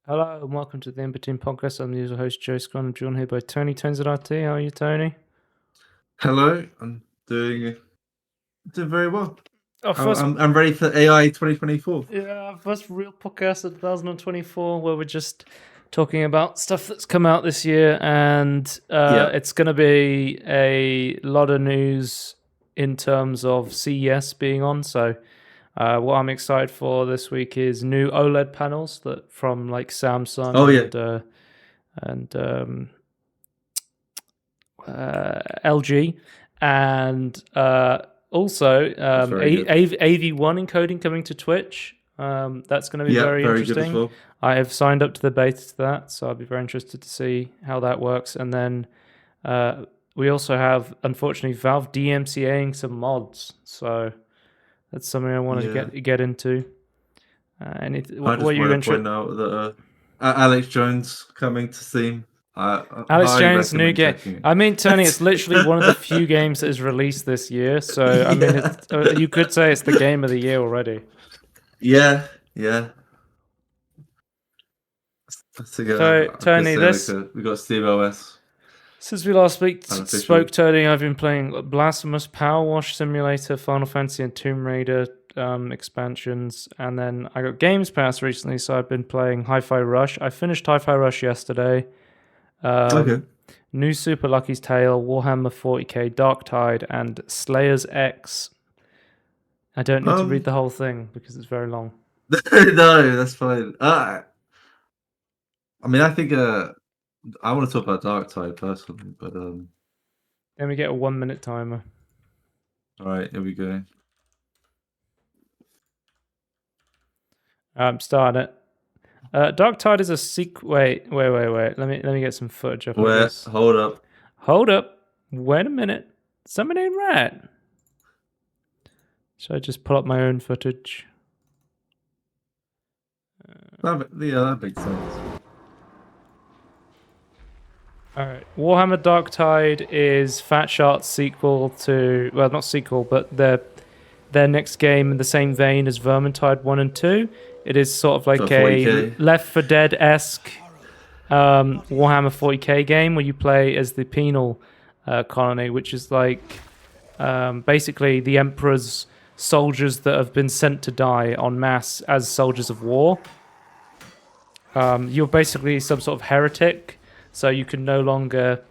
Hello and welcome to the Inbetween Podcast. I'm the usual host, Joe Scott. I'm joined here by Tony Tones at RT. How are you, Tony? Hello, I'm doing very well. Our first, I'm ready for AI 2024. our first real podcast of 2024, where we're just talking about stuff that's come out this year, and it's going to be a lot of news in terms of CES being on. So, what I'm excited for this week is new OLED panels that from like Samsung and LG, and also AV1 encoding coming to Twitch. That's going to be very interesting. Good as well. I have signed up to the beta to that, so I'll be very interested to see how that works. And then we also have, unfortunately, Valve DMCAing some mods, so that's something I want to get into. What you interested? Point out that Alex Jones coming to Steam. Alex Jones' new game. I mean, Tony, it's literally one of the few games that is released this year. So, I mean, you could say it's the game of the year already. Yeah. So, Tony, we got Steve OS. Since we last spoke, Tony, I've been playing Blasphemous, Power Wash Simulator, Final Fantasy, and Tomb Raider expansions, and then I got Games Pass recently, so I've been playing Hi-Fi Rush. I finished Hi-Fi Rush yesterday. New Super Lucky's Tale, Warhammer 40k, Darktide, and Slayer's X. I don't need to read the whole thing because it's very long. No, that's fine. I mean, I think I want to talk about Darktide personally, but Then we get a 1 minute timer. All right, here we go. Start it. Darktide is a sequel. Wait. Let me get some footage of this. Hold up. Wait a minute. Something ain't right. Should I just pull up my own footage? That makes sense. All right. Warhammer Darktide is Fat Shark's sequel to, well, not sequel, but their next game in the same vein as Vermintide 1 and 2. It is sort of like a Left 4 Dead-esque Warhammer 40k game where you play as the penal colony, which is like basically the Emperor's soldiers that have been sent to die en masse as soldiers of war. You're basically some sort of heretic, so you can no longer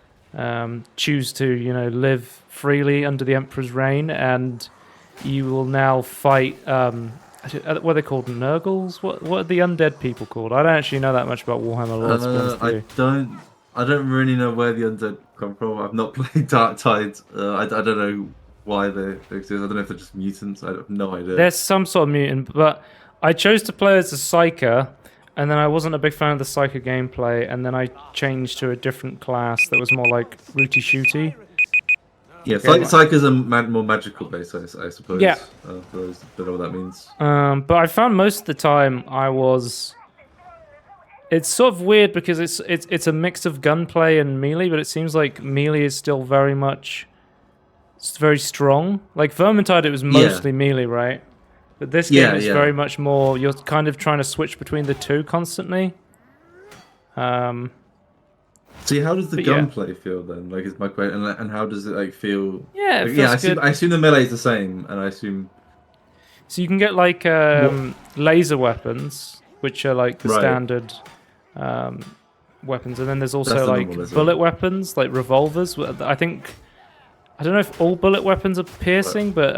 choose to, live freely under the Emperor's reign, and you will now fight. What are they called? Nurgles? What are the undead people called? I don't actually know that much about Warhammer lore. I don't really know where the undead come from. I've not played Darktide. I don't know why they exist. I don't know if they're just mutants. I have no idea. There's some sort of mutant, but I chose to play as a Psyker, and then I wasn't a big fan of the Psyker gameplay, and then I changed to a different class that was more like rooty shooty. Yeah, Psykers are more magical based, I suppose. Yeah. For those that don't know what that means. But I found most of the time it's sort of weird because it's a mix of gunplay and melee, but it seems like melee is still very strong. Like Vermintide, it was mostly melee, right? But this game is very much more, you're kind of trying to switch between the two constantly. See, how does the gunplay feel then? Like, is my question, and how does it feel? Yeah, I assume the melee is the same, and I assume. So you can get like laser weapons, which are like the standard weapons, and then there's also like bullet weapons, like revolvers. I don't know if all bullet weapons are piercing, but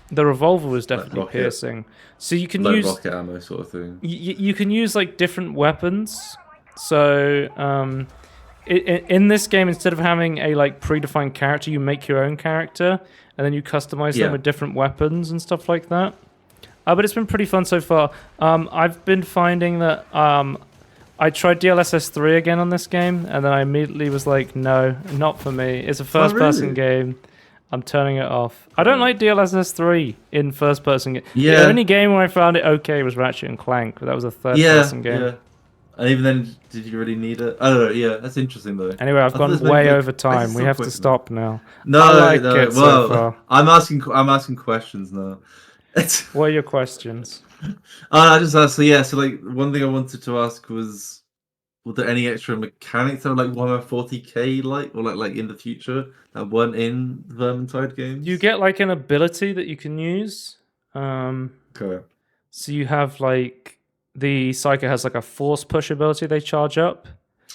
the revolver was definitely piercing. So you can use rocket ammo sort of thing. You can use like different weapons. So in this game, instead of having a like predefined character, you make your own character, and then you customize them with different weapons and stuff like that. But it's been pretty fun so far. I've been finding that I tried DLSS 3 again on this game, and then I immediately was like, no, not for me. It's a first-person game. I'm turning it off. I don't like DLSS 3 in first-person game. Yeah. The only game where I found it okay was Ratchet and Clank, but that was a third-person game. Yeah. And even then, did you really need it? I don't know. Yeah, that's interesting though. Anyway, I've gone way over time. We have to stop now. No. So far. I'm asking questions now. What are your questions? I just asked. So yeah, so like one thing I wanted to ask was, were there any extra mechanics that were like 140k like, or like in the future that weren't in the Vermintide games? You get like an ability that you can use. Okay. So you have like the Psycho has like a force push ability they charge up.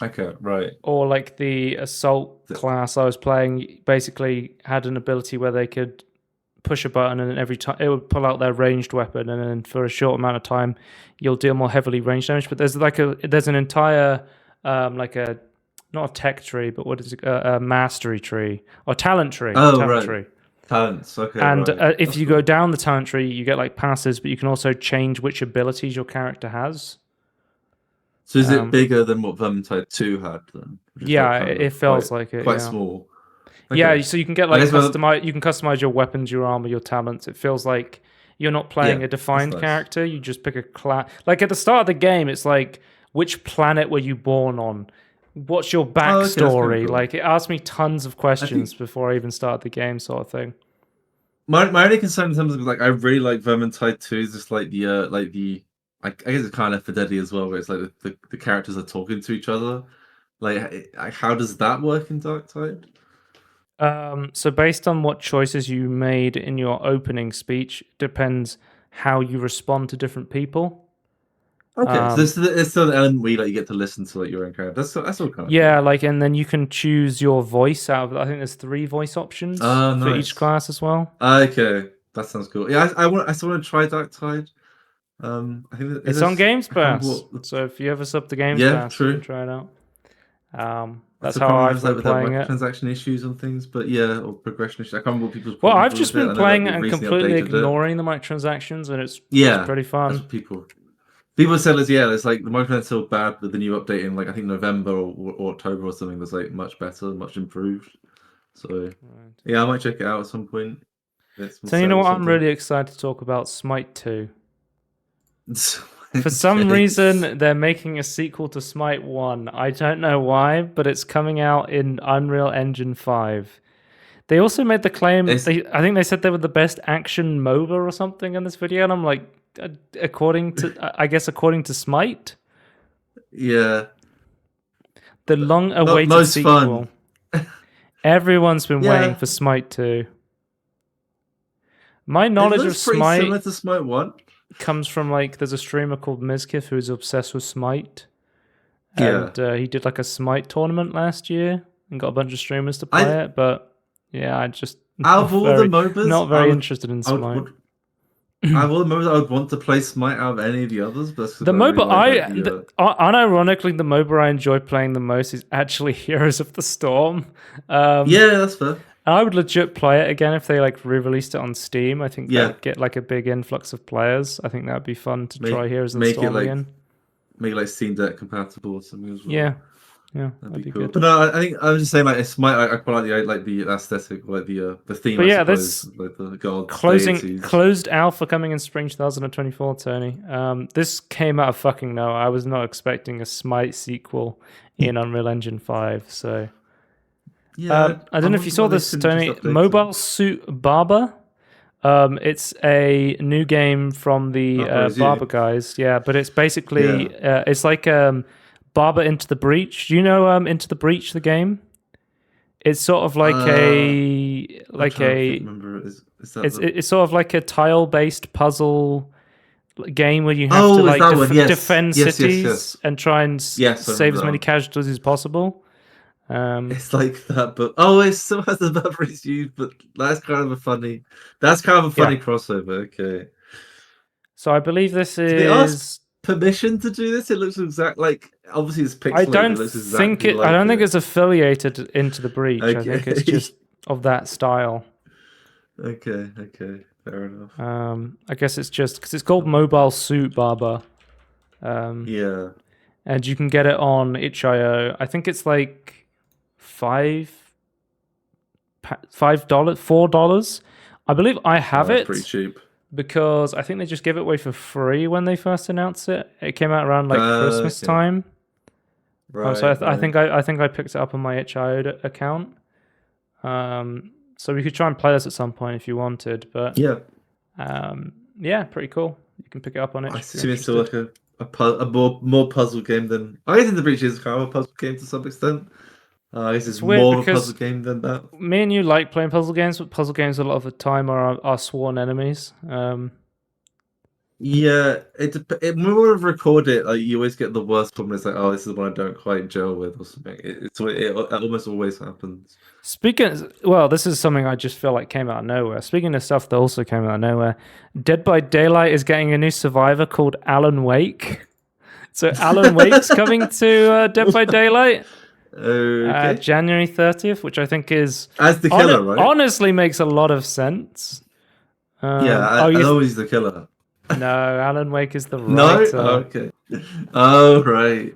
Okay, right. Or like the assault class I was playing basically had an ability where they could push a button and every time it would pull out their ranged weapon, and then for a short amount of time you'll deal more heavily ranged damage. But there's an entire like a not a tech tree, but what is it, a mastery tree or talent tree. Oh, talent right. tree. Talents, okay. And right. if That's you cool. go down the talent tree, you get like passes, but you can also change which abilities your character has. So is it bigger than what Vermintide 2 had then? Yeah, it feels like it. Quite small. Okay. Yeah, so you can get like you can customize your weapons, your armor, your talents. It feels like you're not playing a defined character. You just pick a class. Like at the start of the game, it's like, which planet were you born on? What's your backstory? Cool. Like it asked me tons of questions before I even started the game, sort of thing. My only concern in terms of like, I really like Vermintide 2 is just like the I guess it's kind of for Deadly as well, where it's like the characters are talking to each other. Like how does that work in Darktide? So based on what choices you made in your opening speech, depends how you respond to different people. Okay, so it's still an element where you get to listen to like your own character. That's all kind of cool. Like, and then you can choose your voice out of. I think there's 3 voice options for each class as well. Okay, that sounds cool. Yeah, I still want to try Darktide. I think it's on Games Pass. So if you ever sub to Games Pass, you can try it out. That's how I've been playing it. Transaction issues and things, but yeah, or progression issues. I can't remember what people's. Well, I've just been playing it and completely ignoring the microtransactions, and it's pretty fun. That's what people said it's like the microtransactions still bad, but the new update in like I think November or October or something was like much better, much improved. So yeah, I might check it out at some point. So you know what? I'm really excited to talk about Smite 2. For some reason, they're making a sequel to Smite 1. I don't know why, but it's coming out in Unreal Engine 5. They also made the claim, I think they said they were the best action MOBA or something in this video, and I'm like, according to Smite? Yeah. The long-awaited sequel. Everyone's been waiting for Smite 2. My knowledge of Smite... similar to Smite 1. Comes from like there's a streamer called Mizkif who's obsessed with Smite, and he did like a Smite tournament last year and got a bunch of streamers to play it. But yeah, I just out of all the MOBAs, not very interested in Smite. Out of all the MOBAs, I would want to play Smite out of any of the others. But the MOBA unironically, the MOBA I enjoy playing the most is actually Heroes of the Storm. Yeah, that's fair. I would legit play it again if they like re-released it on Steam. I think they'd get like a big influx of players. I think that'd be fun to try Heroes of the Storm again. Make it like Steam Deck compatible or something as well. Yeah, that'd be cool. But no, I think I was just saying like Smite. I quite like the aesthetic, like the theme. But yeah, this like the gods, closed alpha coming in spring 2024. Tony, this came out of fucking nowhere. I was not expecting a Smite sequel in Unreal Engine 5. So. Yeah, I don't know if you saw this, Tony. Mobile Suit Barber. It's a new game from the Barber guys. Yeah, but it's basically it's like Barber Into the Breach. Do you know Into the Breach, the game? It's sort of like it's sort of like a tile-based puzzle game where you have to defend cities and try and save as many casualties as possible. It's like that, but it still has the batteries used. But that's kind of a funny crossover. Okay, so I believe this is. Did they ask permission to do this? It looks like obviously it's pixelated. I don't think it's affiliated Into the Breach. Okay. I think it's just of that style. Okay, fair enough. I guess it's just because it's called Mobile Suit Barber. And you can get it on itch.io. I think it's like $4. I believe I have it. Pretty cheap. Because I think they just gave it away for free when they first announced it. It came out around like Christmas time. Right. So I think I picked it up on my itch.io account. So we could try and play this at some point if you wanted. But yeah, pretty cool. You can pick it up on it. I If you're assume it's still interested. like a more puzzle game than I guess in the Breach is kind of a puzzle game to some extent. I guess it's It's weird more of a puzzle because game than that. me and you like playing puzzle games, but puzzle games a lot of the time are our sworn enemies. Yeah, when we record it, like you always get the worst one. It's like, oh, this is one I don't quite gel with, or something. It almost always happens. Well, this is something I just feel like came out of nowhere. Speaking of stuff that also came out of nowhere, Dead by Daylight is getting a new survivor called Alan Wake. So Alan Wake's coming to Dead by Daylight. Okay. January 30th, which I think is As the killer, right? Honestly makes a lot of sense. I know he's the killer. No, Alan Wake is the No? writer. Okay. Oh, right.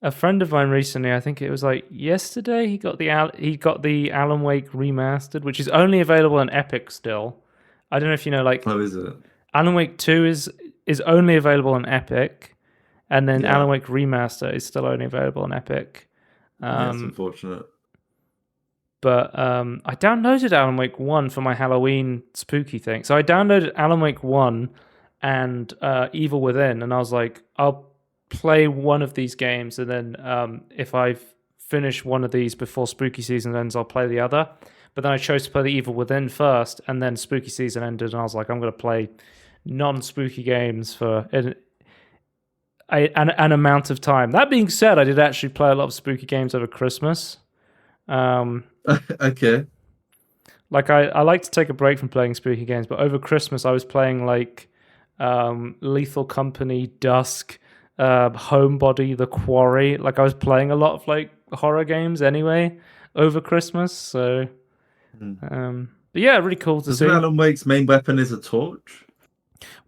A friend of mine recently, I think it was like yesterday, he got the Alan Wake remastered, which is only available on Epic still. I don't know if you know, like, How is it? Alan Wake 2 is only available on Epic, and then Alan Wake Remaster is still only available on Epic. That's unfortunate. But I downloaded Alan Wake 1 for my Halloween spooky thing. So I downloaded Alan Wake 1 and Evil Within, and I was like, I'll play one of these games, and then if I finish one of these before spooky season ends, I'll play the other. But then I chose to play the Evil Within first, and then spooky season ended, and I was like, I'm going to play non-spooky games for an amount of time. That being said, I did actually play a lot of spooky games over Christmas. Okay. Like I like to take a break from playing spooky games, but over Christmas I was playing like Lethal Company, Dusk, Homebody, The Quarry. Like I was playing a lot of like horror games anyway over Christmas. So, but yeah, really cool to see. Alan Wake's main weapon is a torch?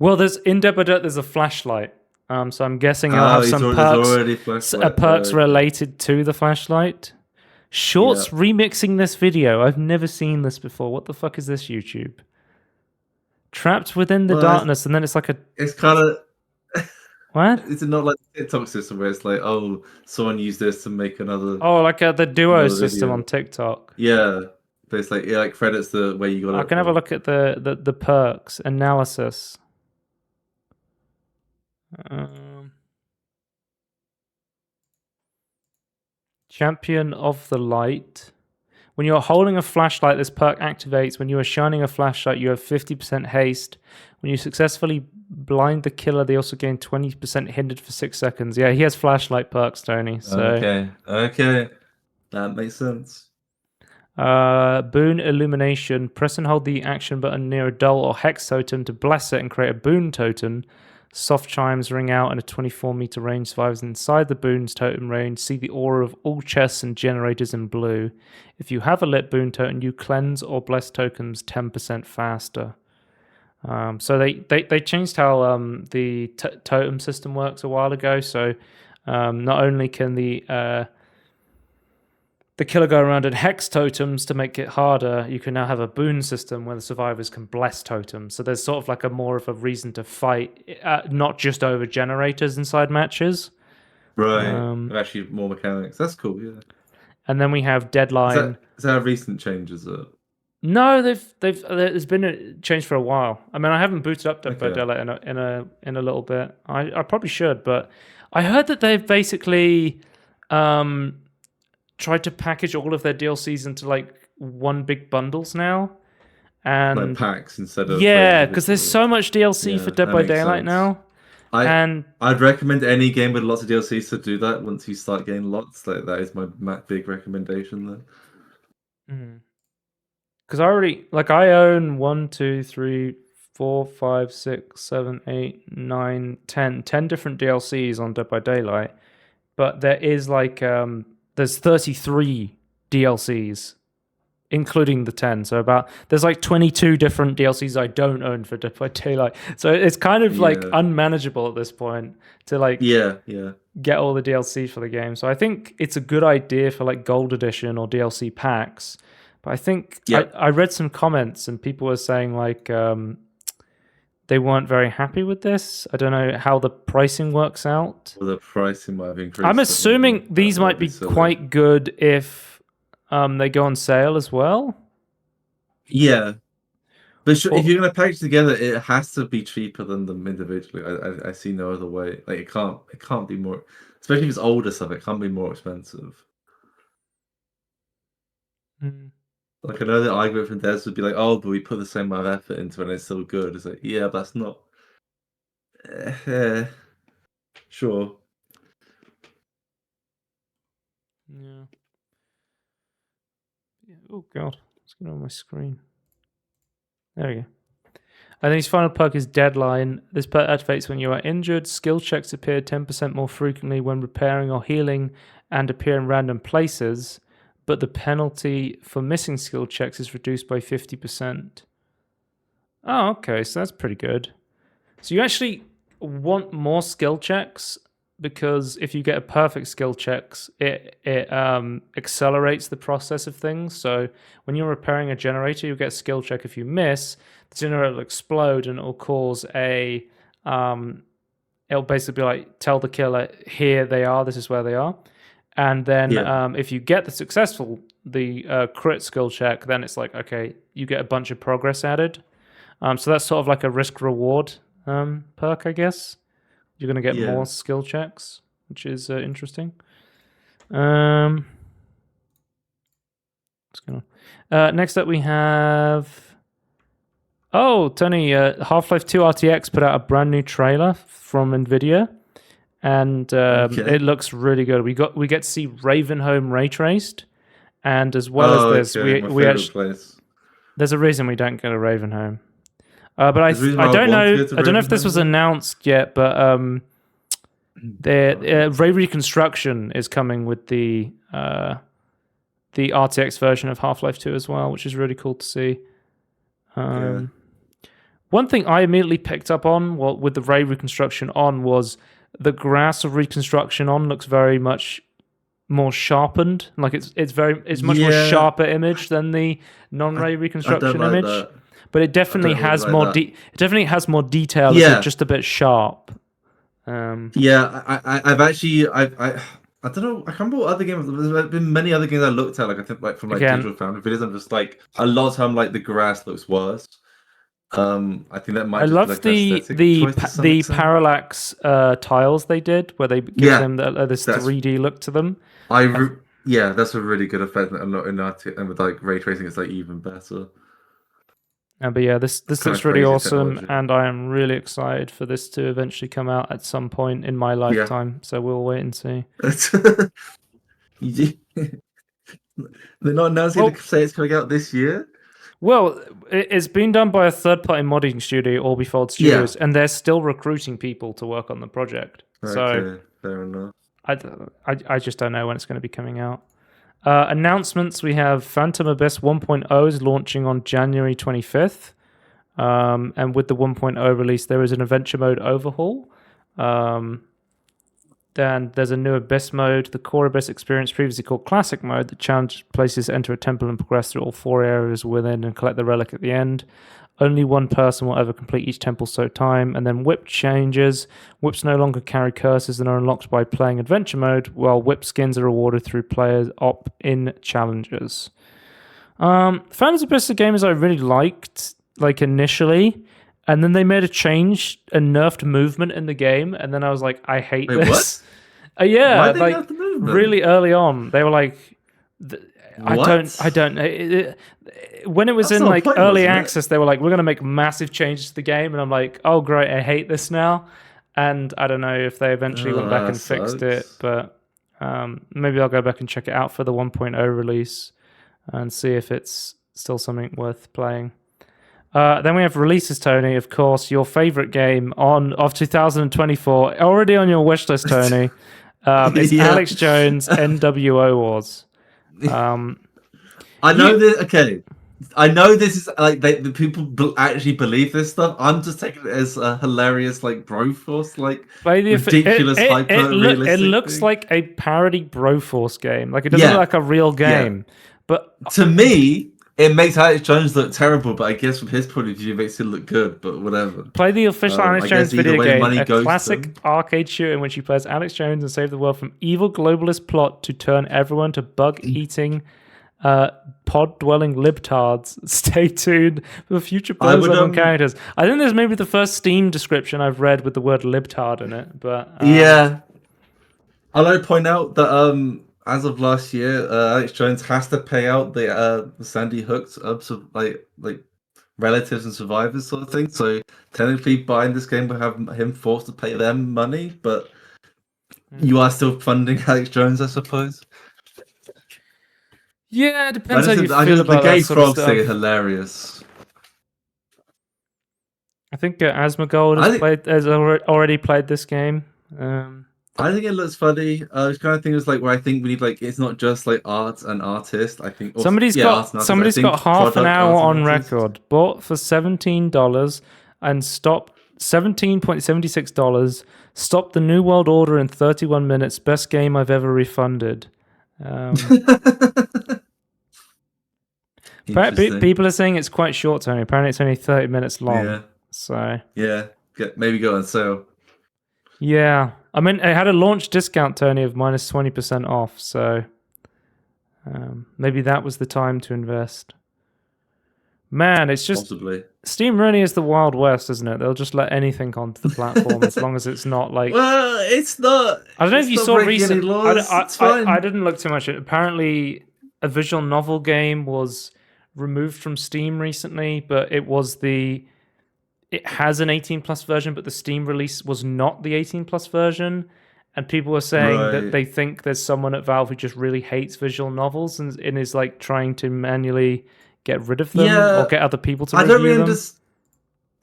Well, there's a flashlight. So I'm guessing it'll have some perks related to the flashlight. Shorts remixing this video. I've never seen this before. What the fuck is this, YouTube? Trapped within the darkness, and then it's like a... It's kind of... What? Is it not like the TikTok system where it's like, oh, someone used this to make another... Oh, like the duo system on TikTok. Yeah. But it's like, it like credits the way you got it. I can have a look at the perks. Analysis. Champion of the Light. When you are holding a flashlight, this perk activates. When you are shining a flashlight, you have 50% haste. When you successfully blind the killer, they also gain 20% hindered for 6 seconds. Yeah, he has flashlight perks, Tony. So. Okay. That makes sense. Boon Illumination. Press and hold the action button near a dull or hex totem to bless it and create a boon totem. Soft chimes ring out in a 24-meter range. Survivors inside the boon's totem range see the aura of all chests and generators in blue. If you have a lit boon totem, you cleanse or bless tokens 10% faster. So they changed how the totem system works a while ago. So not only can the killer go around and hex totems to make it harder, you can now have a boon system where the survivors can bless totems. So there's sort of like more of a reason to fight, not just over generators inside matches. Right. Actually, more mechanics. That's cool, yeah. And then we have Deadline. Is that a recent change, is it? No, there's been a change for a while. I mean, I haven't booted up Dead by Daylight in a little bit. I probably should, but I heard that they've basically tried to package all of their DLCs into like one big bundles now, and like packs instead of because there's so much DLC for Dead by Daylight now. I'd recommend any game with lots of DLCs to do that once you start getting lots. Like that is my big recommendation there. Because I own 1, 2, 3, 4, 5, 6, 7, 8, 9, 10 different DLCs on Dead by Daylight, but there is like there's 33 DLCs, including the 10. So there's like 22 different DLCs I don't own for Dead by Daylight. So it's kind of like unmanageable at this point to like get all the DLC for the game. So I think it's a good idea for like Gold Edition or DLC packs. But I think I read some comments and people were saying like they weren't very happy with this. I don't know how the pricing works out. Well, the pricing might have increased. I'm assuming these might be quite good if they go on sale as well. Yeah. But if you're gonna package together, it has to be cheaper than them individually. I see no other way. Like it can't be more, especially if it's older stuff. It can't be more expensive. Like I know the argument from devs would be like, oh, but we put the same amount of effort into it and it's still good. It's like, yeah, but that's not. Sure. Yeah. Oh god, what's going on my screen? There we go. And his final perk is Deadline. This perk activates when you are injured. Skill checks appear 10% more frequently when repairing or healing and appear in random places, but the penalty for missing skill checks is reduced by 50%. Oh, okay, so that's pretty good. So you actually want more skill checks, because if you get a perfect skill checks, it accelerates the process of things. So when you're repairing a generator, you get a skill check. If you miss, the generator will explode and it will cause a it'll basically be like, tell the killer, here they are, this is where they are. And then if you get the crit skill check, then it's like, okay, you get a bunch of progress added. So that's sort of like a risk reward perk, I guess. You're going to get more skill checks, which is interesting. What's going on? Next up, we have... Oh, Tony, Half-Life 2 RTX put out a brand new trailer from NVIDIA, and it looks really good. We get to see Ravenholm ray traced, and as well as this, we actually... There's a reason we don't go to Ravenholm. But I don't know if this was announced yet, but Ray Reconstruction is coming with the RTX version of Half-Life 2 as well, which is really cool to see. One thing I immediately picked up on with the Ray Reconstruction on was the grass of Reconstruction on looks very much more sharpened. Like it's much more sharper image than the non-Ray Reconstruction image. That. But it definitely has more. It definitely has more detail. It's just a bit sharp. I've actually I don't know. I can't remember what other games. There's been many other games I looked at. Like I think like from like digital foundry videos. I'm just like a lot of time like the grass looks worse. I think that might. I love the parallax tiles they did, where they give them this 3D look to them. That's a really good effect. And with like ray tracing, it's like even better. But yeah, this looks really awesome, and I am really excited for this to eventually come out at some point in my lifetime. So we'll wait and see. They're not announcing to say it's coming out this year? Well, it's been done by a third-party modding studio, Orbifold Studios, and they're still recruiting people to work on the project. So fair enough. I just don't know when it's going to be coming out. Announcements, we have Phantom Abyss 1.0 is launching on January 25th. And with the 1.0 release, there is an adventure mode overhaul. Then there's a new Abyss mode, the core Abyss experience previously called Classic mode, that challenges places to enter a temple and progress through all 4 areas within and collect the relic at the end. Only one person will ever complete each temple so time. And then whip changes. Whips no longer carry curses and are unlocked by playing adventure mode, while whip skins are awarded through players opt-in challenges. Phantom Abyss is a game I really liked, like initially, and then they made a change, a nerfed movement in the game, and then I was like, I hate this. What? Yeah, like really early on, they were like, I don't know. When it was in like early access, they were like, we're going to make massive changes to the game, and I'm like, oh great, I hate this now. And I don't know if they eventually went back and fixed it, but maybe I'll go back and check it out for the 1.0 release and see if it's still something worth playing. Then we have releases, Tony. Of course, your favorite game of 2024, already on your wish list, Tony. It's Alex Jones NWO Wars. I know this. Okay, I know this is like the people actually believe this stuff. I'm just taking it as a hilarious, like Broforce, like ridiculous, hyper realistic. It looks like a parody Broforce game. Like it doesn't look like a real game. But to me, it makes Alex Jones look terrible. But I guess from his point of view, it makes it look good. But whatever. Play the official Alex Jones video game, a classic arcade shooter in which he plays Alex Jones and save the world from evil globalist plot to turn everyone to bug-eating pod-dwelling libtards. Stay tuned for future I would, post-level characters. I think there's maybe the first Steam description I've read with the word libtard in it, but yeah. I'd like to point out that as of last year, Alex Jones has to pay out the Sandy Hook's like relatives and survivors sort of thing. So technically, buying this game will have him forced to pay them money, but you are still funding Alex Jones, I suppose. Yeah, it depends how you feel about the gay that sort of frog stuff. thing is hilarious. I think Asmongold has already played this game. I think it looks funny. It's kind of thing is like where I think we need like it's not just like art and artist. I think somebody's got half an hour on record, bought for $17 and stopped $17.76. Stopped the New World Order in 31 minutes. Best game I've ever refunded. People are saying it's quite short, Tony. Apparently, it's only 30 minutes long. Yeah. So maybe go on sale. Yeah, I mean, it had a launch discount, Tony, of minus 20% off. So maybe that was the time to invest. Man, it's just possibly. Steam really is the Wild West, isn't it? They'll just let anything onto the platform as long as it's not like. Well, it's not. I don't know if you saw recent. I didn't look too much. Apparently, a visual novel game was removed from Steam recently, but it has an 18 plus version, but the Steam release was not the 18 plus version. And people were saying that they think there's someone at Valve who just really hates visual novels and is like trying to manually get rid of them or get other people to review them.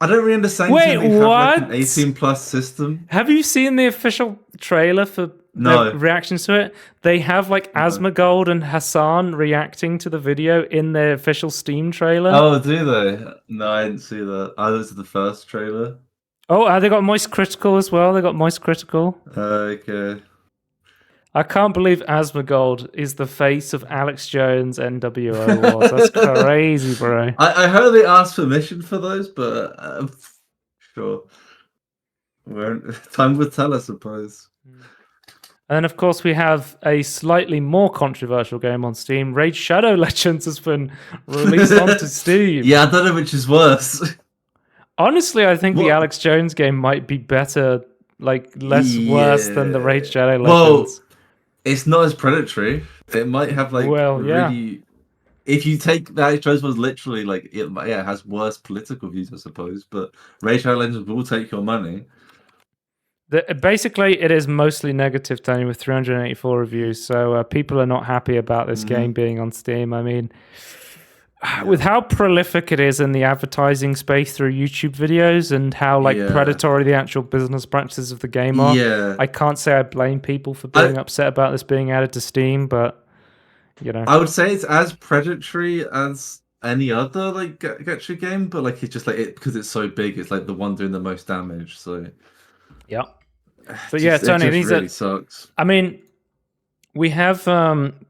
I don't really understand. Wait, what? Have, like, an 18 plus system. Have you seen the official trailer for the reactions to it? They have like Asmongold and Hassan reacting to the video in their official Steam trailer. Oh, do they? No, I didn't see that. I was the first trailer. Oh, they got Moist Critical as well. They got Moist Critical. Okay. I can't believe Asmongold is the face of Alex Jones NWO Wars. That's crazy, bro. I heard they asked permission for those, but sure. Time will tell, I suppose. And then, of course, we have a slightly more controversial game on Steam. Raid Shadow Legends has been released onto Steam. Yeah, I don't know which is worse. Honestly, I think the Alex Jones game might be better, like less worse than the Raid Shadow Legends. Well, it's not as predatory. It might have like really. If you take that, Jones was literally like it has worse political views, I suppose. But Raid Shadow Legends will take your money. Basically, it is mostly negative, Tony, with 384 reviews. So people are not happy about this game being on Steam. I mean, with how prolific it is in the advertising space through YouTube videos and how predatory the actual business practices of the game are, I can't say I blame people for being upset about this being added to Steam, but you know, I would say it's as predatory as any other like gacha game, but like it's just like it because it's so big, it's like the one doing the most damage. So yeah, but yeah, Tony, these really sucks. I mean, we have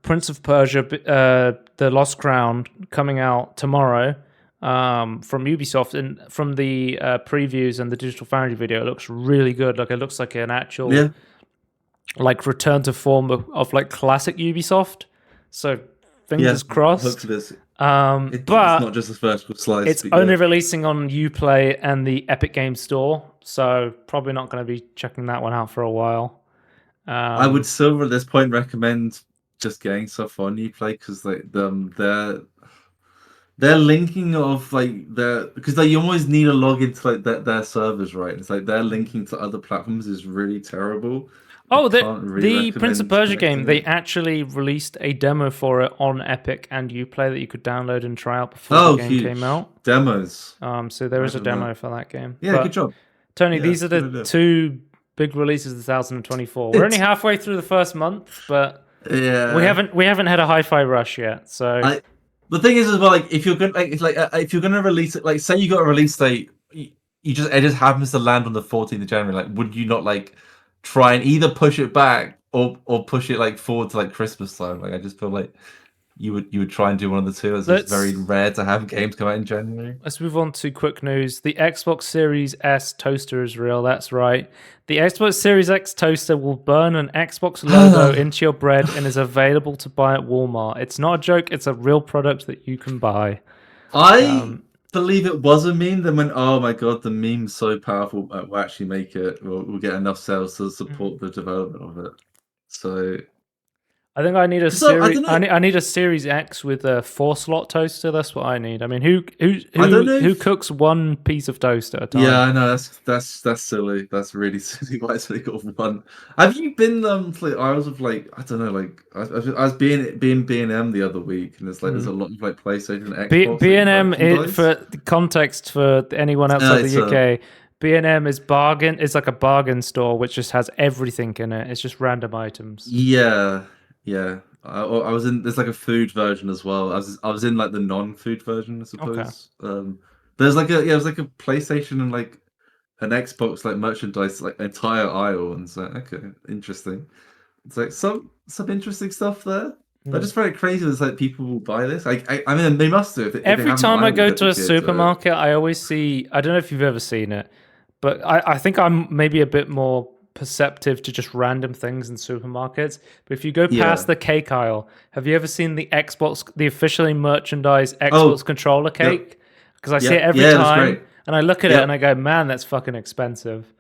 Prince of Persia, The Lost Crown, coming out tomorrow from Ubisoft, and from the previews and the Digital Foundry video, it looks really good. Like it looks like an actual like return to form of like classic Ubisoft. So fingers crossed. It's but not just a vertical slice. It's only releasing on Uplay and the Epic Games Store, so probably not going to be checking that one out for a while. I would still at this point recommend just getting stuff on Uplay because like their linking of like because like you always need a login to like their servers, right? It's like their linking to other platforms is really terrible. Oh, the Prince of Persia game, they actually released a demo for it on Epic and Uplay that you could download and try out before the game came out. Demos. So there is a demo for that game. Yeah, good job. Tony, these are the two big releases of 2024. We're only halfway through the first month, but we haven't had a hi-fi rush yet. So the thing is as well, like if you're gonna if you're gonna release it, like say you got a release date, it just happens to land on the 14th of January. Like, would you not like try and either push it back or push it like forward to like Christmas time? Like, I just feel like you would try and do one of the two, as it's very rare to have games come out in January. Let's move on to quick news. The Xbox Series S toaster is real. That's right. The Xbox Series X toaster will burn an Xbox logo into your bread and is available to buy at Walmart. It's not a joke. It's a real product that you can buy. I believe it was a meme. Then went, oh my god, the meme's so powerful. We'll actually make it. We'll get enough sales to support the development of it. So I think I need a series. I need a Series X with a 4-slot toaster. That's what I need. I mean, who cooks one piece of toast at a time? Yeah, I know that's silly. That's really silly. Why it's only got one? Have you been to Isles of I don't know, I was being B&M the other week, and there's there's a lot of PlayStation and Xbox. B&M, for context for anyone outside the UK. B&M is bargain. It's like a bargain store which just has everything in it. It's just random items. Yeah. Yeah, I was in. There's a food version as well. I was in the non-food version, I suppose. Okay. There's it was a PlayStation and an Xbox merchandise entire aisle, and it's okay, interesting. It's some interesting stuff there. I just find it crazy that people will buy this. I mean, they must do. Every time I go to a supermarket, I always see. I don't know if you've ever seen it, but I think I'm maybe a bit more perceptive to just random things in supermarkets. But if you go past the cake aisle, have you ever seen the officially merchandised Xbox controller cake? Because I see it every time, and I look at it and I go, man, that's fucking expensive.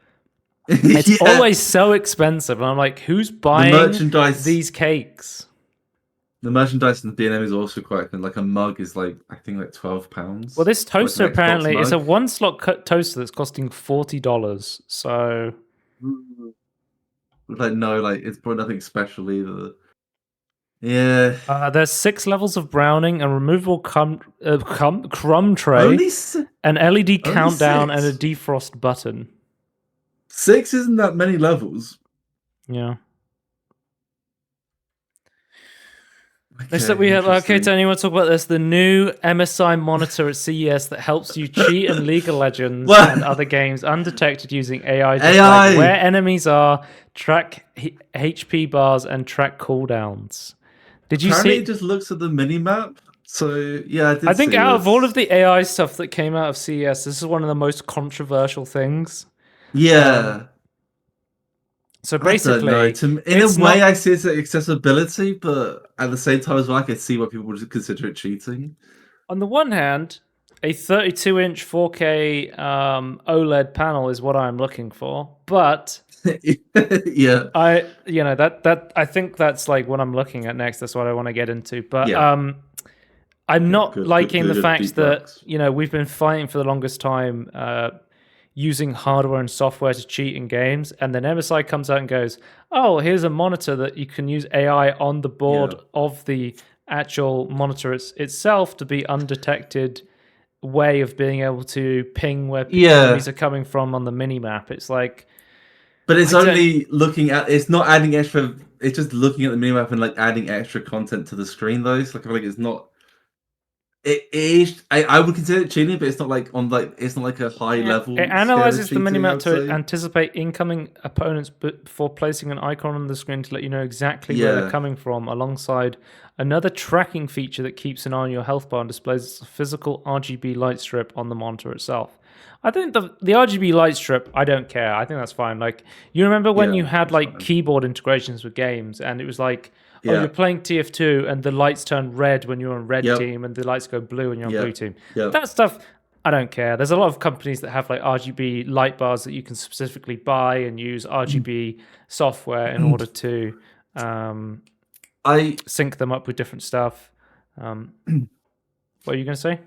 It's always so expensive, and I'm like, who's buying these cakes? The merchandise in the B&M is also quite thin. A mug is I think £12. Well, this toaster apparently is a 1-slot toaster that's costing $40. So it's probably nothing special either. Yeah. There's 6 levels of browning, a removable crumb tray, an LED countdown, and a defrost button. 6 isn't that many levels. Yeah. Next up we have, Tony, you want to talk about this? The new MSI monitor at CES that helps you cheat in League of Legends and other games undetected using AI. Like where enemies are, track HP bars, and track cooldowns. Did you see? It just looks at the mini-map. So, yeah, I think out of all of the AI stuff that came out of CES, this is one of the most controversial things. Yeah. So basically, I see it's accessibility, but at the same time as well, I can see why people would consider it cheating. On the one hand, a 32-inch 4K OLED panel is what I'm looking for, but yeah, I think that's what I'm looking at next. That's what I want to get into, but I'm not liking the fact that we've been fighting for the longest time. Using hardware and software to cheat in games, and then MSI comes out and goes, oh, here's a monitor that you can use AI on the board of the actual monitor itself to be undetected way of being able to ping where enemies are coming from on the mini-map. It's but it's only looking at, it's not adding extra, it's just looking at the mini-map and adding extra content to the screen though. So I feel it's not, it is. I would consider it cheating, but it's not it's not a high level. It analyzes the minimap to anticipate incoming opponents before placing an icon on the screen to let you know exactly where they're coming from, alongside another tracking feature that keeps an eye on your health bar and displays a physical RGB light strip on the monitor itself. I think the RGB light strip, I don't care. I think that's fine. You remember when you had keyboard integrations with games, and it was you're playing TF2 and the lights turn red when you're on red team and the lights go blue when you're on blue team. That stuff, I don't care. There's a lot of companies that have RGB light bars that you can specifically buy and use RGB software in order to sync them up with different stuff. What are you going to say?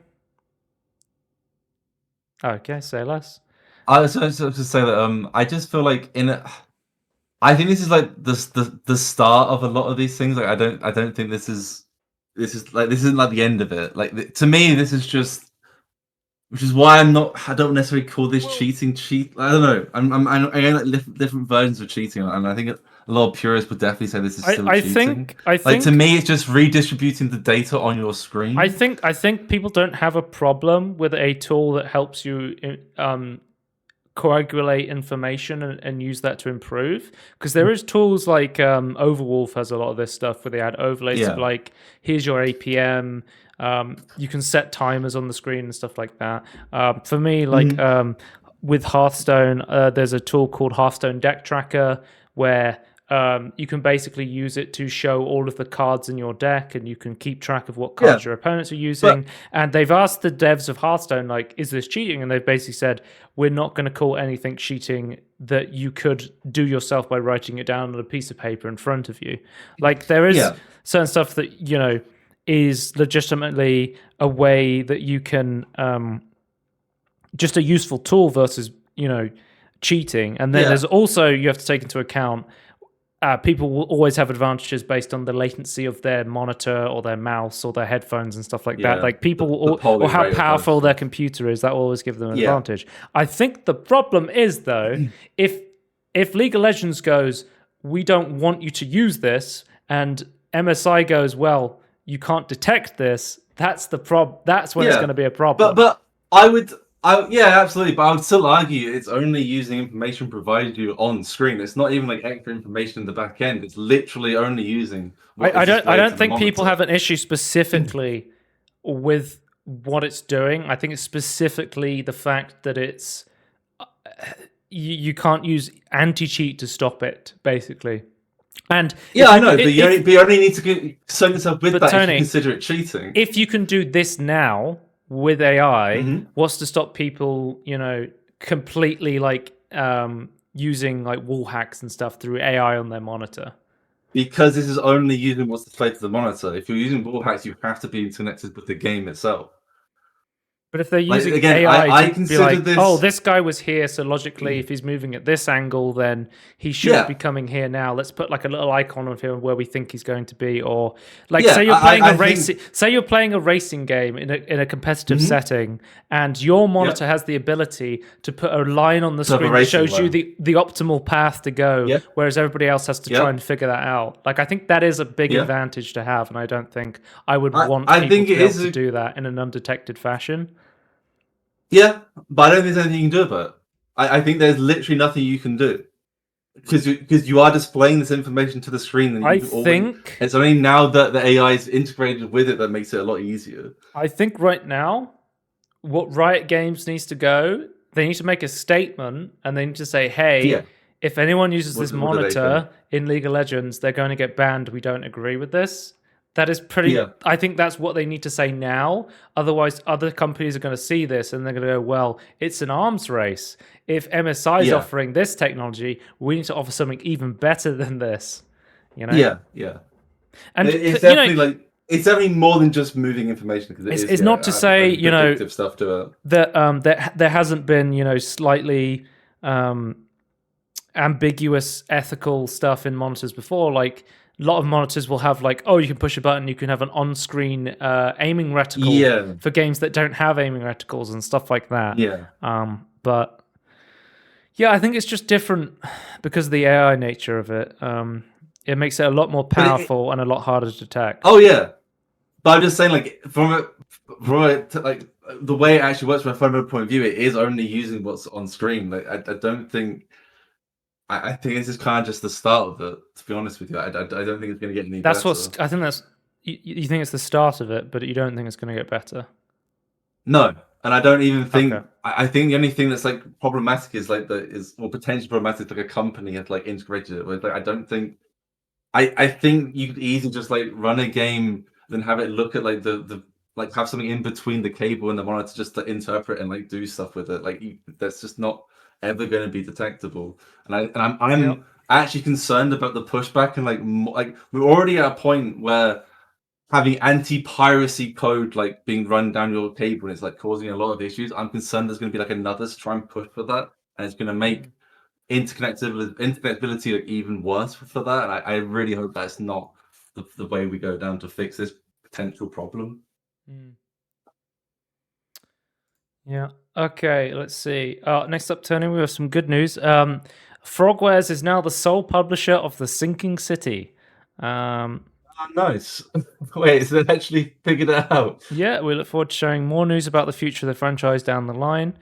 Okay, say less. I was just to say that I just feel I think this is the start of a lot of these things. I don't think this isn't the end of it. To me, this is just, which is why I don't necessarily call this cheating. I don't know. I'm different versions of cheating, and I think a lot of purists would definitely say this is still cheating. I think to me, it's just redistributing the data on your screen. I think people don't have a problem with a tool that helps you coagulate information and use that to improve. Because there is tools like Overwolf has a lot of this stuff where they add overlays of like, here's your APM. You can set timers on the screen and stuff like that. For me, like with Hearthstone, there's a tool called Hearthstone Deck Tracker where you can basically use it to show all of the cards in your deck, and you can keep track of what cards your opponents are using. And they've asked the devs of Hearthstone, like, is this cheating? And they've basically said, we're not going to call anything cheating that you could do yourself by writing it down on a piece of paper in front of you. Like, there is certain stuff that, you know, is legitimately a way that you can just a useful tool versus, you know, cheating. And then there's also, you have to take into account, people will always have advantages based on the latency of their monitor or their mouse or their headphones and stuff like that. Like people or how powerful their computer is, that will always give them an advantage. I think the problem is, though, if League of Legends goes, we don't want you to use this, and MSI goes, well, you can't detect this, that's the that's when it's going to be a problem. But absolutely. But I would still argue it's only using information provided you on screen. It's not even like extra information in the back end. It's literally only using. I don't think people have an issue specifically with what it's doing. I think it's specifically the fact that it's you can't use anti-cheat to stop it, basically. And I know, but you only need to concern yourself with that, Tony, if you consider it cheating. If you can do this now with AI, what's to stop people, you know, completely like using like wall hacks and stuff through AI on their monitor? Because this is only using what's displayed to the monitor. If you're using wall hacks, you have to be connected with the game itself. But if they're using AI to be like, this guy was here, so logically, if he's moving at this angle, then he should be coming here now. Let's put like a little icon of him where we think he's going to be, or like say you're playing a racing game in a competitive setting, and your monitor has the ability to put a line on the screen that shows you the optimal path to go, whereas everybody else has to try and figure that out. Like I think that is a big advantage to have, and I don't think I would want people to be able to do that in an undetected fashion. Yeah, but I don't think there's anything you can do about it. I think there's literally nothing you can do because you are displaying this information to the screen. And I think it's only now that the AI is integrated with it that makes it a lot easier. I think right now, what Riot Games needs to go, they need to make a statement and they need to say, hey, if anyone uses this monitor in League of Legends, they're going to get banned. We don't agree with this. That is pretty. I think that's what they need to say now. Otherwise, other companies are going to see this and they're going to go, "Well, it's an arms race. If MSI is offering this technology, we need to offer something even better than this." You know? Yeah. And it's definitely it's definitely more than just moving information because it's not to say stuff to it. that there hasn't been slightly ambiguous ethical stuff in monitors before, like. A lot of monitors will have like, you can push a button, you can have an on-screen aiming reticle for games that don't have aiming reticles and stuff like that. But I think it's just different because of the AI nature of it. It makes it a lot more powerful and a lot harder to detect. Oh yeah, but I'm just saying, like from the way it actually works from a fundamental point of view, it is only using what's on screen. Like I don't think. I think this is kind of just the start of it. To be honest with you, I don't think it's going to get any better. I think that's you think it's the start of it, but you don't think it's going to get better. No, and I don't even think. Okay. I think the only thing that's like problematic is potentially problematic, like a company has like integrated it. With, like, I don't think. I think you could easily just like run a game, then have it look at like the like have something in between the cable and the monitor just to interpret and like do stuff with it. Like that's just not ever going to be detectable, and I'm actually concerned about the pushback and like we're already at a point where having anti-piracy code like being run down your cable and it's like causing a lot of issues. I'm concerned there's going to be like another try and push for that, and it's going to make interconnectability like even worse for that. And I really hope that's not the way we go down to fix this potential problem. Yeah. Okay, let's see. Next up, Tony, we have some good news. Frogwares is now the sole publisher of The Sinking City. Nice. Wait, so they actually figured it out? Yeah, we look forward to sharing more news about the future of the franchise down the line.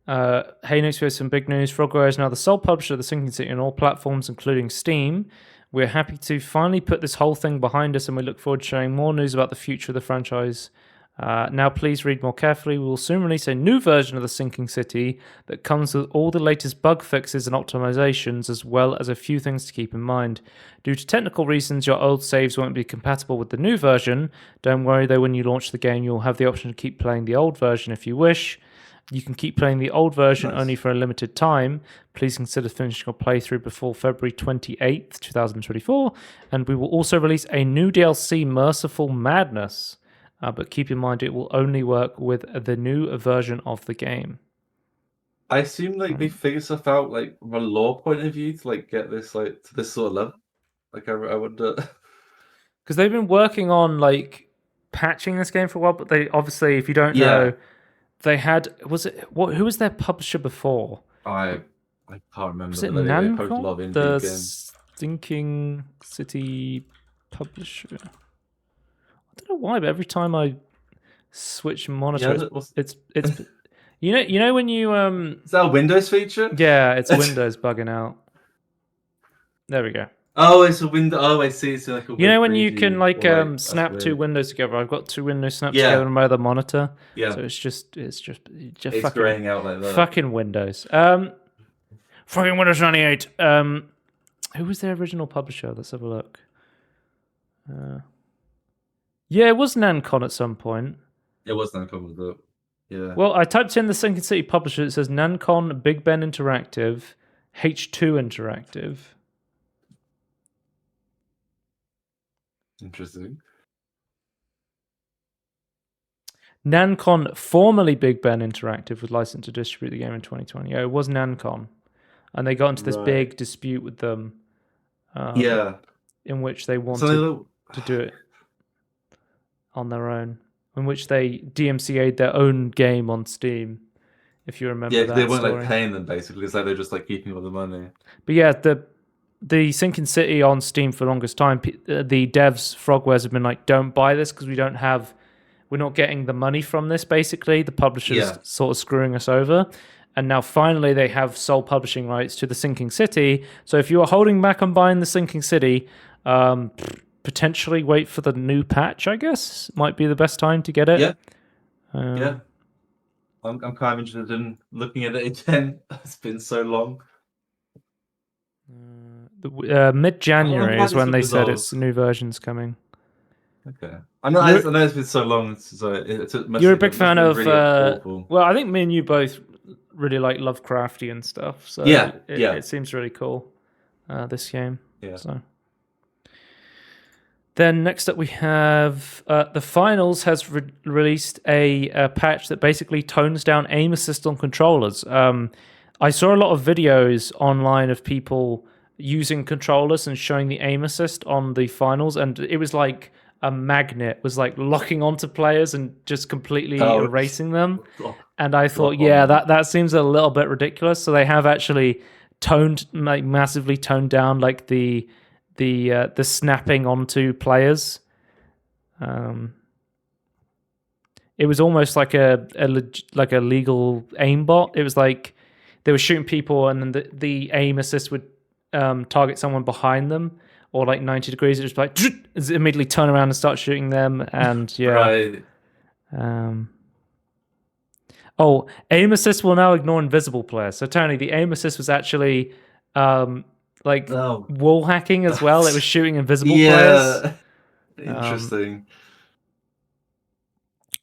Hey, next we have some big news. Frogware is now the sole publisher of the Sinking City on all platforms, including Steam. We're happy to finally put this whole thing behind us, and we look forward to sharing more news about the future of the franchise. Now, please read more carefully. We will soon release a new version of the Sinking City that comes with all the latest bug fixes and optimizations, as well as a few things to keep in mind. Due to technical reasons, your old saves won't be compatible with the new version. Don't worry, though, when you launch the game, you'll have the option to keep playing the old version if you wish. You can keep playing the old version only for a limited time. Please consider finishing your playthrough before February 28th, 2024. And we will also release a new DLC, Merciful Madness. But keep in mind, it will only work with the new version of the game. I assume like they figure stuff out like from a lore point of view to like get this like to this sort of level. Like I wonder, because they've been working on like patching this game for a while. But they obviously, if you don't know, they had who was their publisher before? I can't remember. Was it Namco? The Sinking City publisher. I don't know why, but every time I switch monitor, it's you know when you is that a Windows feature? Yeah, it's Windows bugging out. There we go. Oh, it's a window. Oh, I see. It's like a you know when you can like snap two windows together. I've got two windows snapped together on my other monitor. Yeah. So it's just fucking graying out like that. Fucking Windows. Fucking Windows 98. Who was their original publisher? Let's have a look. Yeah, it was Nancon at some point. It was Nancon, but yeah. Well, I typed in the Sinking City publisher. It says Nancon, Big Ben Interactive, H2 Interactive. Interesting. Nancon, formerly Big Ben Interactive, was licensed to distribute the game in 2020. Oh, it was Nancon. And they got into this big dispute with them. In which they wanted to do it on their own. In which they DMCA'd their own game on Steam, if you remember that. Yeah, they weren't like paying them basically. It's like they're just like keeping all the money. But yeah, the Sinking City on Steam for the longest time, the devs, Frogwares, have been like, don't buy this because we're not getting the money from this, basically. The publisher's sort of screwing us over. And now finally they have sole publishing rights to the Sinking City. So if you are holding back on buying the Sinking City, potentially wait for the new patch, I guess. Might be the best time to get it. Yeah. I'm kind of interested in looking at it again. It's been so long. Mid-January is when they said its new version's coming. Okay. I know it's been so long. You're a big fan of... well, I think me and you both really like Lovecraftian stuff. So it seems really cool, this game. Yeah. So. Then next up we have the Finals has released a patch that basically tones down aim assist on controllers. I saw a lot of videos online of people using controllers and showing the aim assist on the Finals, and it was like a magnet was like locking onto players and just completely erasing them. And I thought, that seems a little bit ridiculous. So they have actually massively toned down like the snapping onto players. It was almost like a legal aimbot. It was like they were shooting people, and then the aim assist would target someone behind them, or like 90 degrees. It just immediately turn around and start shooting them. And Right. Aim assist will now ignore invisible players. So Tony, the aim assist was actually wall hacking as well. It was shooting invisible players. Interesting.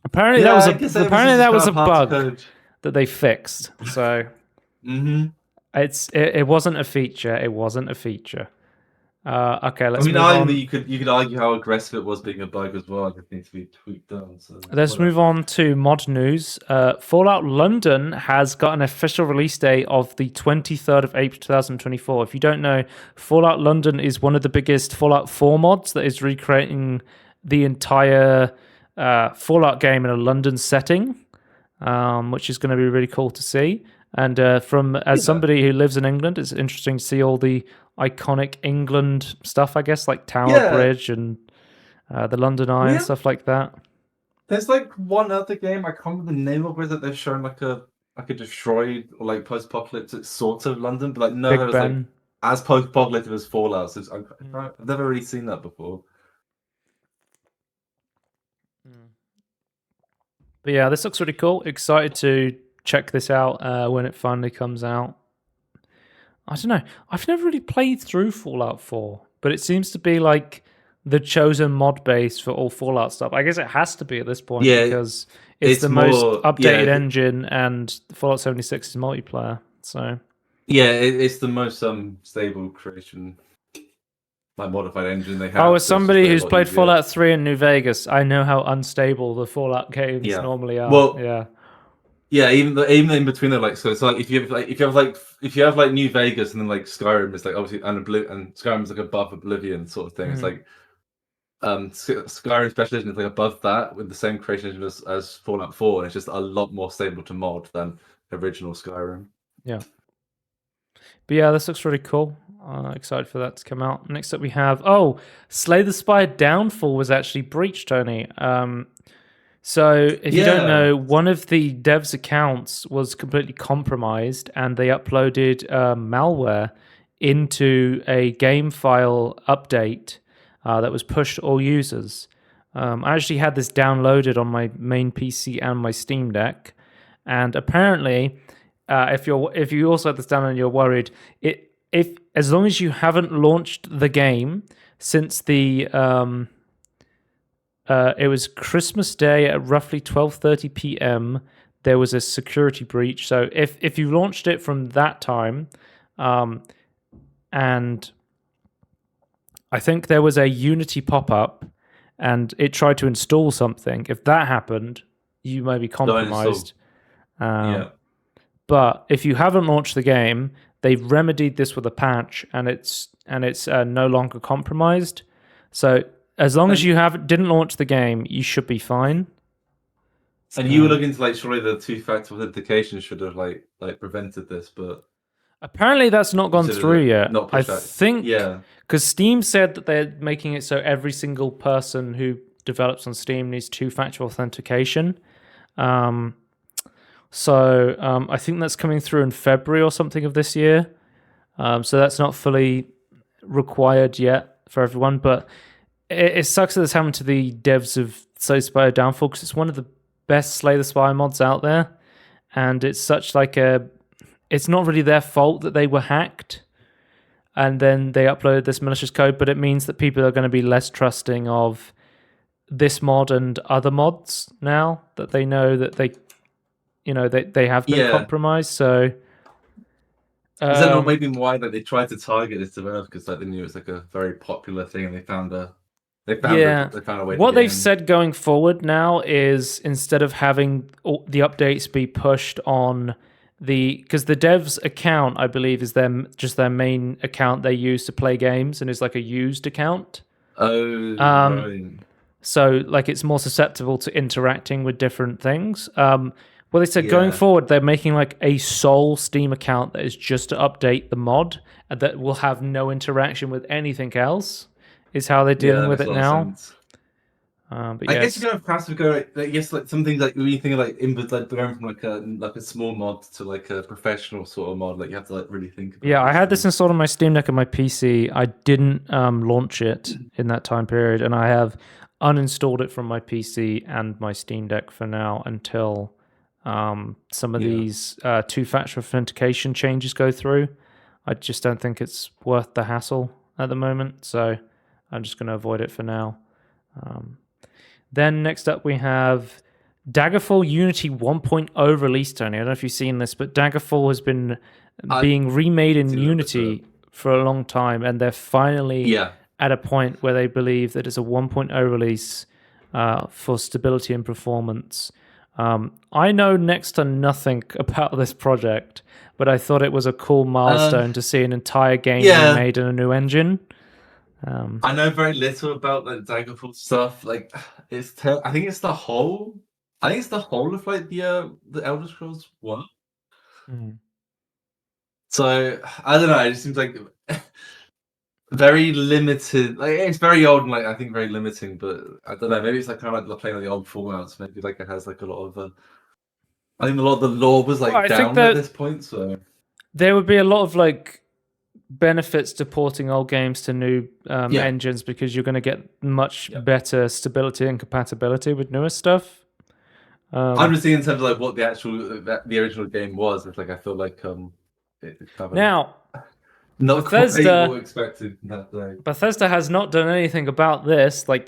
Apparently that was a bug that they fixed. So it wasn't a feature. It wasn't a feature. Okay, let's move on. You could argue how aggressive it was being a bug as well. It needs to be tweaked down. So let's move on to mod news. Fallout London has got an official release date of the 23rd of April 2024. If you don't know, Fallout London is one of the biggest Fallout 4 mods that is recreating the entire Fallout game in a London setting, which is going to be really cool to see. And somebody who lives in England, it's interesting to see all the iconic England stuff, I guess, like Tower Bridge and the London Eye and stuff like that. There's like one other game, I can't remember the name of it, that they've shown like a like a destroyed or like post-apocalyptic sort of London, but like no, Big it was like Ben. as post-apocalyptic as Fallout. So I've never really seen that before. But yeah, this looks really cool. Excited to check this out when it finally comes out. I don't know. I've never really played through Fallout 4, but it seems to be like the chosen mod base for all Fallout stuff. I guess it has to be at this point because it's the most updated engine, and Fallout 76 is multiplayer. So yeah, it's the most stable creation, like modified engine they have. Oh, as somebody who's played Fallout 3 in New Vegas, I know how unstable the Fallout games normally are. Well, yeah, even in between, they're like, so it's like if you have like New Vegas and then like Skyrim is like obviously and Skyrim's like above Oblivion sort of thing. It's like Skyrim Special Edition is like above that with the same creation engine as Fallout 4, and it's just a lot more stable to mod than original Skyrim. Yeah. But yeah, this looks really cool. Excited for that to come out. Next up we have Slay the Spire Downfall was actually breached, Tony. So if you don't know, one of the devs' accounts was completely compromised, and they uploaded malware into a game file update that was pushed to all users. I actually had this downloaded on my main PC and my Steam Deck, and apparently, if you also had this downloaded and you're worried, if as long as you haven't launched the game since the it was Christmas Day at roughly 12:30 p.m. There was a security breach. So if you launched it from that time, and I think there was a Unity pop-up, and it tried to install something. If that happened, you may be compromised. But if you haven't launched the game, they've remedied this with a patch, and it's no longer compromised. So as long as you didn't launch the game, you should be fine. And you were looking to like surely the two-factor authentication should have like prevented this, but apparently that's not gone through yet. I think because Steam said that they're making it so every single person who develops on Steam needs two-factor authentication. So I think that's coming through in February or something of this year. So that's not fully required yet for everyone, but it sucks that this happened to the devs of Slay the Spire Downfall, because it's one of the best Slay the Spire mods out there, and it's such like it's not really their fault that they were hacked, and then they uploaded this malicious code, but it means that people are going to be less trusting of this mod and other mods now that they know that they have been compromised. So is that not maybe why that they tried to target this developer, because like they knew it was like a very popular thing, and they found a way. What they've said going forward now is, instead of having the updates be pushed on because the dev's account, I believe, is their main account they use to play games, and is like a used account. Right. So like it's more susceptible to interacting with different things. Well, they said going forward, they're making like a sole Steam account that is just to update the mod, and that will have no interaction with anything else. Is how they're dealing with it now. But I guess you don't have to go like something like when you think of like going from like a small mod to like a professional sort of mod, like you have to like really think about. Yeah, I had this installed on my Steam Deck and my PC. I didn't launch it in that time period, and I have uninstalled it from my PC and my Steam Deck for now until some of these two-factor authentication changes go through. I just don't think it's worth the hassle at the moment, so I'm just going to avoid it for now. Then next up we have Daggerfall Unity 1.0 release, Tony. I don't know if you've seen this, but Daggerfall has been being remade in Unity for a long time, and they're finally at a point where they believe that it's a 1.0 release for stability and performance. I know next to nothing about this project, but I thought it was a cool milestone to see an entire game being made in a new engine. I know very little about the Daggerfall stuff. Like, I think it's the whole of like the Elder Scrolls 1. So I don't know. It just seems like very limited. Like, it's very old and like I think very limiting. But I don't know. Maybe it's like kind of like playing on the old Fallouts. Maybe like it has like a lot of I think a lot of the lore was like Well, I think down at that this point, so there would be a lot of like benefits to porting old games to new yeah. engines because you're going to get much Yeah. better stability and compatibility with newer stuff. I'm just thinking in terms of like what the actual the original game was. It's like I feel like it's kind of Now, not quite Bethesda- what expected in that day. Bethesda has not done anything about this. Like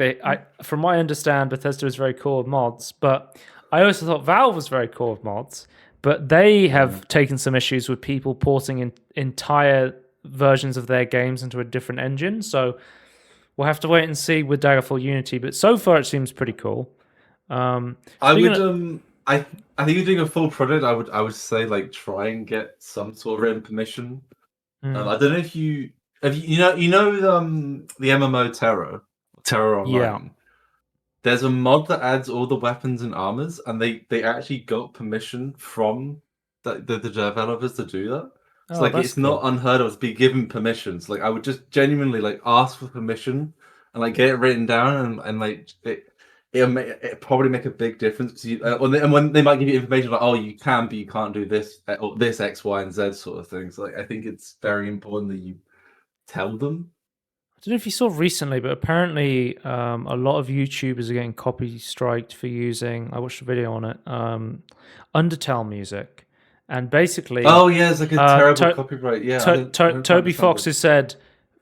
from what I understand, Bethesda is very cool with mods, but I also thought Valve was very cool with mods. But they have taken some issues with people porting entire versions of their games into a different engine. So we'll have to wait and see with Daggerfall Unity. But so far, it seems pretty cool. I think you're doing a full product. I would say like try and get some sort of written permission. I don't know if you the MMO Terror Online. Yeah. There's a mod that adds all the weapons and armors, and they actually got permission from the developers to do that. It's like it's cool. not unheard of to be given permissions. Like I would just genuinely like ask for permission and like get it written down and like it probably make a big difference. And when they might give you information like, oh, you can, but you can't do this or this X, Y, and Z sort of things. So, like I think it's very important that you tell them. I don't know if you saw recently, but apparently a lot of YouTubers are getting copy striked for using. I watched a video on it. Undertale music, and basically, oh yeah, it's like a terrible copyright. Yeah, Toby Fox has said,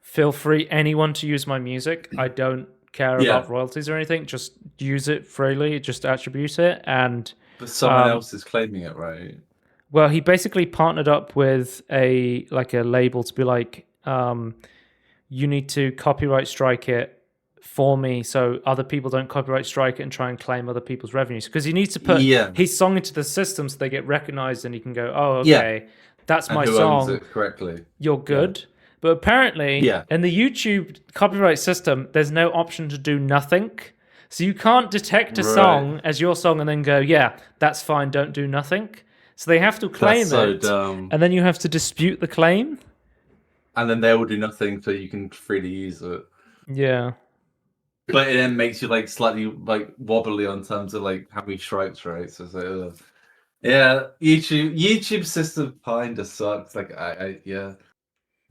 "Feel free, anyone, to use my music. I don't care about royalties or anything. Just use it freely. Just attribute it." And but someone else is claiming it, right? Well, he basically partnered up with a label to be like, you need to copyright strike it for me so other people don't copyright strike it and try and claim other people's revenues. Because he needs to put his song into the system so they get recognized and he can go, oh, okay, that's my song. Owns it correctly. You're good. Yeah. But apparently, in the YouTube copyright system, there's no option to do nothing. So you can't detect a song as your song and then go, yeah, that's fine, don't do nothing. So they have to claim it. Dumb. And then you have to dispute the claim. And then they will do nothing, so you can freely use it. Yeah, but it then makes you like slightly like wobbly on terms of like how many strikes, right? So yeah, YouTube system kind of sucks. Like the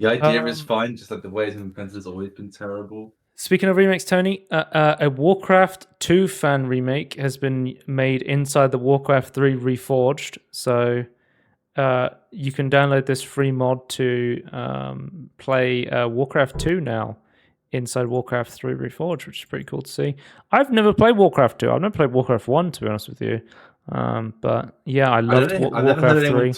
idea is fine, just like the way it's implemented has always been terrible. Speaking of remakes, Tony, a Warcraft 2 fan remake has been made inside the Warcraft 3 Reforged. So. You can download this free mod to play Warcraft 2 now inside Warcraft 3 Reforged, which is pretty cool to see. I've never played Warcraft 2. I've never played Warcraft 1, to be honest with you. But yeah, I loved Warcraft 3.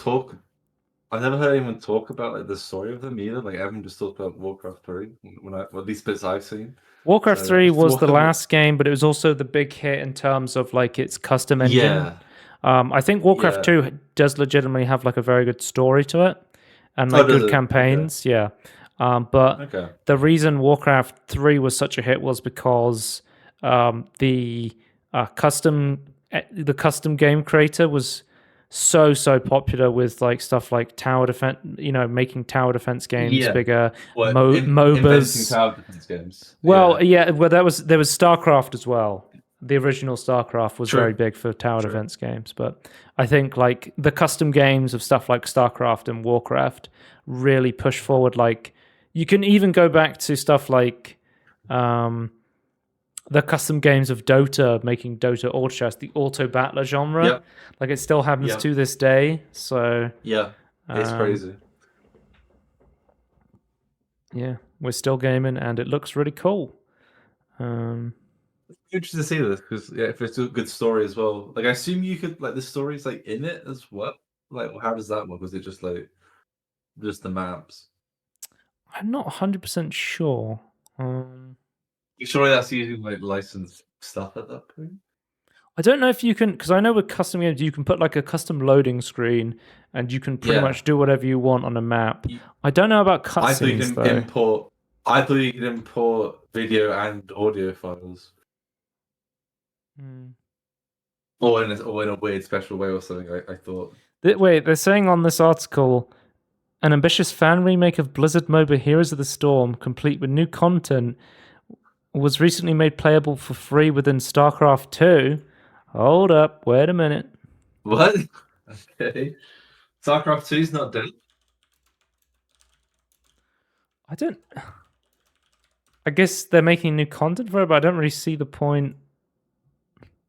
I've never heard anyone talk about like the story of them either. Like everyone just talked about Warcraft 3 at least bits I've seen. Warcraft 3 was the last game, but it was also the big hit in terms of like its custom engine. Yeah. I think Warcraft 2 does legitimately have like a very good story to it and like good campaigns. Okay. Yeah. But the reason Warcraft 3 was such a hit was because the custom game creator was so popular with like stuff like tower defense, making tower defense games bigger, MOBAs. Tower defense games. Well, there was StarCraft as well. The original StarCraft was very big for tower defense games, but I think like the custom games of stuff like StarCraft and Warcraft really push forward. Like you can even go back to stuff like the custom games of Dota, making Dota auto chess, the auto battler genre. Yep. Like it still happens to this day. So it's crazy. Yeah, we're still gaming, and it looks really cool. Interesting to see this because if it's a good story as well. Like I assume you could like the story's like in it as well. Like how does that work? Was it just like just the maps? I'm not 100% sure. Surely that's using like licensed stuff at that point. I don't know if you can, because I know with custom games you can put like a custom loading screen and you can pretty much do whatever you want on a map. I don't know about cutscenes though. I thought you could import video and audio files. Or in a weird special way or something, I thought. Wait, they're saying on this article, an ambitious fan remake of Blizzard MOBA Heroes of the Storm, complete with new content, was recently made playable for free within StarCraft 2. Hold up, wait a minute. What? Okay. StarCraft 2's not dead. I guess they're making new content for it, but I don't really see the point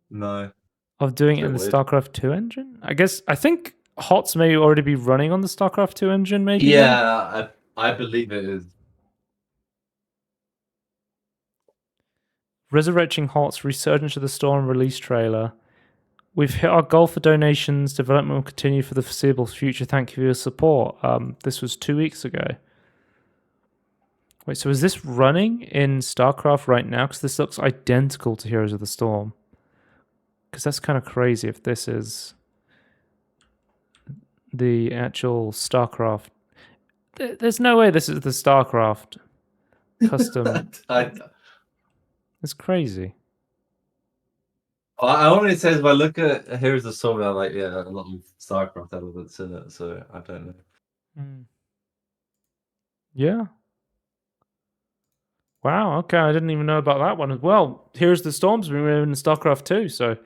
No. of doing it in the StarCraft 2 engine. I think HOTS may already be running on the StarCraft 2 engine, maybe. Yeah, I believe it is. Resurrecting HOTS, Resurgence of the Storm release trailer. We've hit our goal for donations. Development will continue for the foreseeable future. Thank you for your support. This was 2 weeks ago. Wait, so is this running in StarCraft right now? Because this looks identical to Heroes of the Storm. Because that's kind of crazy if this is the actual StarCraft. There's no way this is the StarCraft custom. It's crazy. I only says if I look at Heroes of the Storm, I'm like, yeah, a lot of StarCraft elements in it, so I don't know. Yeah. Wow, okay, I didn't even know about that one as well. Heroes of the Storm's been remade in StarCraft 2, so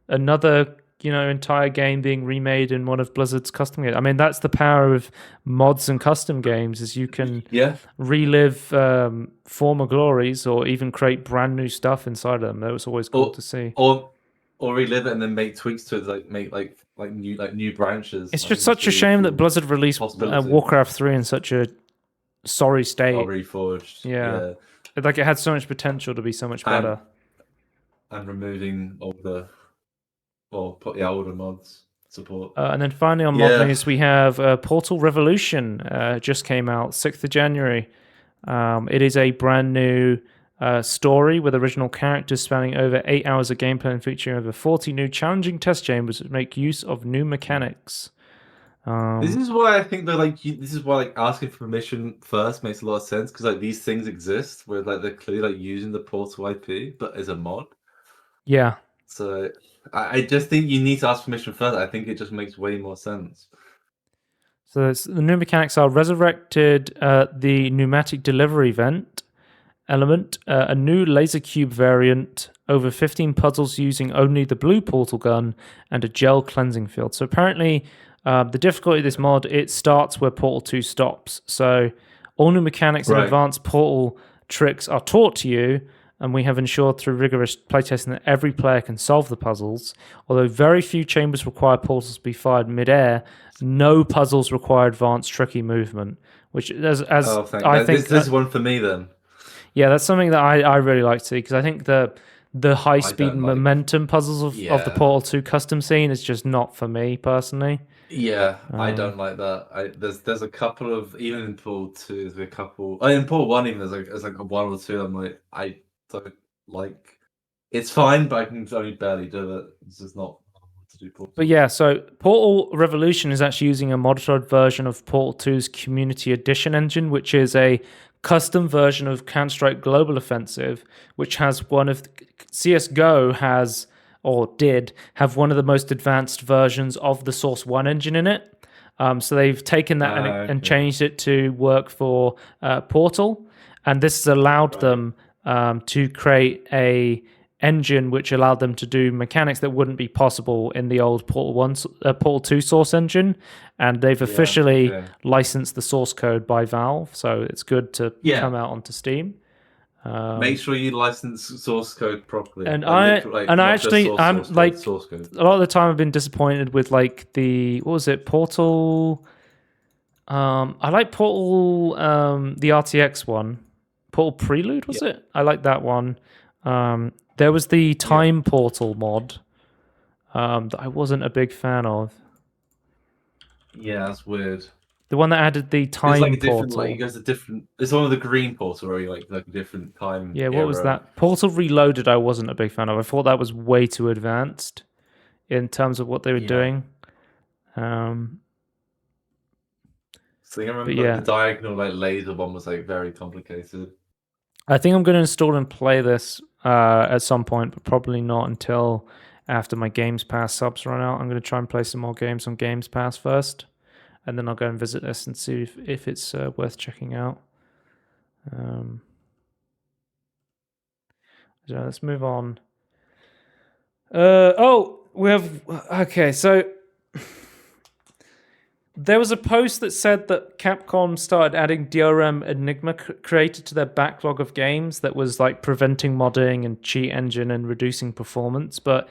another, entire game being remade in one of Blizzard's custom games. I mean, that's the power of mods and custom games, is you can relive former glories or even create brand new stuff inside of them. That was always cool to see. Or relive it and then make tweaks to it, make new branches. It's just such a shame that Blizzard released Warcraft 3 in such a sorry state. Reforged. Yeah. Like, it had so much potential to be so much better. And removing older mods support. And then finally on mod news, we have Portal Revolution. Just came out 6th of January. It is a brand new story with original characters spanning over 8 hours of gameplay and featuring over 40 new challenging test chambers that make use of new mechanics. This is why I think this is why asking for permission first makes a lot of sense, because these things exist where they're clearly using the Portal IP but as a mod. Yeah. So I just think you need to ask permission first. I think it just makes way more sense. So the new mechanics are resurrected the pneumatic delivery element, a new laser cube variant, over 15 puzzles using only the blue portal gun, and a gel cleansing field. So apparently the difficulty of this mod, it starts where Portal 2 stops. So all new mechanics and advanced Portal tricks are taught to you, and we have ensured through rigorous playtesting that every player can solve the puzzles. Although very few chambers require portals to be fired mid-air, no puzzles require advanced tricky movement, which I think... This is one for me then. Yeah, that's something that I really like to see, because I think the high-speed momentum puzzles of the Portal 2 custom scene is just not for me, personally. Yeah, I don't like that. There's a couple of, even in Portal 2, there's a couple... in Portal 1 even, there's like a one or two, I'm like, I don't like... It's fine, but I can only barely do it. It's just not to do Portal 2. But yeah, so Portal Revolution is actually using a modified version of Portal 2's Community Edition engine, which is a custom version of Counter-Strike Global Offensive, which has one of... CSGO has, or did, have one of the most advanced versions of the Source 1 engine in it. So they've taken that and changed it to work for Portal, and this has allowed them to create a engine which allowed them to do mechanics that wouldn't be possible in the old Portal 2 Source engine, and they've officially licensed the source code by Valve, so it's good to come out onto Steam. Make sure you license source code properly. And I'm like, source code. A lot of the time I've been disappointed with like Portal. I like Portal, the RTX one, Portal Prelude was it? I like that one. There was the Time Portal mod that I wasn't a big fan of. Yeah, that's weird. The one that added the time portal. You goes a different. It's one of the green portal, or like a different time. Yeah, what was that? Portal Reloaded. I wasn't a big fan of. I thought that was way too advanced in terms of what they were doing. So I remember the diagonal laser one was very complicated. I think I'm going to install and play this at some point, but probably not until after my Games Pass subs run out. I'm going to try and play some more games on Games Pass first, and then I'll go and visit this and see if it's worth checking out. So let's move on. We have... Okay, so... There was a post that said that Capcom started adding DRM Enigma created to their backlog of games that was like preventing modding and cheat engine and reducing performance. But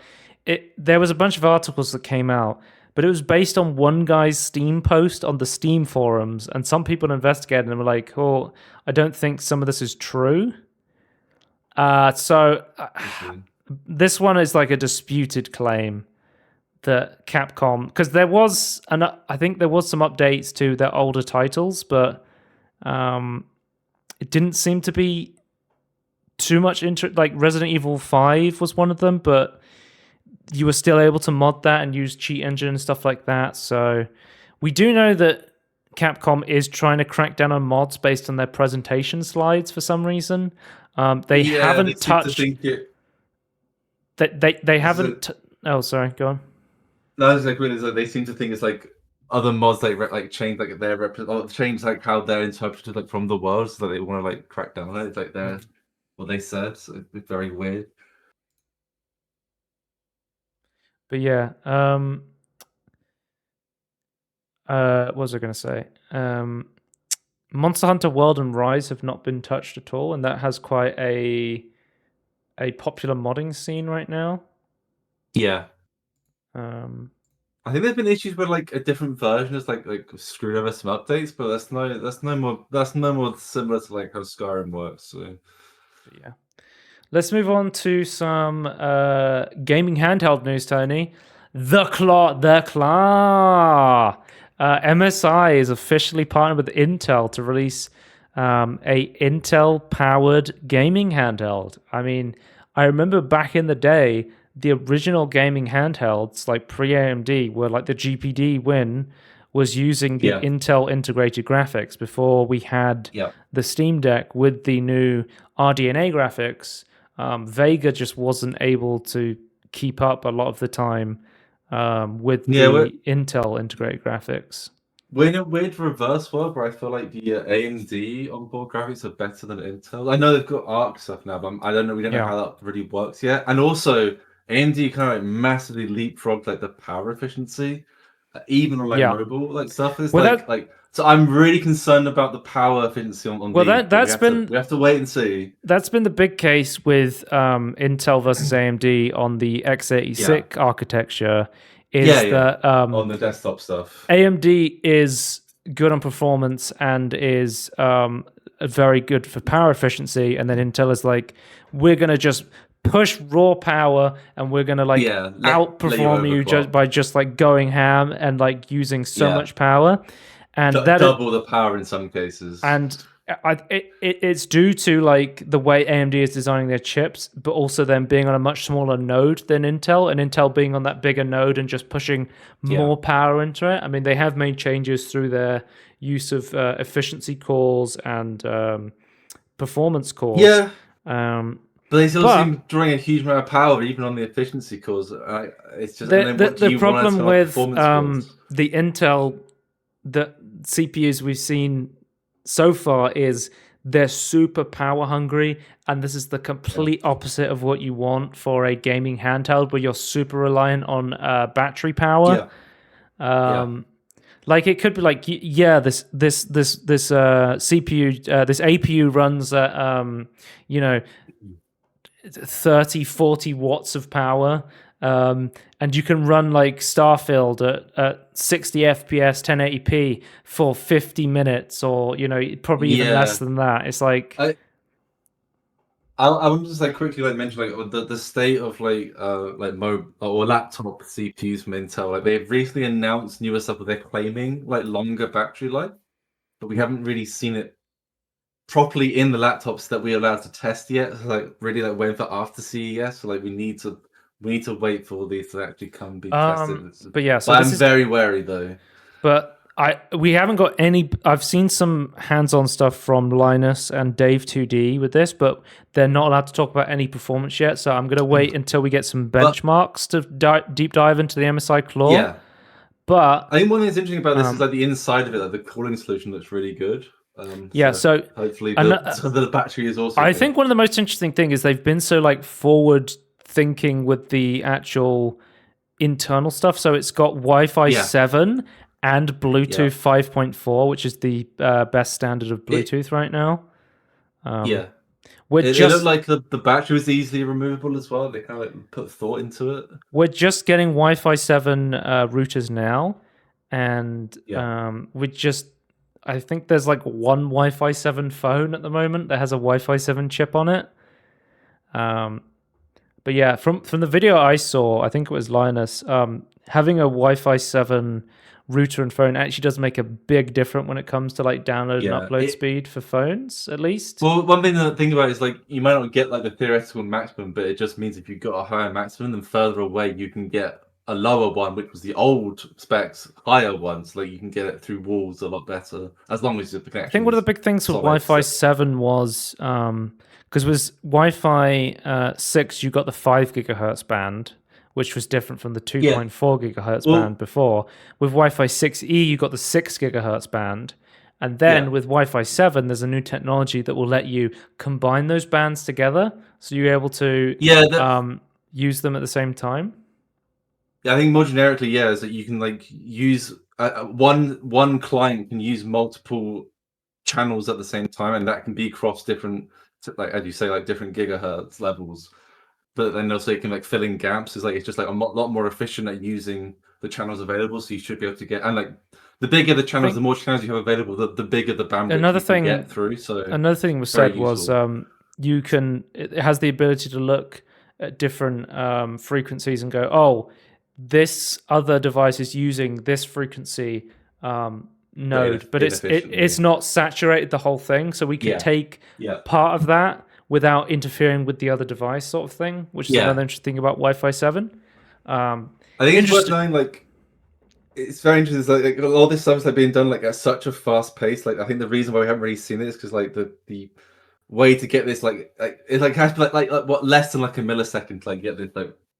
there was a bunch of articles that came out, but it was based on one guy's Steam post on the Steam forums, and some people investigated and were like, "Oh, I don't think some of this is true." This one is like a disputed claim that Capcom, because I think there was some updates to their older titles, but it didn't seem to be too much like Resident Evil 5 was one of them, but you were still able to mod that and use cheat engine and stuff like that. So we do know that Capcom is trying to crack down on mods based on their presentation slides for some reason. They haven't touched. They haven't. Oh, sorry. Go on. No, it's like they seem to think it's like other mods like change like their or change like how they're interpreted like from the world, so that they want to like crack down on it. It's like what they said. So it's very weird. But yeah, what was I going to say? Monster Hunter World and Rise have not been touched at all, and that has quite a popular modding scene right now. Yeah. I think there's been issues with like a different version is like screwed over some updates, but that's no more similar to like how Skyrim works. So yeah. Let's move on to some gaming handheld news, Tony. The Claw. MSI is officially partnered with Intel to release a Intel-powered gaming handheld. I mean, I remember back in the day, the original gaming handhelds, like pre-AMD, were like the GPD Win was using the Intel integrated graphics before we had the Steam Deck with the new RDNA graphics. Vega just wasn't able to keep up a lot of the time with the Intel integrated graphics. We're in a weird reverse world where I feel like the AMD onboard graphics are better than Intel. I know they've got ARC stuff now, but I don't know. We don't know how that really works yet. And also, AMD kind of like massively leapfrogged like the power efficiency, even on like mobile like stuff. It's so I'm really concerned about the power efficiency on. Well, we have to wait and see. That's been the big case with Intel versus AMD on the x86 architecture. That on the desktop stuff, AMD is good on performance and is very good for power efficiency, and then Intel is like, we're gonna just push raw power and we're gonna like outperform you just by just like going ham and like using so much power, and double the power in some cases. And it's due to like the way AMD is designing their chips, but also them being on a much smaller node than Intel, and Intel being on that bigger node and just pushing more power into it. I mean, they have made changes through their use of efficiency cores and performance cores. Yeah. But they still seem drawing a huge amount of power, even on the efficiency cores. It's just the problem with the Intel, the CPUs we've seen so far is they're super power hungry, and this is the complete opposite of what you want for a gaming handheld, where you're super reliant on battery power. Like it could be like this CPU, this APU runs at 30, 40 watts of power. And you can run like Starfield at 60 FPS, 1080p for 50 minutes, or probably even less than that. It's like I want to just like quickly like mention like the state of like mobile or laptop CPUs from Intel. Like they've recently announced newer stuff where they're claiming like longer battery life, but we haven't really seen it properly in the laptops that we're allowed to test yet. So, like really like waiting for after CES. So like we need to wait for these to actually come be tested. But I'm very wary though. But we haven't got any. I've seen some hands-on stuff from Linus and Dave 2D with this, but they're not allowed to talk about any performance yet. So I'm going to wait until we get some benchmarks to deep dive into the MSI Claw. Yeah. But I think one thing that's interesting about this is like the inside of it, like the cooling solution looks really good. So hopefully the battery is also. I think one of the most interesting thing is they've been so like forward thinking with the actual internal stuff. So it's got Wi-Fi 7 and Bluetooth 5.4, which is the best standard of Bluetooth right now. It looked like the battery was easily removable as well. They kind of like put thought into it. We're just getting Wi-Fi 7 routers now, and I think there's like one Wi-Fi 7 phone at the moment that has a Wi-Fi 7 chip on it. But yeah, from the video I saw, I think it was Linus, having a Wi-Fi 7 router and phone actually does make a big difference when it comes to like download and upload speed for phones, at least. Well, one thing to think about is like you might not get like the theoretical maximum, but it just means if you've got a higher maximum, then further away you can get a lower one, which was the old specs, higher ones. Like you can get it through walls a lot better, as long as the connection. I think one of the big things with Wi-Fi 7 was because with Wi-Fi 6, you got the 5 gigahertz band, which was different from the 2.4 gigahertz band before. With Wi-Fi 6E, you got the 6 gigahertz band. And then with Wi-Fi 7, there's a new technology that will let you combine those bands together. So you're able to use them at the same time. Yeah, I think more generically, is that you can like use one client can use multiple channels at the same time, and that can be across different, like as you say, like different gigahertz levels. But then also you can like fill in gaps. It's just like a lot more efficient at using the channels available. So you should be able to get, and like the bigger the channels, the more channels you have available, the bigger the bandwidth you can get through. So another thing was said was it has the ability to look at different frequencies and go, oh, this other device is using this frequency node, but it's not saturated the whole thing. So we can take part of that without interfering with the other device, sort of thing, which is another interesting thing about Wi-Fi 7. I think it's worth knowing, like, it's very interesting. Like all this stuff is like being done like at such a fast pace. Like I think the reason why we haven't really seen it is because like the way to get this like it like has to be like what less than like a millisecond to like get this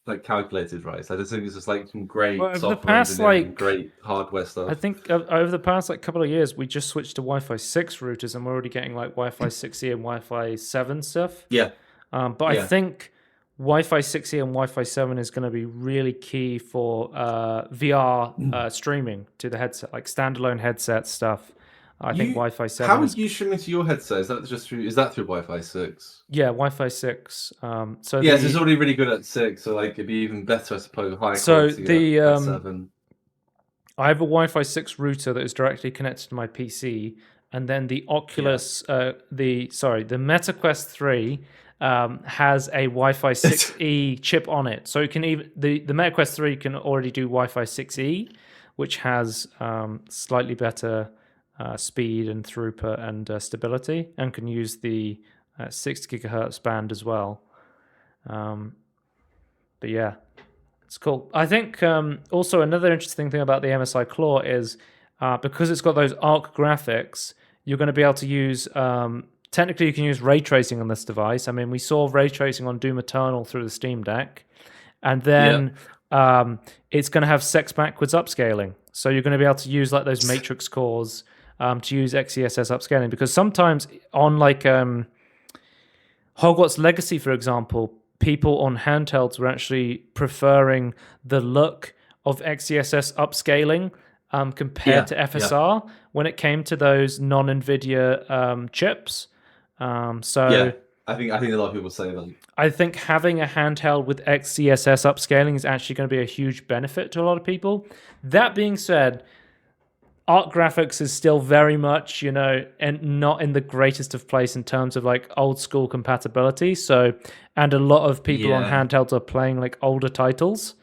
like calculated, right? So I just think it's just like some great software engineering, great hardware stuff. I think over the past like couple of years, we just switched to Wi-Fi 6 routers, and we're already getting like Wi-Fi 6E and Wi-Fi 7 stuff. But I think Wi-Fi 6E and Wi-Fi 7 is going to be really key for VR streaming to the headset, like standalone headset stuff. I think Wi-Fi 7. How would you stream into your headset? Is that through Wi-Fi 6? Yeah, Wi-Fi 6. So it's already really good at 6, so like it'd be even better, I suppose, high quality at 7. I have a Wi-Fi 6 router that is directly connected to my PC, and then the Oculus, the MetaQuest 3 has a Wi-Fi 6E chip on it, so it can even the MetaQuest 3 can already do Wi-Fi 6E, which has slightly better speed and throughput and stability, and can use the 6 gigahertz band as well. But yeah, it's cool. I think also another interesting thing about the MSI Claw is because it's got those ARC graphics, you're going to be able to use technically you can use ray tracing on this device. I mean, we saw ray tracing on Doom Eternal through the Steam Deck, and then it's going to have sex backwards upscaling. So you're going to be able to use like those matrix cores to use XeSS upscaling, because sometimes on like Hogwarts Legacy, for example, people on handhelds were actually preferring the look of XeSS upscaling compared to FSR when it came to those non-NVIDIA chips. I think a lot of people say that. I think having a handheld with XeSS upscaling is actually going to be a huge benefit to a lot of people. That being said, Art graphics is still very much, and not in the greatest of place in terms of like old school compatibility. So, and a lot of people on handhelds are playing like older titles.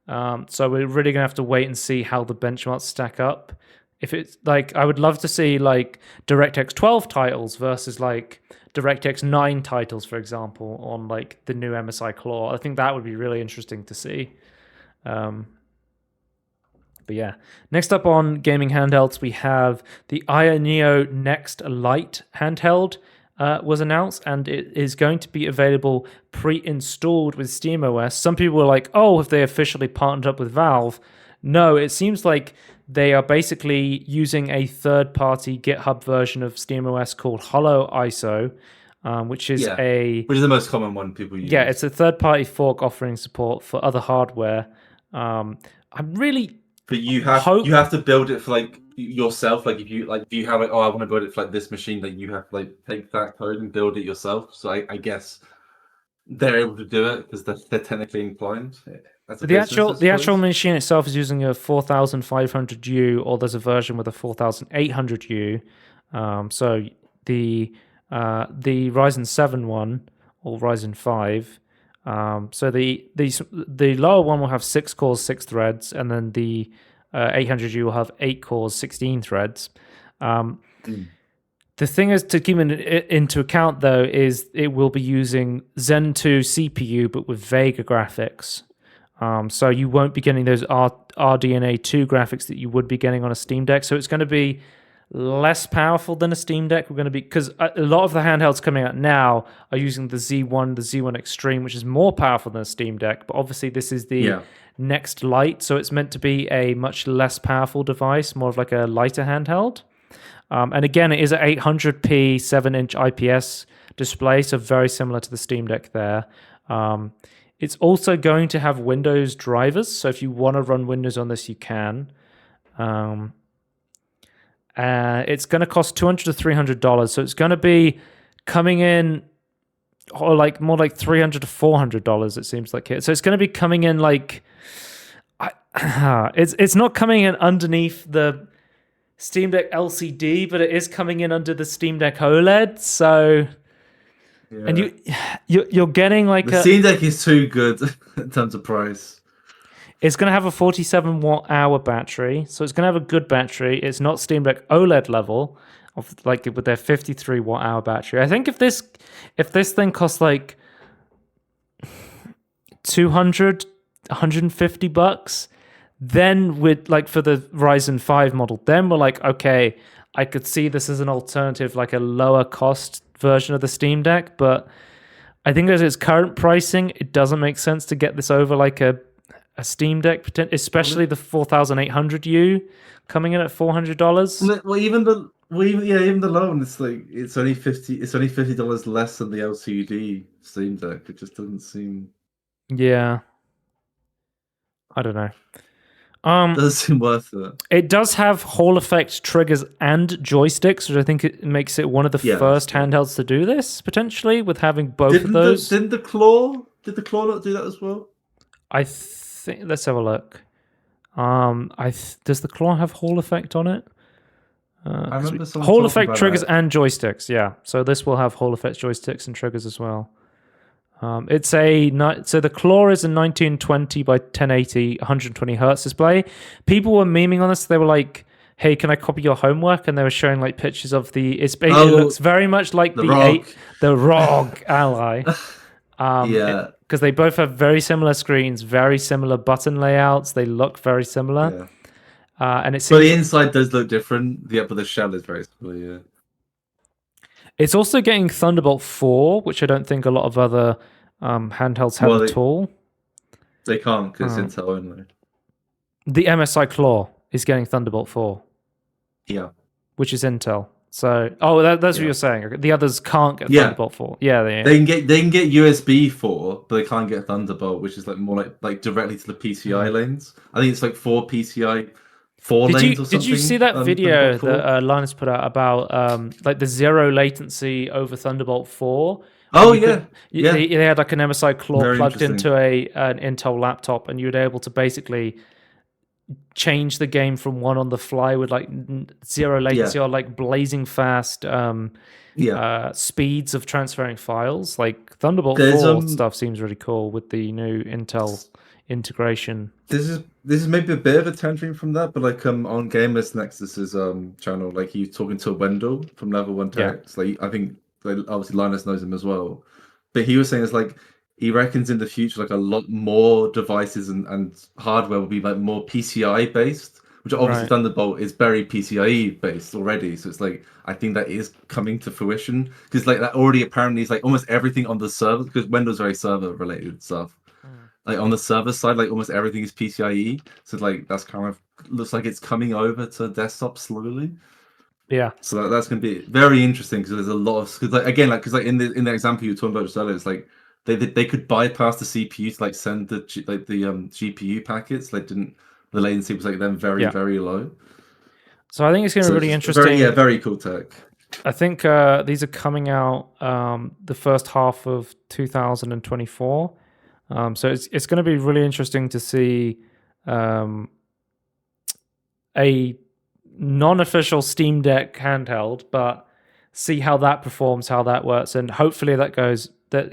So we're really gonna have to wait and see how the benchmarks stack up. If it's like, I would love to see like DirectX 12 titles versus like DirectX 9 titles, for example, on like the new MSI Claw. I think that would be really interesting to see. But yeah, next up on gaming handhelds, we have the Aya Neo Next Lite handheld was announced, and it is going to be available pre-installed with SteamOS. Some people were like, oh, have they officially partnered up with Valve? No, it seems like they are basically using a third-party GitHub version of SteamOS called Hollow ISO, which is the most common one people use. Yeah, it's a third-party fork offering support for other hardware. But you have to build it for like yourself. Like if you have like, oh, I want to build it for like this machine, that you have to like take that code and build it yourself. So I guess they're able to do it because they're technically inclined. The actual machine itself is using a 4500U, or there's a version with a 4800U. So the Ryzen 7 one or Ryzen 5. So the lower one will have 6 cores, 6 threads, and then the 800U will have 8 cores, 16 threads. The thing is to keep into account, though, is it will be using Zen 2 CPU, but with Vega graphics. So you won't be getting those RDNA 2 graphics that you would be getting on a Steam Deck. So it's going to be less powerful than a Steam Deck. We're going to be, because a lot of the handhelds coming out now are using the Z1 Extreme, which is more powerful than a Steam Deck. But obviously, this is the next light, so it's meant to be a much less powerful device, more of like a lighter handheld. And again, it is an 800p 7-inch IPS display, so very similar to the Steam Deck there. It's also going to have Windows drivers, so if you want to run Windows on this, you can. It's going to cost $200 to $300, so it's going to be coming in, or like more like $300 to $400. It seems like it. So it's going to be coming in like, it's not coming in underneath the Steam Deck LCD, but it is coming in under the Steam Deck OLED. So, and you're getting like the Steam Deck is too good in terms of price. It's going to have a 47 watt-hour battery, so it's going to have a good battery. It's not Steam Deck OLED level, of like with their 53 watt-hour battery. I think if this thing costs like $200, $150, then with like for the Ryzen 5 model, then we're like, okay, I could see this as an alternative, like a lower cost version of the Steam Deck. But I think at its current pricing, it doesn't make sense to get this over like a Steam Deck, especially the 4800U coming in at $400. Well, even the low one, it's only $50 less than the LCD Steam Deck. It just doesn't seem. Yeah, I don't know. Doesn't seem worth it. It does have Hall effect triggers and joysticks, which I think it makes it one of the first handhelds to do this, potentially, with having both of those. Did the Claw not do that as well? I think, let's have a look. Does the Claw have Hall effect on it? I remember Hall effect triggers and joysticks, yeah. So this will have Hall effect joysticks and triggers as well. So the Claw is a 1920 by 1080, 120 hertz display. People were memeing on this. They were like, "Hey, can I copy your homework?" And they were showing like pictures of it looks very much like the ROG Ally. Because they both have very similar screens, very similar button layouts. They look very similar. Yeah. And it seems, but the inside does look different. The upper, the shell is very similar. Yeah. It's also getting Thunderbolt 4, which I don't think a lot of other handhelds have at all. They can't because it's Intel only. The MSI Claw is getting Thunderbolt 4. Yeah. Which is Intel. So, that's what you're saying. The others can't get Thunderbolt 4. Yeah, they can get USB 4, but they can't get Thunderbolt, which is like more like directly to the PCI lanes. I think it's like 4 PCI 4 lanes or something. Did you see that video that Linus put out about like the zero latency over Thunderbolt 4? Oh, yeah. They had like an MSI Claw plugged into an Intel laptop, and you were able to basically change the game from one on the fly with like zero latency or like blazing fast speeds of transferring files. Like Thunderbolt 4 stuff seems really cool with the new Intel integration. This is maybe a bit of a tangent from that, but like on Gameless Nexus's channel, like he's talking to Wendell from Level 1 Techs. Like I think obviously Linus knows him as well, but he was saying it's like he reckons in the future like a lot more devices and hardware will be like more PCI based, which obviously Thunderbolt is very PCIe based already. So it's like I think that is coming to fruition because like that already apparently is like almost everything on the server, because Wendell's very server related stuff. Like on the server side, like almost everything is PCIe. So like that's kind of looks like it's coming over to desktop slowly. Yeah. So that's going to be very interesting because there's a lot of because in the example you were talking about just earlier, it's like they could bypass the CPU to like send the GPU packets. They didn't the latency was like then very, very low. So I think it's going to be really interesting. Very cool tech. I think these are coming out the first half of 2024. So it's going to be really interesting to see a non-official Steam Deck handheld, but see how that performs, how that works, and hopefully that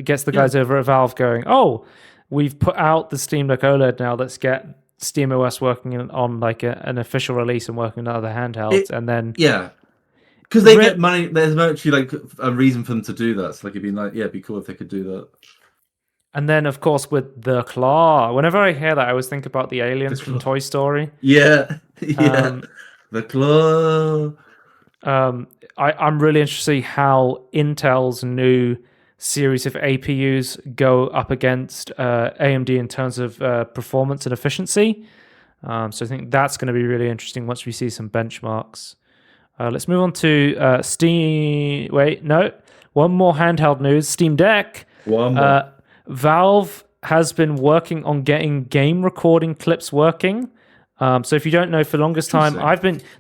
gets the guys over at Valve going, oh, we've put out the Steam Deck OLED now, let's get SteamOS working on like an official release and working on other handhelds, and then because they get money. There's actually like a reason for them to do that. So like it'd be cool if they could do that. And then of course with the claw, whenever I hear that, I always think about the aliens from Toy Story. The claw. I'm really interested to see how Intel's new series of APUs go up against AMD in terms of performance and efficiency. So I think that's going to be really interesting once we see some benchmarks. Let's move on to Steam. Wait, no. One more handheld news. Steam Deck. One more. Valve has been working on getting game recording clips working. So if you don't know, for the longest time,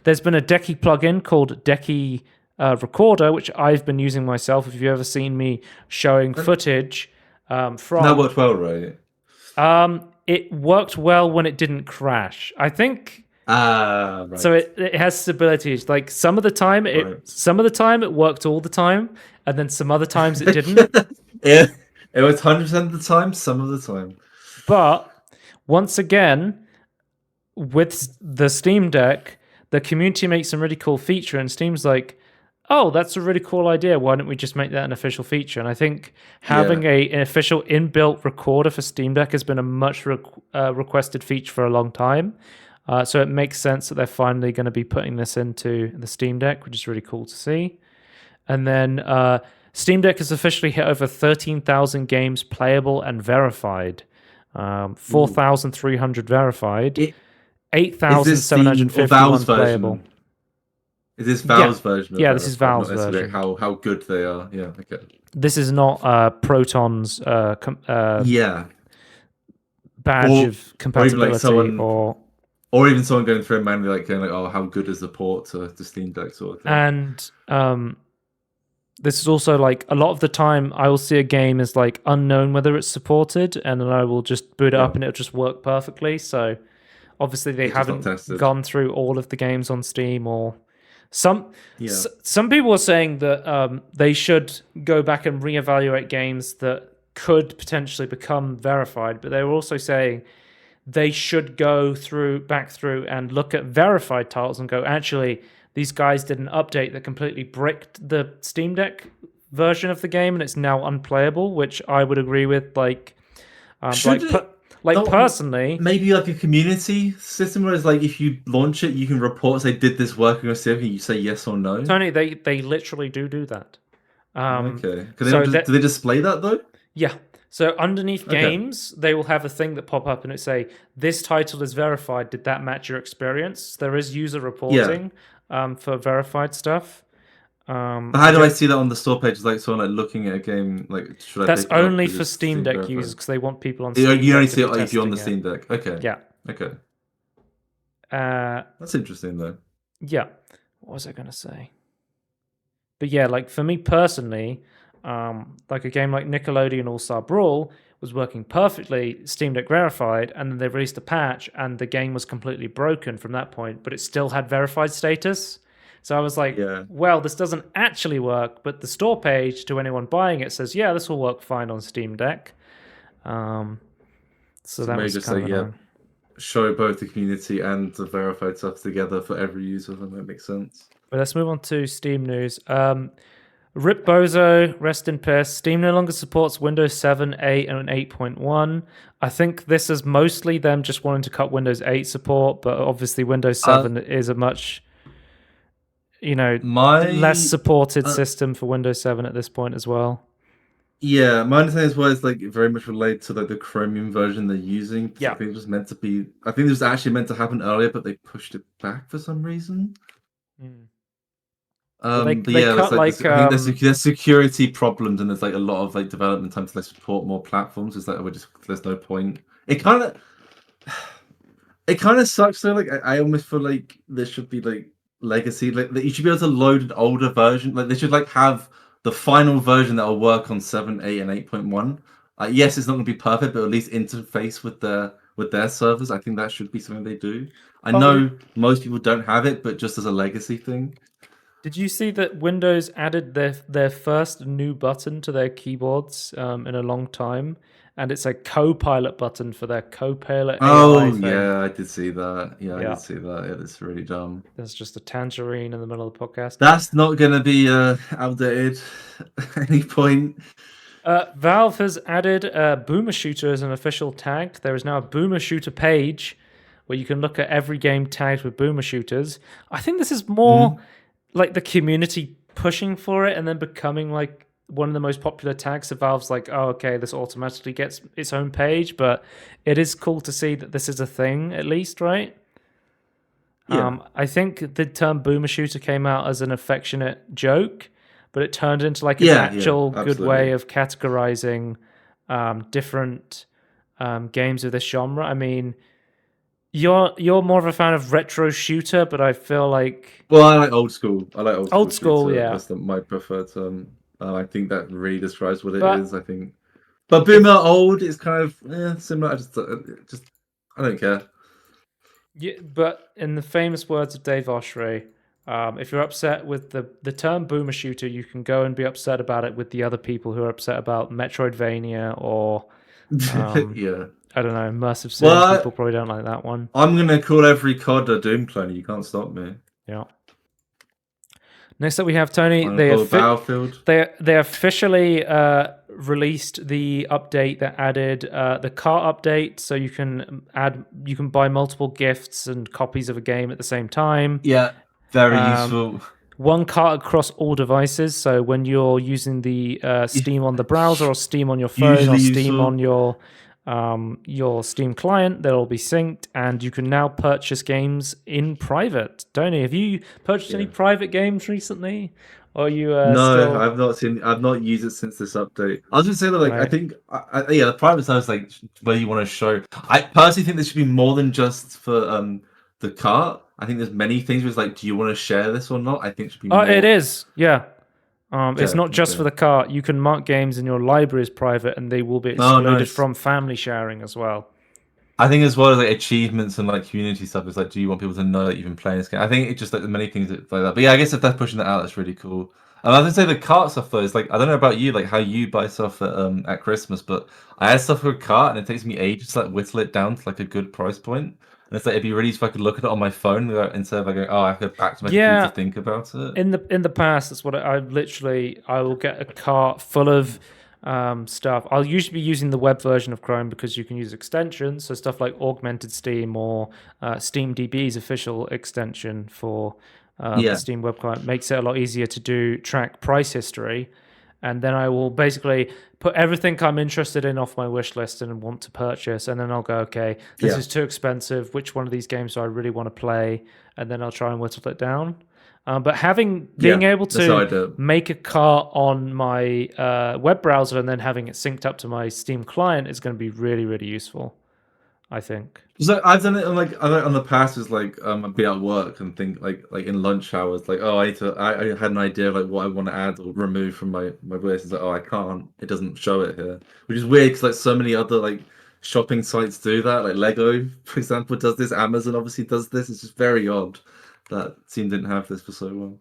there's been a Decky plugin called Decky Recorder, which I've been using myself. If you've ever seen me showing footage from... That worked well, right? It worked well when it didn't crash. I think... right. So it has stability. Like some of the time it worked all the time, and then some other times it didn't. It was 100% of the time, some of the time. But once again, with the Steam Deck, the community makes some really cool feature, and Steam's like, oh, that's a really cool idea. Why don't we just make that an official feature? And I think having an official inbuilt recorder for Steam Deck has been a much requested feature for a long time. So it makes sense that they're finally going to be putting this into the Steam Deck, which is really cool to see. And then Steam Deck has officially hit over 13,000 games playable and verified. 4,300 verified. 8,751 playable. Is this Valve's version? This is Valve's version. How good they are. Yeah, okay. This is not Proton's badge of compatibility or even someone going through and manually going like, oh, how good is the port to Steam Deck sort of thing. And this is also like a lot of the time I will see a game is like unknown whether it's supported, and then I will just boot it up and it'll just work perfectly. So obviously they haven't gone through all of the games on Steam, or some people are saying that they should go back and reevaluate games that could potentially become verified, but they were also saying they should go back through and look at verified titles and go, actually, these guys did an update that completely bricked the Steam Deck version of the game and it's now unplayable, which I would agree with. Personally, maybe like a community system where it's like if you launch it, you can report, say, did this work on Steam, and you say yes or no. Tony, they literally do that. Okay. Do they display that though? Yeah. So underneath games, they will have a thing that pop up and it say, this title is verified. Did that match your experience? There is user reporting for verified stuff. How do I see that on the store page? Like someone like looking at a game, like should that's only for Steam Deck users because they want people on Steam Deck. You only see it if you're on the Steam Deck. Okay. Yeah. Okay. That's interesting though. Yeah. What was I going to say? But yeah, like for me personally, like a game like Nickelodeon All-Star Brawl was working perfectly, Steam Deck verified, and then they released a patch and the game was completely broken from that point, but it still had verified status. So I was like, well, this doesn't actually work, but the store page to anyone buying it says, yeah, this will work fine on Steam Deck. So that was just kind of show both the community and the verified stuff together for every user. That makes sense. But let's move on to Steam news. Rip Bozo, rest in peace. Steam no longer supports Windows 7, 8, and 8.1. I think this is mostly them just wanting to cut Windows 8 support, but obviously Windows 7 is a much, less supported system for Windows 7 at this point as well. Yeah, my understanding as well is like very much related to like the Chromium version they're using. Yeah. I think it was meant to be. I think it was actually meant to happen earlier, but they pushed it back for some reason. I think there's security problems and there's like a lot of like development time to support more platforms. It's like there's no point. It kind of It kind of sucks though. Like I almost feel like there should be like legacy. Like that you should be able to load an older version. Like they should like have the final version that will work on 7, 8, and 8.1. Yes, it's not going to be perfect, but at least interface with their servers. I think that should be something they do. I know most people don't have it, but just as a legacy thing. Did you see that Windows added their first new button to their keyboards in a long time? And it's a Copilot button for their Copilot AI thing. Yeah, I did see that. Yeah, I did see that. Yeah, it's really dumb. There's just a tangerine in the middle of the podcast. That's not going to be outdated at any point. Valve has added Boomer Shooter as an official tag. There is now a Boomer Shooter page where you can look at every game tagged with Boomer Shooters. I think this is more like the community pushing for it and then becoming like one of the most popular tags. So Valve's like, oh, okay, this automatically gets its own page, but it is cool to see that this is a thing, at least, right? Yeah. I think the term Boomer Shooter came out as an affectionate joke, but it turned into like an actual good way of categorizing different games of this genre. I mean, you're more of a fan of retro shooter, but I feel like... Well, I like old school. I like old school, yeah. That's my preferred term. I think that really describes what it is, I think. But Boomer old is kind of similar. I don't care. Yeah, but in the famous words of Dave Oshry, if you're upset with the term Boomer Shooter, you can go and be upset about it with the other people who are upset about Metroidvania or... I don't know, Immersive Sim. Well, people probably don't like that one. I'm going to call every COD a Doom clone. You can't stop me. Yeah. Next up we have, Tony, they officially released the update that added the cart update, so you can buy multiple gifts and copies of a game at the same time. Yeah, very useful. One cart across all devices, so when you're using the Steam on the browser or Steam on your phone or Steam on your Steam client, they'll all be synced, and you can now purchase games in private. Tony, have you purchased any private games recently? Or you No, I've not used it since this update. I was gonna say that, like, right. I think the private stuff is like where you want to show. I personally think there should be more than just for the cart. I think there's many things where it's like, do you want to share this or not? I think it should be more. It is, yeah. It's not just for the cart. You can mark games in your library as private, and they will be excluded from family sharing as well. I think as well as like achievements and like community stuff, it's like, do you want people to know that you've been playing this game? I think it's just like many things like that. But yeah, I guess if they're pushing that out, that's really cool. And I was gonna say the cart stuff though is like, I don't know about you, like how you buy stuff at Christmas, but I had stuff for a cart and it takes me ages to like whittle it down to like a good price point. And it's like, it'd be really if I could look at it on my phone instead of like going, I have to go back to my computer to think about it. In the past, that's what I will get a cart full of stuff. I'll usually be using the web version of Chrome because you can use extensions, so stuff like Augmented Steam or SteamDB's official extension for the Steam web client makes it a lot easier to track price history. And then I will basically put everything I'm interested in off my wish list and want to purchase. And then I'll go, okay, this is too expensive. Which one of these games do I really want to play? And then I'll try and whittle it down. But being able to make a cart on my web browser and then having it synced up to my Steam client is going to be really, really useful, I think. So I've done it on the past. Is like I'd be at work and think like in lunch hours, like I had an idea of like what I want to add or remove from my list. It's like, I can't. It doesn't show it here, which is weird because like so many other like shopping sites do that. Like Lego, for example, does this. Amazon obviously does this. It's just very odd that Steam didn't have this for so long.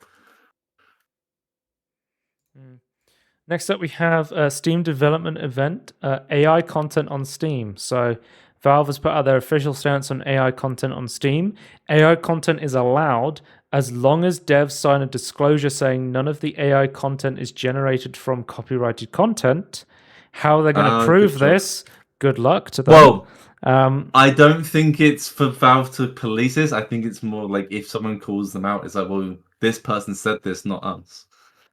Next up, we have a Steam development event, AI content on Steam. So Valve has put out their official stance on AI content on Steam. AI content is allowed as long as devs sign a disclosure saying none of the AI content is generated from copyrighted content. How they're going to prove this? Good luck to them. Well, I don't think it's for Valve to police this. I think it's more like if someone calls them out, it's like, well, this person said this, not us.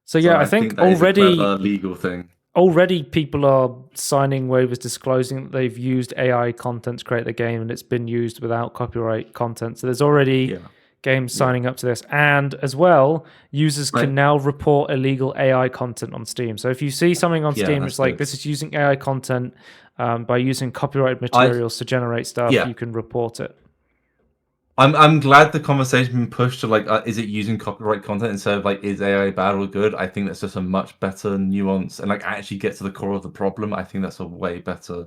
So I think already is a clever legal thing. Already, people are signing waivers disclosing that they've used AI content to create the game and it's been used without copyright content. So there's already games signing up to this. And as well, users can now report illegal AI content on Steam. So if you see something on Steam, it's like, this is using AI content by using copyrighted materials to generate stuff, you can report it. I'm glad the conversation been pushed to like, is it using copyright content instead of like, is AI bad or good? I think that's just a much better nuance and like actually get to the core of the problem. I think that's a way better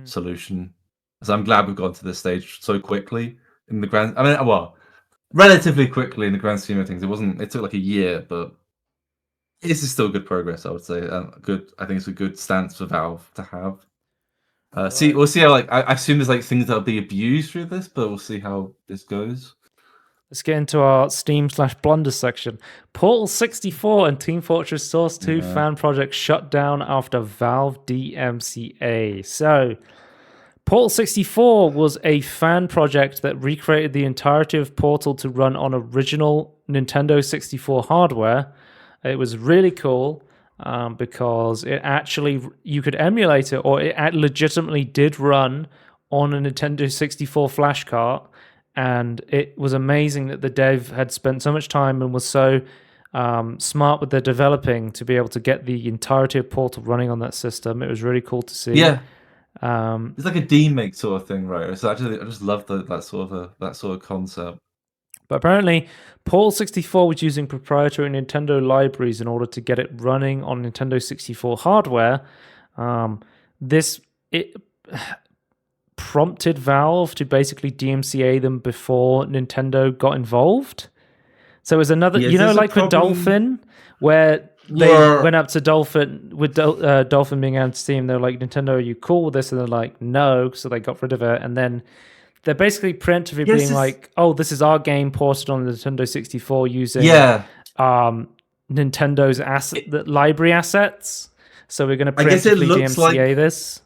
solution. So I'm glad we've gone to this stage so quickly in the grand. I mean, well, relatively quickly in the grand scheme of things. It took like a year, but this is still good progress. I would say. Good. I think it's a good stance for Valve to have. We'll see how like I assume there's like things that'll be abused through this, but we'll see how this goes. Let's get into our Steam/Blunders section. Portal 64 and Team Fortress Source 2 fan projects shut down after Valve DMCA. So, Portal 64 was a fan project that recreated the entirety of Portal to run on original Nintendo 64 hardware. It was really cool. Because it actually, you could emulate it, or it legitimately did run on a Nintendo 64 flash cart, and it was amazing that the dev had spent so much time and was so smart with their developing to be able to get the entirety of Portal running on that system. It was really cool to see. Yeah, it's like a demake sort of thing, right? So I just love that sort of concept. But apparently, Portal 64 was using proprietary Nintendo libraries in order to get it running on Nintendo 64 hardware. It prompted Valve to basically DMCA them before Nintendo got involved. So it was another, like with Dolphin, where they went up to Dolphin, with Dolphin being on Steam, they're like, Nintendo, are you cool with this? And they're like, no, so they got rid of it. And then they're basically preemptively being like, oh, this is our game ported on the Nintendo 64 using Nintendo's library assets. So we're going to preemptively DMCA this.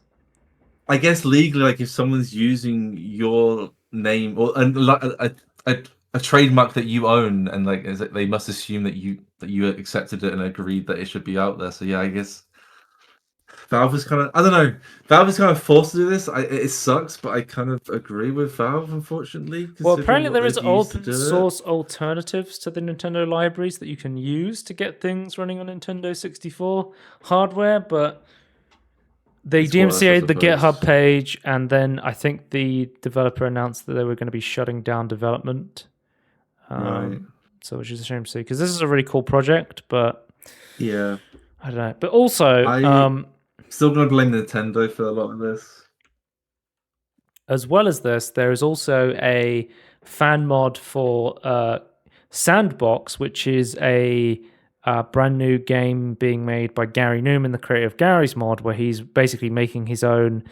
I guess legally, like if someone's using your name or a trademark that you own, and like they must assume that you accepted it and agreed that it should be out there. So yeah, I guess Valve is kind of, I don't know, Valve is kind of forced to do this. It sucks, but I kind of agree with Valve, unfortunately. Well, apparently there is open source alternatives to the Nintendo libraries that you can use to get things running on Nintendo 64 hardware, but they DMCA'd the GitHub page, and then I think the developer announced that they were going to be shutting down development. Right. So, which is a shame to see, because this is a really cool project, but yeah, I don't know. But also, still going to blame Nintendo for a lot of this. As well as this, there is also a fan mod for Sandbox, which is a brand new game being made by Gary Newman, the creator of Gary's Mod, where he's basically making his own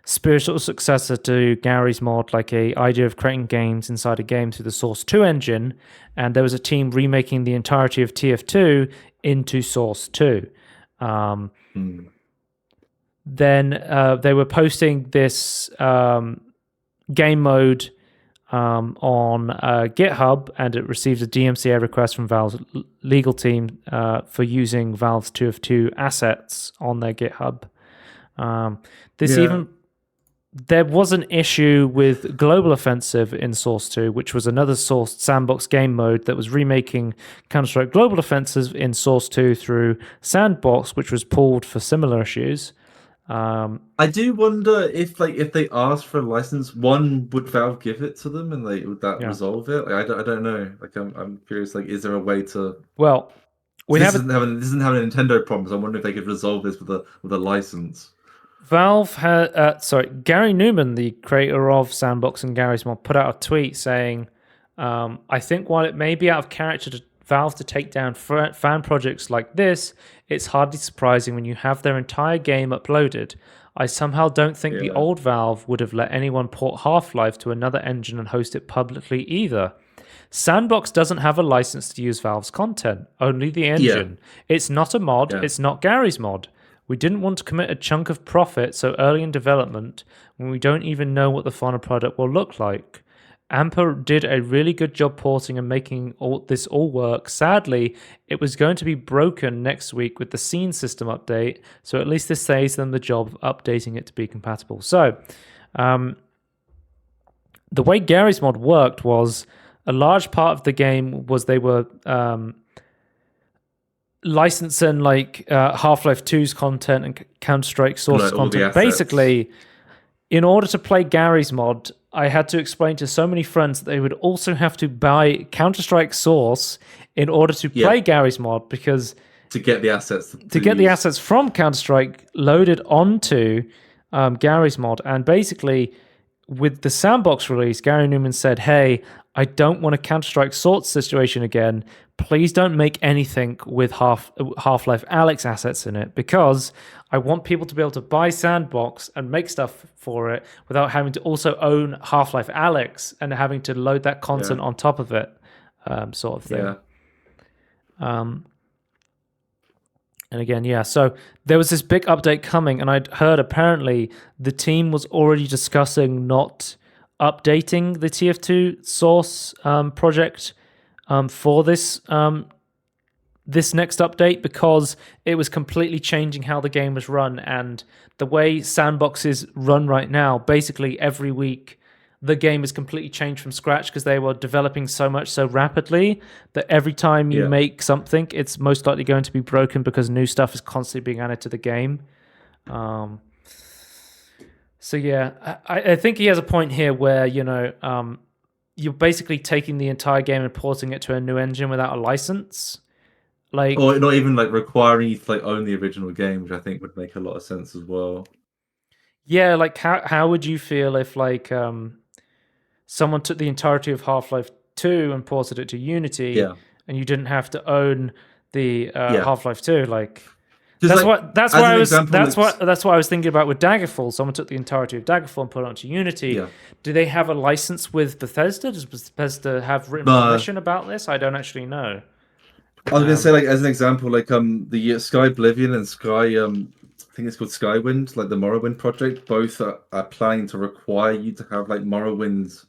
spiritual successor to Gary's Mod, like a idea of creating games inside a game through the Source 2 engine. And there was a team remaking the entirety of TF2 into Source 2. Then they were posting this game mode on GitHub, and it received a DMCA request from Valve's legal team for using Valve's 2 of 2 assets on their GitHub. There was an issue with Global Offensive in Source 2, which was another Source Sandbox game mode that was remaking Counter-Strike Global Offensive in Source 2 through Sandbox, which was pulled for similar issues. I do wonder if they asked for a license, would Valve give it to them, and would that resolve it? Like, I don't know. Like I'm curious. Like, is there a way to? Well, this isn't having a Nintendo problem. So I wonder if they could resolve this with a license. Valve had Gary Newman, the creator of Sandbox and Gary's Mod, put out a tweet saying, "I think while it may be out of character to Valve to take down fan projects like this, it's hardly surprising when you have their entire game uploaded. I somehow don't think the old Valve would have let anyone port Half-Life to another engine and host it publicly either. Sandbox doesn't have a license to use Valve's content, only the engine. It's not a mod, it's not Gary's Mod. We didn't want to commit a chunk of profit so early in development when we don't even know what the final product will look like. Amper did a really good job porting and making this all work. Sadly, it was going to be broken next week with the scene system update, so at least this saves them the job of updating it to be compatible." So, the way Gary's Mod worked was a large part of the game was they were licensing Half-Life 2's content and Counter-Strike Source's content. Basically, in order to play Gary's Mod, I had to explain to so many friends that they would also have to buy Counter-Strike Source in order to play Gary's mod, because to get the assets to get the assets from Counter-Strike loaded onto Gary's mod. And basically, with the Sandbox release, Gary Newman said, hey, I don't want a Counter-Strike Source situation again. Please don't make anything with Half-Life Alyx assets in it, because I want people to be able to buy Sandbox and make stuff for it without having to also own Half-Life Alyx and having to load that content on top of it, sort of thing. And again, so there was this big update coming, and I'd heard apparently the team was already discussing not updating the TF2 Source project for this this next update, because it was completely changing how the game was run. And the way Sandboxes run right now, basically every week the game is completely changed from scratch, because they were developing so much so rapidly that every time you make something, it's most likely going to be broken, because new stuff is constantly being added to the game. So yeah, I think he has a point here where, you're basically taking the entire game and porting it to a new engine without a license. Or not even requiring you to own the original game, which I think would make a lot of sense as well. Yeah, how would you feel if someone took the entirety of Half-Life 2 and ported it to Unity, and you didn't have to own the Half-Life 2? That's what I was thinking about with Daggerfall. Someone took the entirety of Daggerfall and put it onto Unity. Yeah. Do they have a license with Bethesda? Does Bethesda have written permission about this? I don't actually know. I was going to say, as an example, the Sky Oblivion and Sky, I think it's called Skywind, the Morrowind project, both are planning to require you to have Morrowind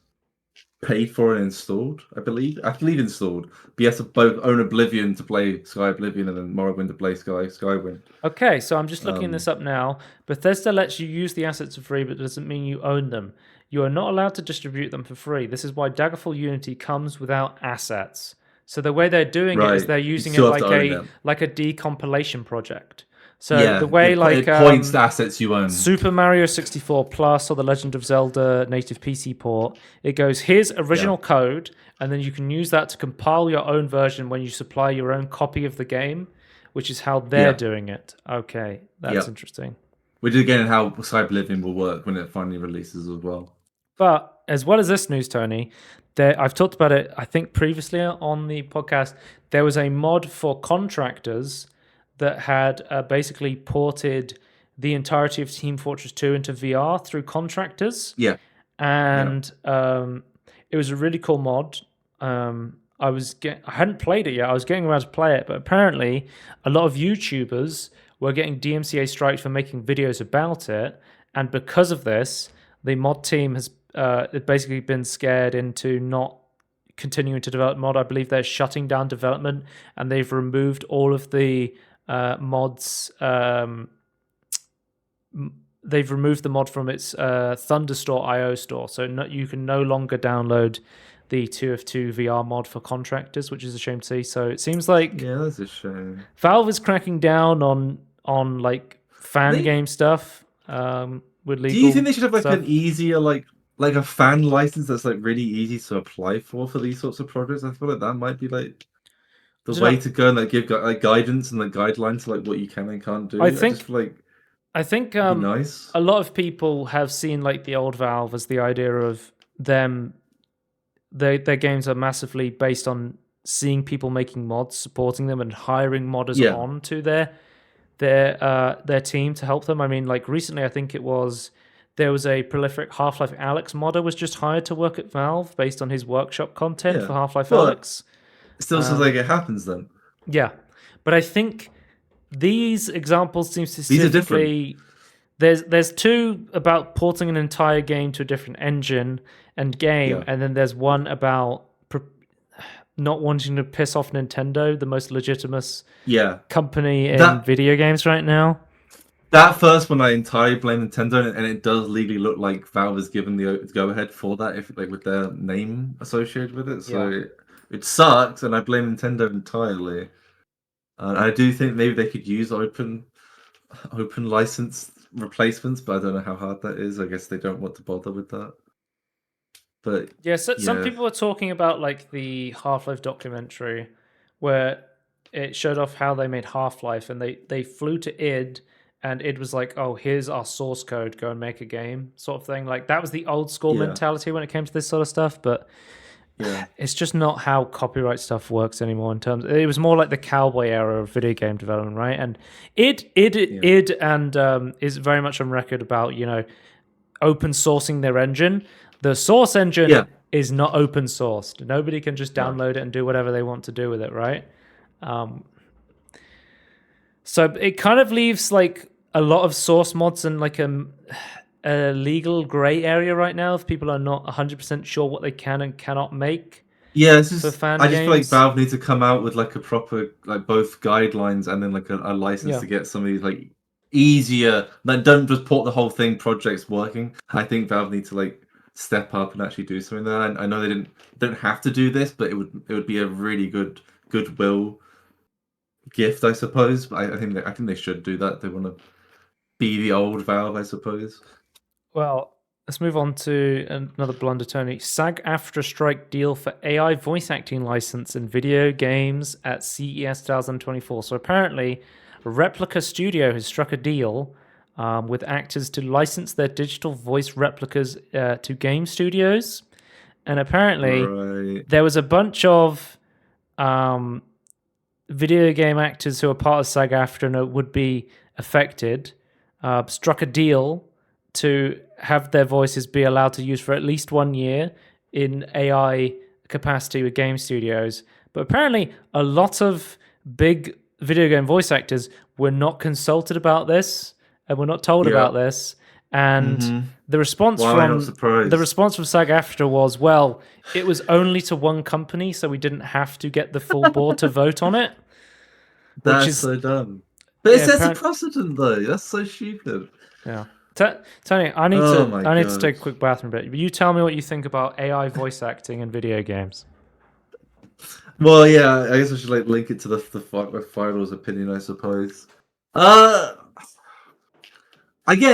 paid for and installed, I believe installed. But you have to both own Oblivion to play Sky Oblivion and then Morrowind to play Skywind. Okay, so I'm just looking this up now. Bethesda lets you use the assets for free, but doesn't mean you own them. You are not allowed to distribute them for free. This is why Daggerfall Unity comes without assets. So the way they're doing it is they're using it like a decompilation project. So the way it points to assets you own. Super Mario 64 Plus or the Legend of Zelda native PC port, it goes, here's original code, and then you can use that to compile your own version when you supply your own copy of the game, which is how they're doing it. Okay, that's interesting. Which is again how Sky Oblivion will work when it finally releases as well. But as well as this news, Tony, I've talked about it, I think, previously on the podcast. There was a mod for contractors that had basically ported the entirety of Team Fortress 2 into VR through contractors. Yeah. And it was a really cool mod. I hadn't played it yet. I was getting around to play it, but apparently a lot of YouTubers were getting DMCA strikes for making videos about it. And because of this, the mod team has basically been scared into not continuing to develop mod. I believe they're shutting down development, and they've removed all of the mods. They've removed the mod from its Thunderstore IO store, so you can no longer download the 2F2 VR mod for contractors, which is a shame to see. So it seems like that's a shame. Valve is cracking down on fan game stuff with legal. Do you think they should have an easier like a fan license that's really easy to apply for these sorts of projects? I feel like that might be the way to go and give guidance and guidelines to what you can and can't do. I think nice. A lot of people have seen the old Valve as the idea of them. Their games are massively based on seeing people making mods, supporting them, and hiring modders onto their team to help them. I mean, recently, I think there was a prolific Half-Life Alyx modder was just hired to work at Valve based on his workshop content for Half-Life Alyx. It still sounds like it happens then. Yeah, but I think these examples seem specifically. There's two about porting an entire game to a different engine and game, and then there's one about not wanting to piss off Nintendo, the most legitimate company in video games right now. That first one, I entirely blame Nintendo, and it does legally look like Valve has given the go-ahead for that, if with their name associated with it. So it sucks, and I blame Nintendo entirely. I do think maybe they could use open license replacements, but I don't know how hard that is. I guess they don't want to bother with that. But yeah, so some people are talking about like the Half-Life documentary, where it showed off how they made Half-Life, and they flew to id, and id was like, "Oh, here's our source code, go and make a game," sort of thing. Like that was the old school mentality when it came to this sort of stuff, but it's just not how copyright stuff works anymore. In terms, it was more like the cowboy era of video game development, right? And id and is very much on record about open sourcing their engine. The source engine is not open sourced. Nobody can just download it and do whatever they want to do with it, right? So it kind of leaves like a lot of source mods in like a legal gray area right now if people are not 100% sure what they can and cannot make. Yeah, it's just, for fan I just games. feel like Valve needs to come out with like a proper, like both guidelines and then like a license to get some of these like easier, like don't just port the whole thing projects working. I think Valve needs to like step up and actually do something there. I know they don't have to do this, but it would be a really goodwill gift, I suppose. But I think they should do that. They want to be the old Valve, I suppose. Well, let's move on to another blunder, Tony. SAG-AFTRA strike deal for AI voice acting license in video games at CES 2024. So apparently, Replica Studio has struck a deal with actors to license their digital voice replicas to game studios. And apparently, there was a bunch of video game actors who are part of SAG-AFTRA and would be affected, struck a deal to have their voices be allowed to use for at least 1 year in AI capacity with game studios. But apparently, a lot of big video game voice actors were not consulted about this and were not told about this. And the response from SAG-AFTRA was, well, it was only to one company, so we didn't have to get the full board to vote on it. That's so dumb. But it sets a precedent, though. That's so stupid. Yeah. Tony, I need to take a quick bathroom break. But you tell me what you think about AI voice acting in video games. Well, yeah, I guess I should like link it to the finals opinion, I suppose. Again,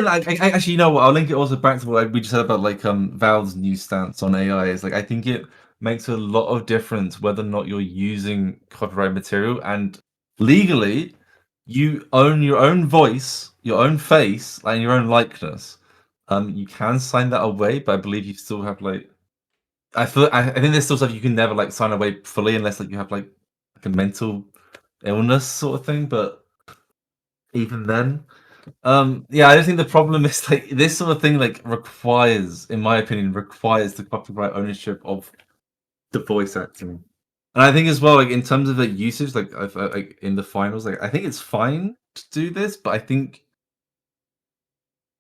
I actually, you know what? I'll link it also back to what we just said about like Valve's new stance on AI. Is like I think it makes a lot of difference whether or not you're using copyright material, and legally you own your own voice, your own face, and your own likeness. You can sign that away, but I believe you still have like I think there's still stuff you can never like sign away fully unless like you have like a mental illness sort of thing. But even then, yeah, I just think the problem is like this sort of thing like requires, in my opinion, the copyright ownership of the voice acting. And I think as well, like in terms of the usage, like in the finals, like I think it's fine to do this, but I think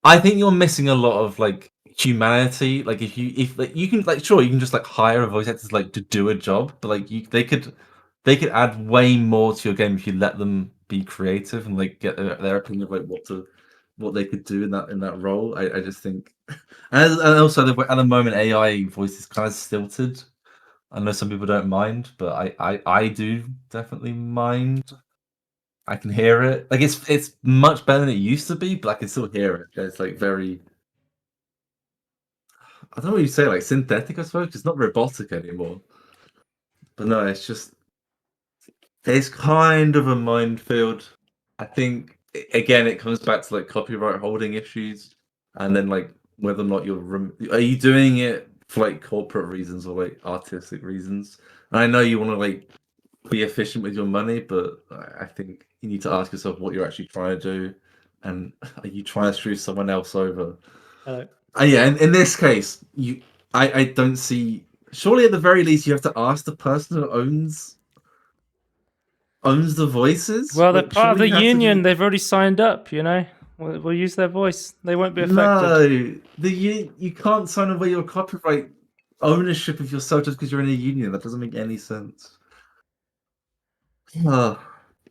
you're missing a lot of like humanity. Like if like you can like sure you can just like hire a voice actor like to do a job, but like they could add way more to your game if you let them be creative and like get their opinion of like what they could do in that role. I just think, and also at the moment AI voice is kind of stilted. I know some people don't mind, but I do definitely mind. I can hear it. Like it's much better than it used to be, but I can still hear it. It's like very, I don't know what you say, like synthetic, I suppose. It's not robotic anymore. But no, it's kind of a minefield. I think again, it comes back to like copyright holding issues, and then like whether or not are you doing it for like corporate reasons or like artistic reasons. And I know you want to like be efficient with your money, but I think you need to ask yourself what you're actually trying to do, and are you trying to screw someone else over? Yeah, in this case, I don't see. Surely, at the very least, you have to ask the person who owns the voices. Well, they're part of the union. They've already signed up. We'll use their voice. They won't be affected. No, you can't sign away your copyright ownership of yourself just because you're in a union. That doesn't make any sense.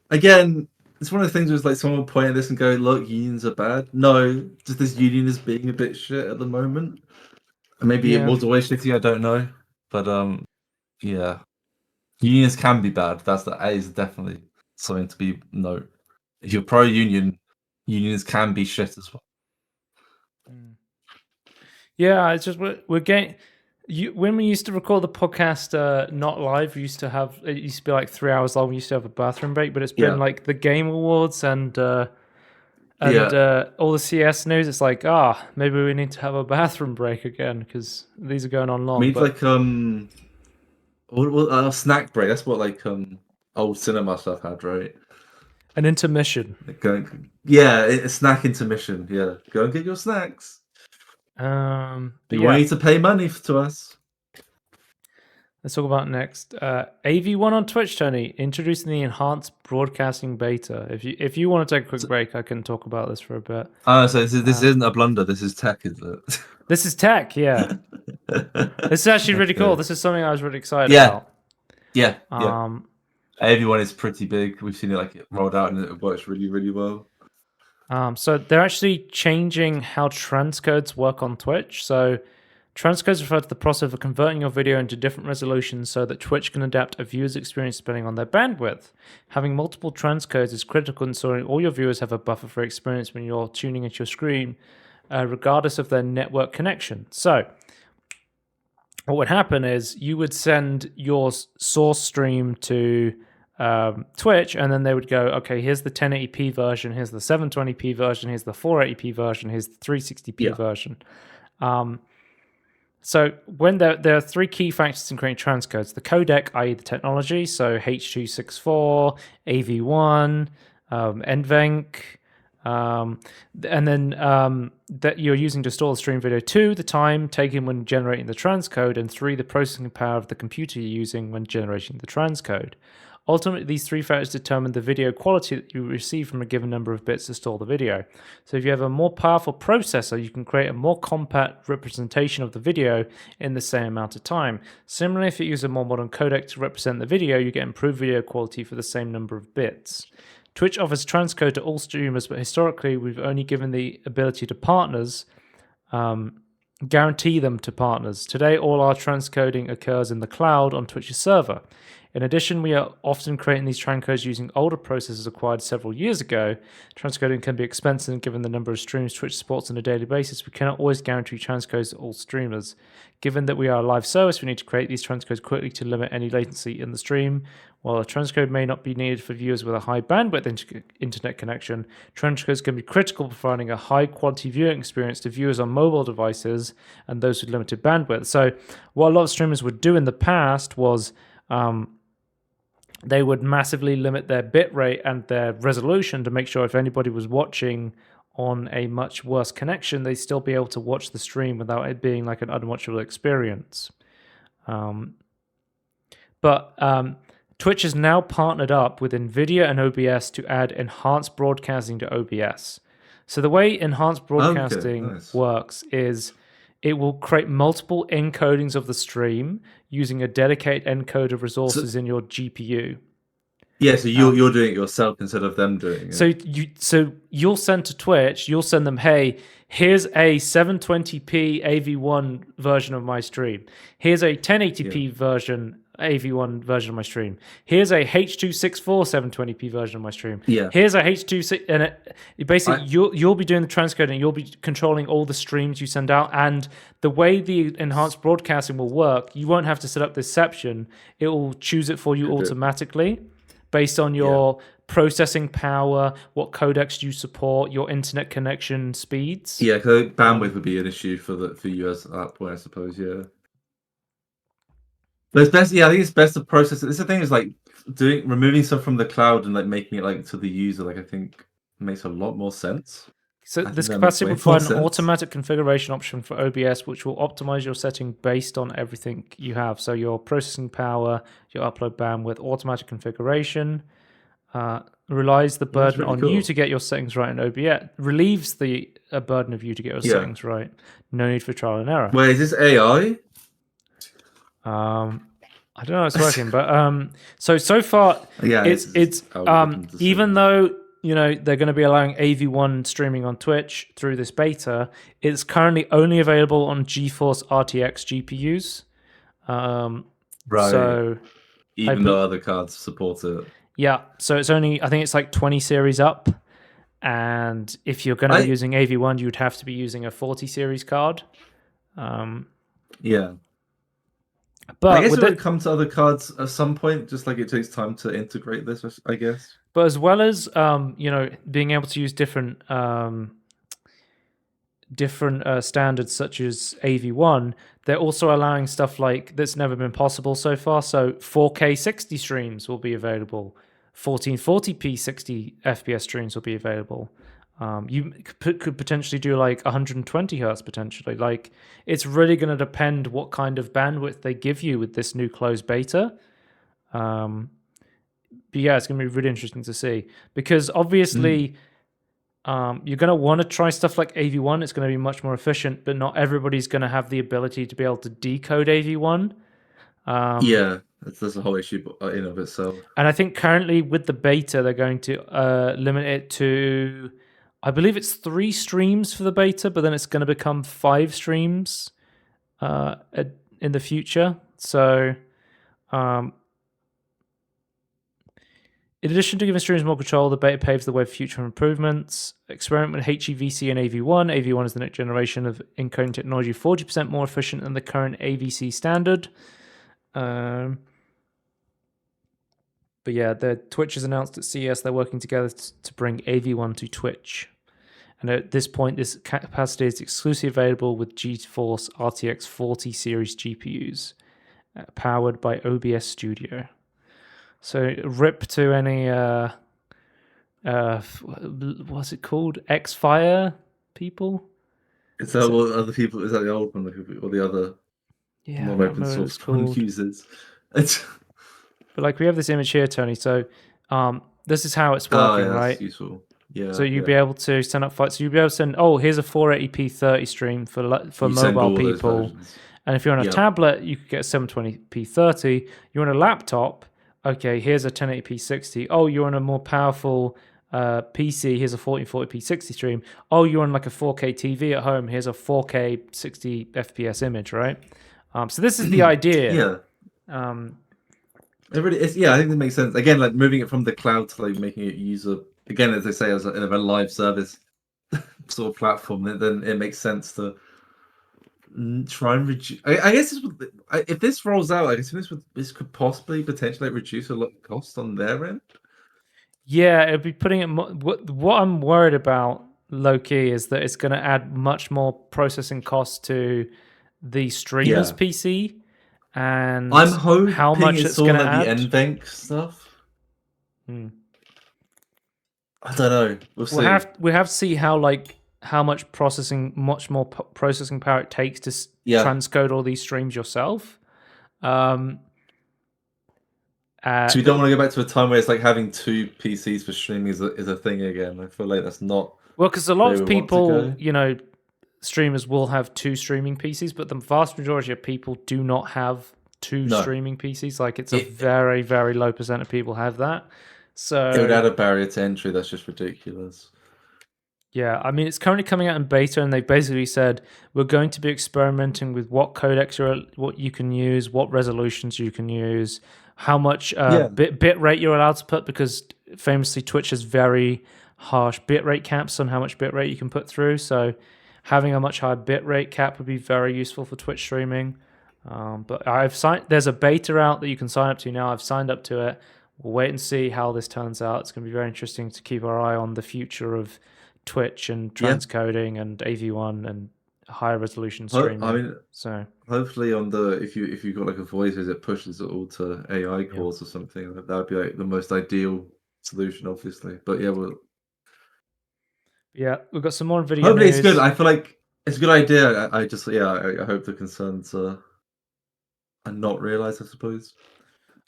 Again, it's one of the things where it's like someone will point at this and go, "Look, unions are bad." No, just this union is being a bit shit at the moment. Maybe it was always shitty. I don't know, but yeah, unions can be bad. That is definitely something to be note. If you're pro-union, unions can be shit as well. Yeah, it's just we're getting. When we used to record the podcast not live, we used to have it used to be like 3 hours long. We used to have a bathroom break, but it's been like the Game Awards and all the CES news. It's like maybe we need to have a bathroom break again because these are going on long. We need like a snack break. That's what like old cinema stuff had, right? An intermission. A snack intermission. Yeah, go and get your snacks. You need to pay money to us. Let's talk about next. AV1 on Twitch, Tony, introducing the enhanced broadcasting beta. If you want to take a quick break, I can talk about this for a bit. So this isn't a blunder. This is tech, is it? This is tech, yeah. This is actually really cool. This is something I was really excited about. Yeah. AV1 is pretty big. We've seen it like rolled out and it works really, really well. So they're actually changing how transcodes work on Twitch. So transcodes refer to the process of converting your video into different resolutions so that Twitch can adapt a viewer's experience depending on their bandwidth. Having multiple transcodes is critical in ensuring all your viewers have a buffer-free experience when you're tuning into your screen, regardless of their network connection. So what would happen is you would send your source stream to Twitch, and then they would go, okay, here's the 1080p version, here's the 720p version, here's the 480p version, here's the 360p version. So when there are three key factors in creating transcodes: the codec, i.e. the technology, so H.264, AV1, NVENC, and then that you're using to store the stream video. 2, the time taken when generating the transcode, and 3, the processing power of the computer you're using when generating the transcode. Ultimately, these three factors determine the video quality that you receive from a given number of bits to store the video. So if you have a more powerful processor, you can create a more compact representation of the video in the same amount of time. Similarly, if you use a more modern codec to represent the video, you get improved video quality for the same number of bits. Twitch offers transcode to all streamers, but historically, we've only given the ability to partners, guarantee them to partners. Today, all our transcoding occurs in the cloud on Twitch's server. In addition, we are often creating these transcodes using older processors acquired several years ago. Transcoding can be expensive, and given the number of streams Twitch supports on a daily basis, we cannot always guarantee transcodes to all streamers. Given that we are a live service, we need to create these transcodes quickly to limit any latency in the stream. While a transcode may not be needed for viewers with a high bandwidth internet connection, transcodes can be critical for providing a high-quality viewing experience to viewers on mobile devices and those with limited bandwidth. So what a lot of streamers would do in the past was they would massively limit their bitrate and their resolution to make sure if anybody was watching on a much worse connection, they'd still be able to watch the stream without it being like an unwatchable experience. But Twitch has now partnered up with NVIDIA and OBS to add enhanced broadcasting to OBS. So the way enhanced broadcasting works is it will create multiple encodings of the stream using a dedicated encoder resources in your GPU. Yeah, so you're doing it yourself instead of them doing it. So you'll send to Twitch, you'll send them, hey, here's a 720p AV1 version of my stream. Here's a 1080p version, AV1 version of my stream. Here's a H.264 720p version of my stream. Yeah. Here's a H.264, and basically you'll be doing the transcoding, you'll be controlling all the streams you send out, and the way the enhanced broadcasting will work, you won't have to set up this section. It will choose it for you automatically based on your processing power, what codecs you support, your internet connection speeds. Yeah, because bandwidth would be an issue for you as at that point, I suppose. Yeah. But it's best. Yeah, I think it's best to process it. This the thing is like removing stuff from the cloud and like making it like to the user. Like I think makes a lot more sense. So this capacity will provide an automatic configuration option for OBS, which will optimize your setting based on everything you have. So your processing power, your upload bandwidth, automatic configuration. Relies the burden on you to get your settings right in OBS. Relieves the burden of you to get your settings right. No need for trial and error. Wait, is this AI? I don't know how it's working, but so far it's even though they're going to be allowing AV1 streaming on Twitch through this beta, it's currently only available on GeForce RTX GPUs. Right. So even though other cards support it. Yeah, so it's only, I think it's like 20 series up, and if you're going to be using AV1, you would have to be using a 40 series card. Yeah. But I guess with it would it, come to other cards at some point, just like it takes time to integrate this, I guess. but as well as being able to use different standards such as AV1, they're also allowing stuff like that's never been possible so far. So 4K 60 streams will be available. 1440p 60 FPS streams will be available. You could potentially do like 120 hertz potentially. Like, it's really going to depend what kind of bandwidth they give you with this new closed beta. But yeah, it's going to be really interesting to see, because obviously you're going to want to try stuff like AV1. It's going to be much more efficient, but not everybody's going to have the ability to be able to decode AV1. Yeah, that's a whole issue in of itself. And I think currently with the beta, they're going to limit it to, I believe it's 3 streams for the beta, but then it's going to become 5 streams in the future. So in addition to giving streamers more control, the beta paves the way for future improvements. Experiment with HEVC and AV1. AV1 is the next generation of encoding technology, 40% more efficient than the current AVC standard. But yeah, Twitch has announced at CES they're working together to bring AV1 to Twitch. And at this point, this capacity is exclusively available with GeForce RTX 40 series GPUs, powered by OBS Studio. So rip to any what's it called? Xfire people? Is that what other people? Is that the old one or the other non-open source one uses? But like, we have this image here, Tony. So this is how it's working, right? That's useful. Yeah. So you'd be able to send up fights. So you'd be able to send, here's a 480p 30 stream for mobile people. And if you're on a tablet, you could get a 720p 30. You're on a laptop, okay, here's a 1080p 60. Oh, you're on a more powerful PC, here's a 1440p 60 stream. Oh, you're on like a 4K TV at home, here's a 4K 60 FPS image, right? So this is the idea. It really is. Yeah, I think that makes sense. Again, like moving it from the cloud to like making it user, again, as they say, as a live service sort of platform, then it makes sense to try and reduce. I guess if this rolls out, I guess this could possibly potentially reduce a lot of cost on their end. Yeah, it'd be putting it. What I'm worried about, low key, is that it's going to add much more processing costs to the streamer's PC, and I'm hoping how much it's going to add. The NVENC stuff. I don't know. We'll see. We have to see how much more processing power it takes to transcode all these streams yourself. So we don't want to go back to a time where it's like having 2 PCs for streaming is a thing again. I feel like that's not. Well, because a lot of people, streamers will have 2 streaming PCs, but the vast majority of people do not have 2 streaming PCs. Like, it's a very, very low percent of people have that. So it would add a barrier to entry. That's just ridiculous. Yeah, I mean, it's currently coming out in beta, and they basically said we're going to be experimenting with what codecs what you can use, what resolutions you can use, how much bit rate you're allowed to put, because famously Twitch has very harsh bit rate caps on how much bit rate you can put through. So having a much higher bit rate cap would be very useful for Twitch streaming. But there's a beta out that you can sign up to now. I've signed up to it. We'll wait and see how this turns out. It's going to be very interesting to keep our eye on the future of Twitch and transcoding and AV1 and higher resolution streaming. I mean, so hopefully on if you've got like a voice, it pushes it all to AI cores or something. That would be like the most ideal solution, obviously. But we've got some more video. Hopefully news. It's good. I feel like it's a good idea. I just I hope the concerns are not realized, I suppose.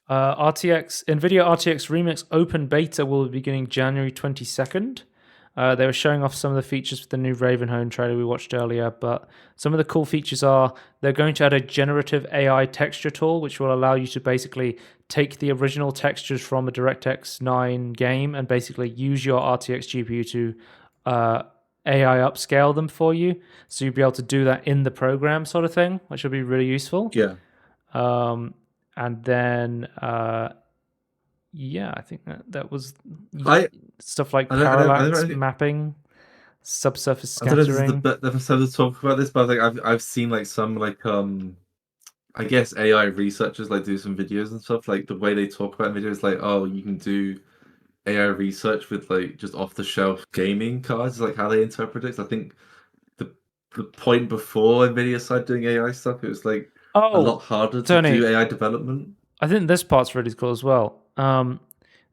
NVIDIA RTX Remix Open Beta will be beginning January 22nd. They were showing off some of the features for the new Ravenholm trailer we watched earlier, but some of the cool features are they're going to add a generative AI texture tool, which will allow you to basically take the original textures from a DirectX 9 game and basically use your RTX GPU to AI upscale them for you. So you'll be able to do that in the program sort of thing, which will be really useful. Yeah. And then... I think that was stuff like parallax mapping, subsurface scattering. I don't know if this is the episode to talk about this, but I've seen like some like I guess AI researchers like do some videos and stuff. Like the way they talk about videos, like, oh, you can do AI research with like just off the shelf gaming cards, like how they interpret it. So I think the the point before Nvidia started doing AI stuff, it was like a lot Oh, harder to Tony, do AI development. I think this part's really cool as well.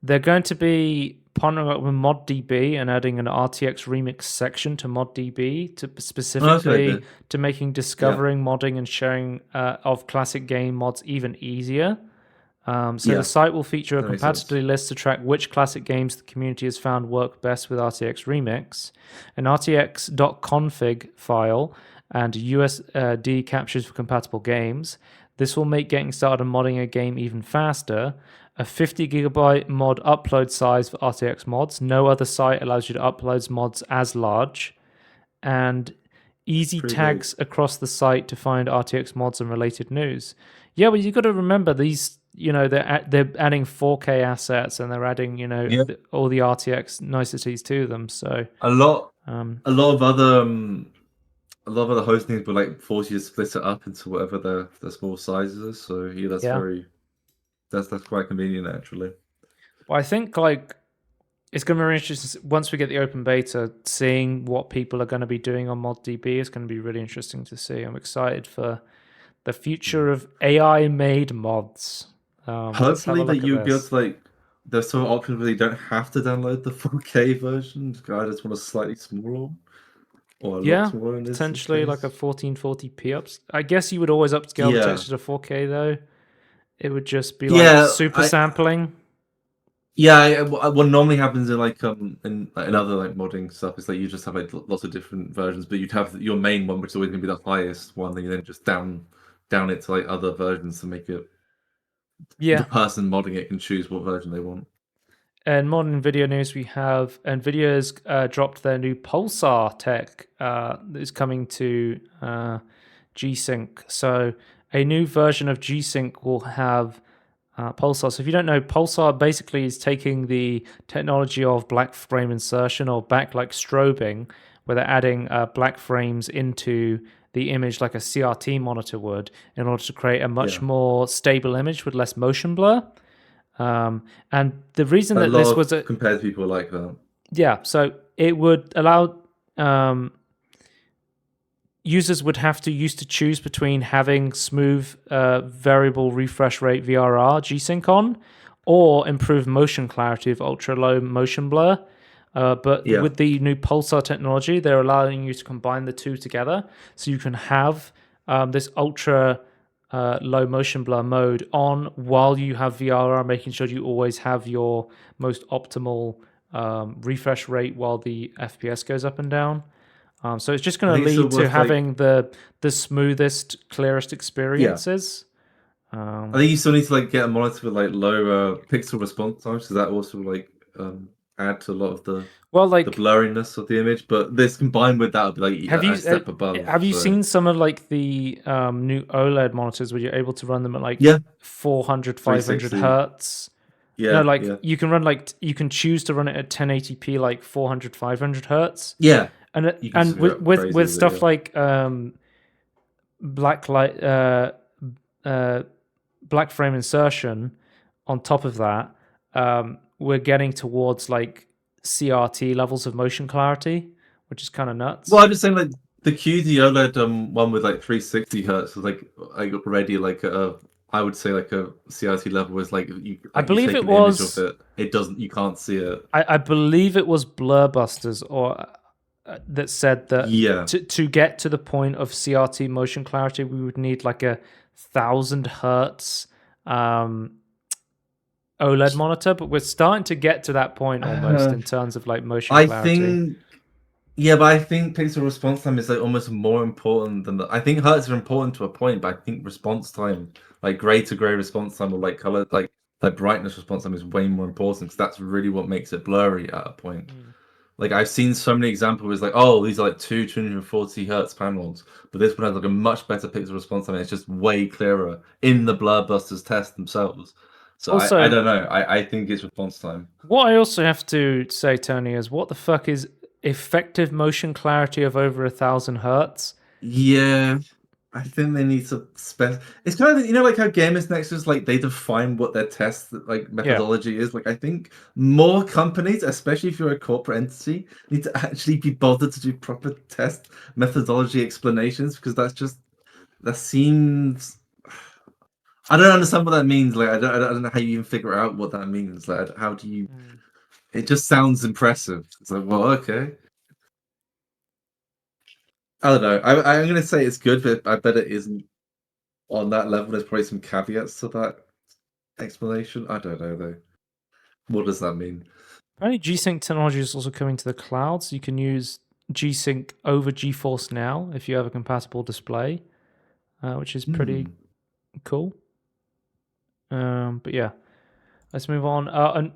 They're going to be partnering up with ModDB and adding an RTX remix section to ModDB to Okay, specifically to making yeah, discovering, modding, and sharing of classic game mods even easier. So the yeah, site will feature a that makes sense. compatibility list to track which classic games the community has found work best with RTX Remix, an RTX.config file, and USD captures for compatible games. This will make getting started on modding a game even faster. A 50 gigabyte mod upload size for RTX mods. No other site allows you to upload mods as large. And easy Pretty big. tags across the site to find RTX mods and related news. Yeah, but you got to remember these. They're adding 4K assets and they're adding Yeah, all the RTX niceties to them. So a lot, um, a lot of other, a lot of other hosting will like force you to split it up into whatever their small sizes is. So yeah, yeah, that's quite convenient actually. well, I think like it's going to be really interesting once we get the open beta, seeing what people are going to be doing on ModDB is going to be really interesting to see. I'm excited for the future of AI made mods. Let's have Hopefully a that look at you'll be able this. to like there's some options where you don't have to download the 4K version. I just want a slightly smaller one, or a lot Yeah, smaller in this potentially like a case. 1440p ups. I guess you would always upscale the Yeah, texture to 4K though. It would just be like yeah, super sampling. what normally happens in other like modding stuff is like you just have like lots of different versions, but you'd have your main one, which is always going to be the highest one, then you then just down it to like other versions to make it the Yeah. person modding it can choose what version they want. And modern video news, we have NVIDIA's dropped their new Pulsar tech that is coming to G-Sync. So a new version of G-Sync will have Pulsar. So if you don't know, Pulsar basically is taking the technology of black frame insertion or backlight strobing, where they're adding black frames into the image like a CRT monitor would in order to create a much Yeah, more stable image with less motion blur. And the reason a that lot this was of a compared people like that. yeah, so it would allow users would have to used to choose between having smooth variable refresh rate VRR G-Sync on or improve motion clarity of ultra low motion blur. But Yeah. with the new Pulsar technology, they're allowing you to combine the two together. So you can have this ultra low motion blur mode on while you have VRR, making sure you always have your most optimal refresh rate while the FPS goes up and down. So it's just I going to think it's still lead to worth like having the smoothest, clearest yeah. experiences. I think you still need to like get a monitor with like lower pixel response times because that also like add to a lot of Well, the like, blurriness of the image. But this combined with that would be like have a you step above. have you So seen some of like the new OLED monitors where you're able to run them at like yeah, 400, 500 360. hertz? No, Yeah, like yeah, you can run like you can choose to run it at 1080p, like 400, 500 hertz, yeah. and You can and screw with up crazy with with it. stuff Yeah, like blacklight uh, black frame insertion on top of that, we're getting towards like CRT levels of motion clarity, which is kind of nuts. well, I'm just saying like the QD OLED one with like 360 hertz was like already like a I would say like a CRT level was I you believe take it an image of was. it, it doesn't you can't see it. I believe it was Blurbusters or that said that Yeah. to get to the point of CRT motion clarity, we would need like 1,000 hertz OLED monitor, but we're starting to get to that point almost Uh, in terms of like motion I clarity. think, yeah, but I think pixel response time is like almost more important than the. I think hertz are important to a point, but I think response time, like gray to gray response time, or like color, like brightness response time, is way more important because that's really what makes it blurry at a point. Mm. Like I've seen so many examples where it's like, oh, these are like 240 hertz panels, but this one has like a much better pixel response time. And it's just way clearer in the Blurbusters test themselves. So I Also, don't know. I think it's response time. what I also have to say, Tony, is what the fuck is effective motion clarity of over 1,000 hertz? Yeah, I think they need to spend. It's kind of like how Gamers Nexus they define what their test methodology is. Like I think more companies, especially if you're a corporate entity, need to actually be bothered to do proper test methodology explanations because that seems. I don't understand what that means. Like I don't know how you even figure out what that means. Like how do you? It just sounds impressive. It's like, well, okay. I don't know. I'm going to say it's good, but I bet it isn't on that level. There's probably some caveats to that explanation. I don't know, though. What does that mean? Apparently, G-Sync technology is also coming to the cloud, so you can use G-Sync over GeForce Now if you have a compatible display, which is pretty cool. But yeah, let's move on.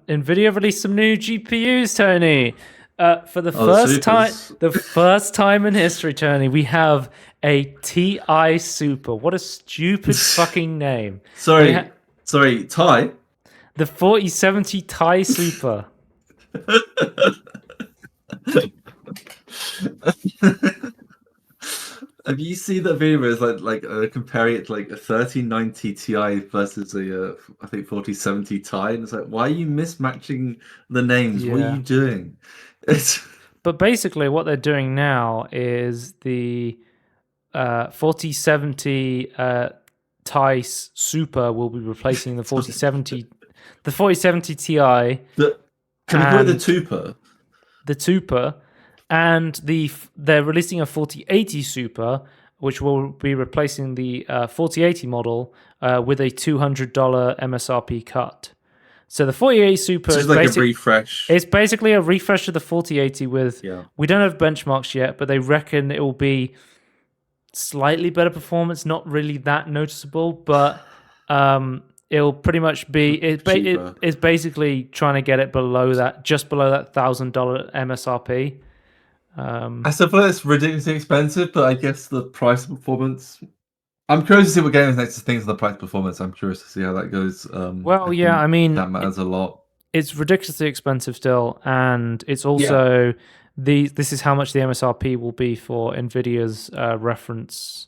NVIDIA released some new GPUs, Tony. For the first time in history, Tony, we have a TI Super. What a stupid fucking name. Sorry, Ti? The 4070 Ti Super. Have you seen that video where it's comparing it to a 1390 Ti versus a I think 4070 Ti, and it's like, why are you mismatching the names? Yeah. What are you doing? But basically, what they're doing now is the 4070 Ti Super will be replacing the 4070 Ti. Can we call it the Tuper? The Tuper. And they're releasing a 4080 Super, which will be replacing the 4080 model with a $200 MSRP cut. So the 4080 Super is like a refresh. It's basically a refresh of the 4080 with, we don't have benchmarks yet, but they reckon it will be slightly better performance, not really that noticeable, but it'll pretty much be, it's basically trying to get it below that, just below that $1,000 MSRP. I suppose it's ridiculously expensive, but I guess the price performance. I'm curious to see what Gamers Nexus thinks of the price performance. I'm curious to see how that goes. I mean, that matters a lot. It's ridiculously expensive still, and it's also this is how much the MSRP will be for Nvidia's reference.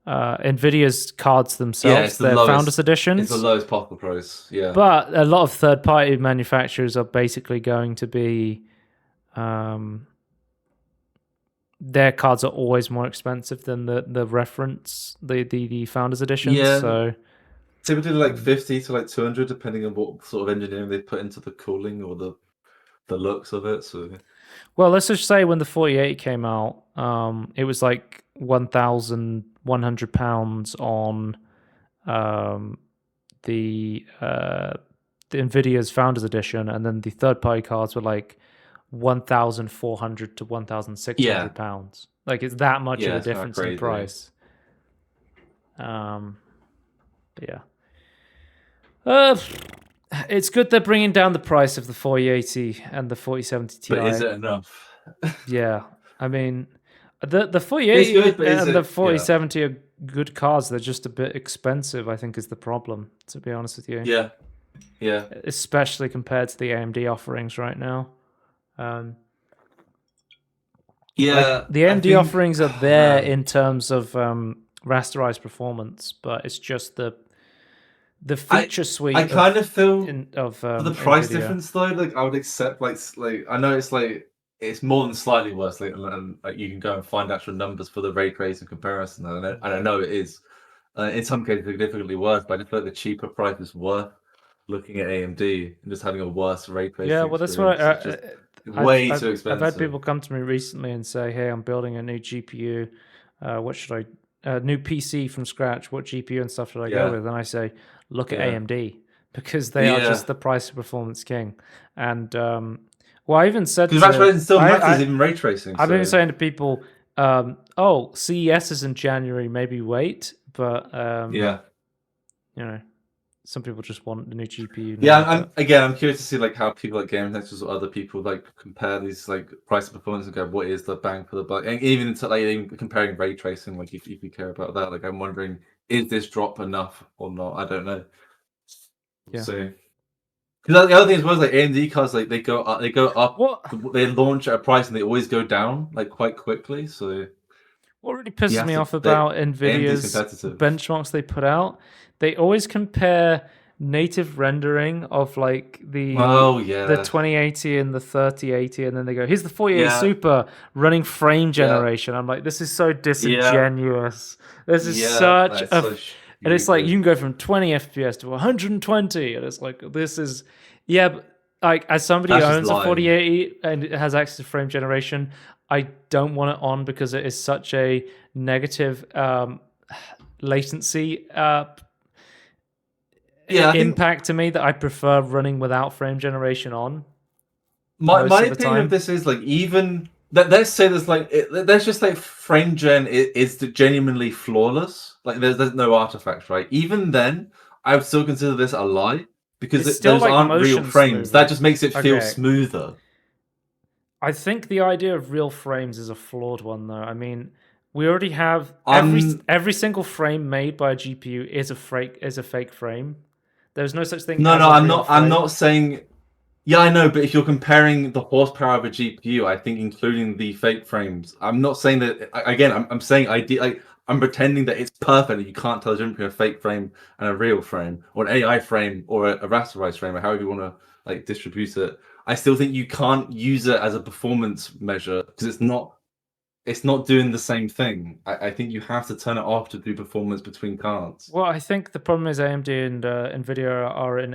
Nvidia's cards themselves, their Founders Editions. It's the lowest possible price. Yeah, but a lot of third-party manufacturers are basically going to be. Their cards are always more expensive than the reference, the Founders Edition. Yeah. So typically 50 to 200, depending on what sort of engineering they put into the cooling or the looks of it. So, well, let's just say when the 4080 came out, it was like £1,100 on the Nvidia's Founders Edition, and then the third-party cards were like £1,400 to £1,600. Like it's that much of a difference in price. It's good they're bringing down the price of the 4080 and the 4070 Ti. But is it enough? Yeah, I mean, the 4080 and the 4070 are good cards. They're just a bit expensive, I think, is the problem, to be honest with you. Yeah. Especially compared to the AMD offerings right now. The AMD offerings are there in terms of rasterized performance, but it's just the feature suite. I kind of feel for the price difference though. I would accept I know it's more than slightly worse. And you can go and find actual numbers for the ray tracing comparison, and I know it is in some cases significantly worse. But I just feel like the cheaper price is worth looking at AMD and just having a worse ray tracing. Yeah, well, that's what way too expensive. I've had people come to me recently and say, "Hey, I'm building a new GPU. What should I? New PC from scratch. What GPU and stuff should I go with?" And I say, "Look at AMD because they are just the price of performance king." And I even said because ray tracing still matters, even ray tracing. I've been saying to people, CES is in January. Maybe wait, but some people just want the new GPU. I'm curious to see how people like Gamers Nexus or other people compare these price and performance and go, what is the bang for the buck? And even into even comparing ray tracing, if you care about that, I'm wondering, is this drop enough or not? I don't know. So because the other thing was AMD cards, they go up. They launch at a price and they always go down quite quickly. So What really pisses me off they, about AMD's NVIDIA's competitive. benchmarks they put out, they always compare native rendering of like the 2080 and the 3080, and then they go, here's the 4080 Super running frame generation. I'm like, this is so disingenuous. This is such a... And it's like, you can go from 20 FPS to 120, and it's like, this is... Yeah, but like, as somebody who owns a 4080 and it has access to frame generation, I don't want it on because it is such a negative latency impact to me that I prefer running without frame generation on. My opinion of this is like, even let's say there's like there's just like frame gen is genuinely flawless. Like there's no artifacts, right? Even then, I would still consider this a lie because those like aren't real frames. Smoothing. That just makes it feel smoother. I think the idea of real frames is a flawed one, though. I mean, we already have every single frame made by a GPU is a fake frame. There's no such thing. No, I'm not saying. Yeah, I know, but if you're comparing the horsepower of a GPU, I think including the fake frames. I'm not saying that. Again, I'm saying I'm pretending that it's perfect. And you can't tell the difference between a fake frame and a real frame, or an AI frame, or a rasterized frame, or however you want to like distribute it. I still think you can't use it as a performance measure because it's not doing the same thing. I think you have to turn it off to do performance between cards. Well, I think the problem is AMD and NVIDIA are in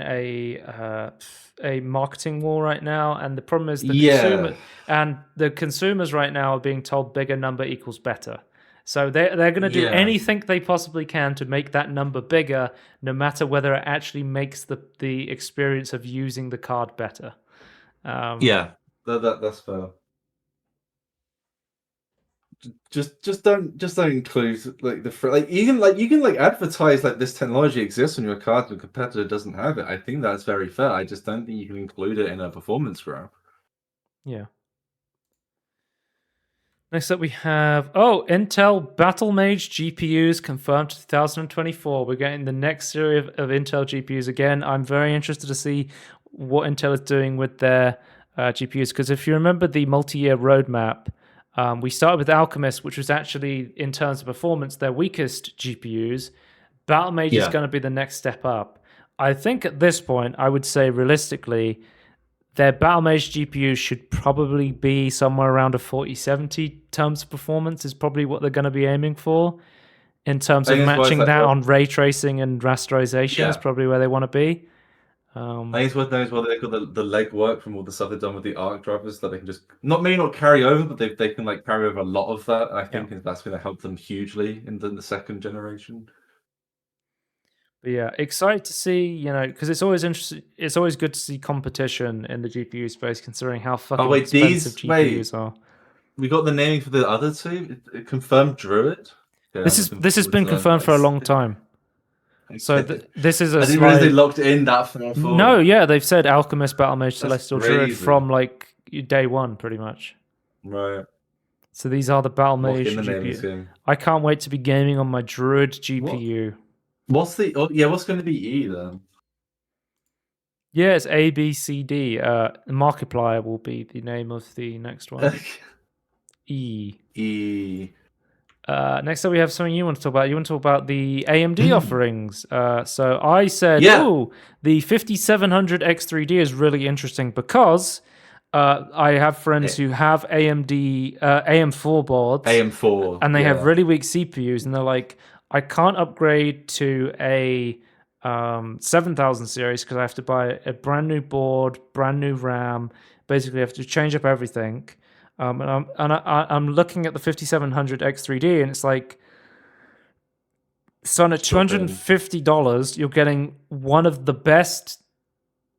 a marketing war right now, and the problem is the consumers right now are being told bigger number equals better. So they're going to do anything they possibly can to make that number bigger, no matter whether it actually makes the experience of using the card better. That's fair. Just don't include like you can advertise like this technology exists on your card and your competitor doesn't have it. I think that's very fair. I just don't think you can include it in a performance graph. Yeah. Next up we have Intel Battlemage GPUs confirmed 2024. We're getting the next series of Intel GPUs again. I'm very interested to see what Intel is doing with their GPUs, because if you remember the multi-year roadmap, we started with Alchemist, which was actually, in terms of performance, their weakest GPUs. Battlemage is going to be the next step up. I think at this point, I would say realistically, their Battlemage GPUs should probably be somewhere around a 4070 terms of performance is probably what they're going to be aiming for. In terms of matching that on ray tracing and rasterization is probably where they want to be. I think it's worth noting as well that they've got the legwork from all the stuff they've done with the ARC drivers that they can just not carry over, but they can like carry over a lot of that. And I think that's going to help them hugely in the second generation. But yeah, excited to see, because it's always interesting. It's always good to see competition in the GPU space, considering how fucking expensive GPUs are. We got the naming for the other two. It confirmed Druid. Yeah, this has been confirmed for a long time. So this is a. I didn't realize they locked in that far. No, yeah, they've said Alchemist, Battlemage, Celestial Druid from like day one, pretty much. Right. So these are the Battlemage GPU. I can't wait to be gaming on my Druid GPU. What's going to be E then? Yeah, it's A, B, C, D. Markiplier will be the name of the next one. E. Next up, we have something you want to talk about. You want to talk about the AMD offerings. So I said, the 5700 X3D is really interesting because I have friends who have AMD AM4 boards. AM4. And they have really weak CPUs. And they're like, I can't upgrade to a 7000 series because I have to buy a brand new board, brand new RAM. Basically, I have to change up everything. And I'm looking at the 5700 X3D, and it's like, so at $250, you're getting one of the best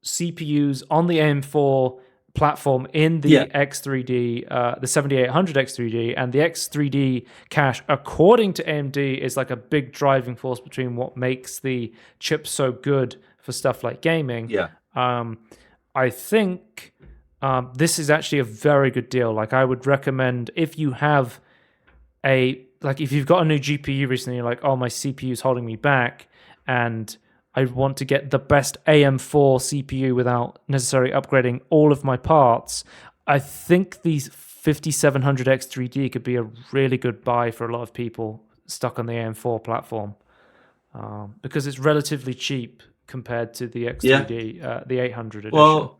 CPUs on the AM4 platform in the X3D, the 7800 X3D, and the X3D cache, according to AMD, is like a big driving force between what makes the chip so good for stuff like gaming. I think this is actually a very good deal. Like, I would recommend if you have if you've got a new GPU recently, you're like, oh, my CPU is holding me back, and I want to get the best AM4 CPU without necessarily upgrading all of my parts. I think these 5700 X3D could be a really good buy for a lot of people stuck on the AM4 platform, because it's relatively cheap compared to the X3D, the 800 edition. Well,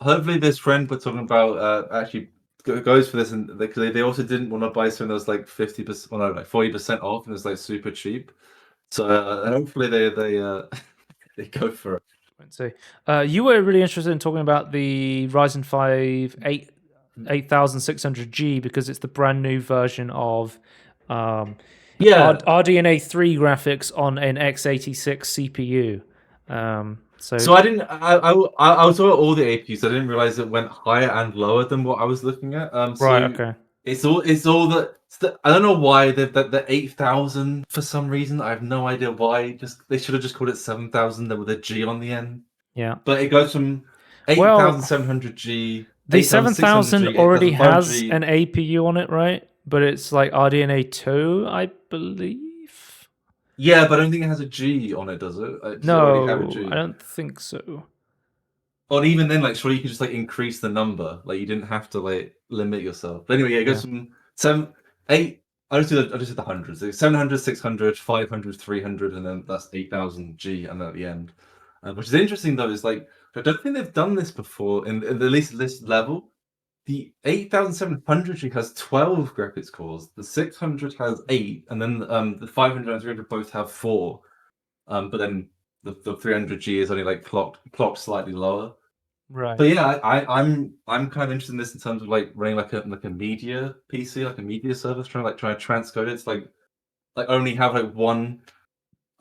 hopefully this trend we're talking about actually goes for this, and because they also didn't want to buy something that was like 50%, well, no, like 40% off, and it's like super cheap. So hopefully they they go for it. Let's see. You were really interested in talking about the Ryzen 5 8600G because it's the brand new version of RDNA 3 graphics on an x86 CPU. So I didn't. I was talking about all the APUs. I didn't realize it went higher and lower than what I was looking at. Right. Okay. It's all the. I don't know why the 8000 for some reason. I have no idea why. They should have just called it 7000 with a G on the end. Yeah. But it goes from 8700G. The 7000 already has an APU on it, right? But it's like RDNA 2, I believe. Yeah, but I don't think it has a G on it, does it? Does no, it already have a G? I don't think so. Or even then, like, surely you could just like increase the number. Like, you didn't have to like limit yourself. But anyway, it goes from 7, 8. I just did the hundreds. 700, 600, 500, 300, and then that's 8000 G, and then at the end. Which is interesting though. Is like I don't think they've done this before in at least this level. The 8700 has 12 graphics cores. The 600 has 8, and then the 500 and 300 both have 4. But then the 300G is only like clocked slightly lower. Right. But yeah, I'm kind of interested in this in terms of like running like a media PC, like a media service, trying to transcode it. It's like only have like one.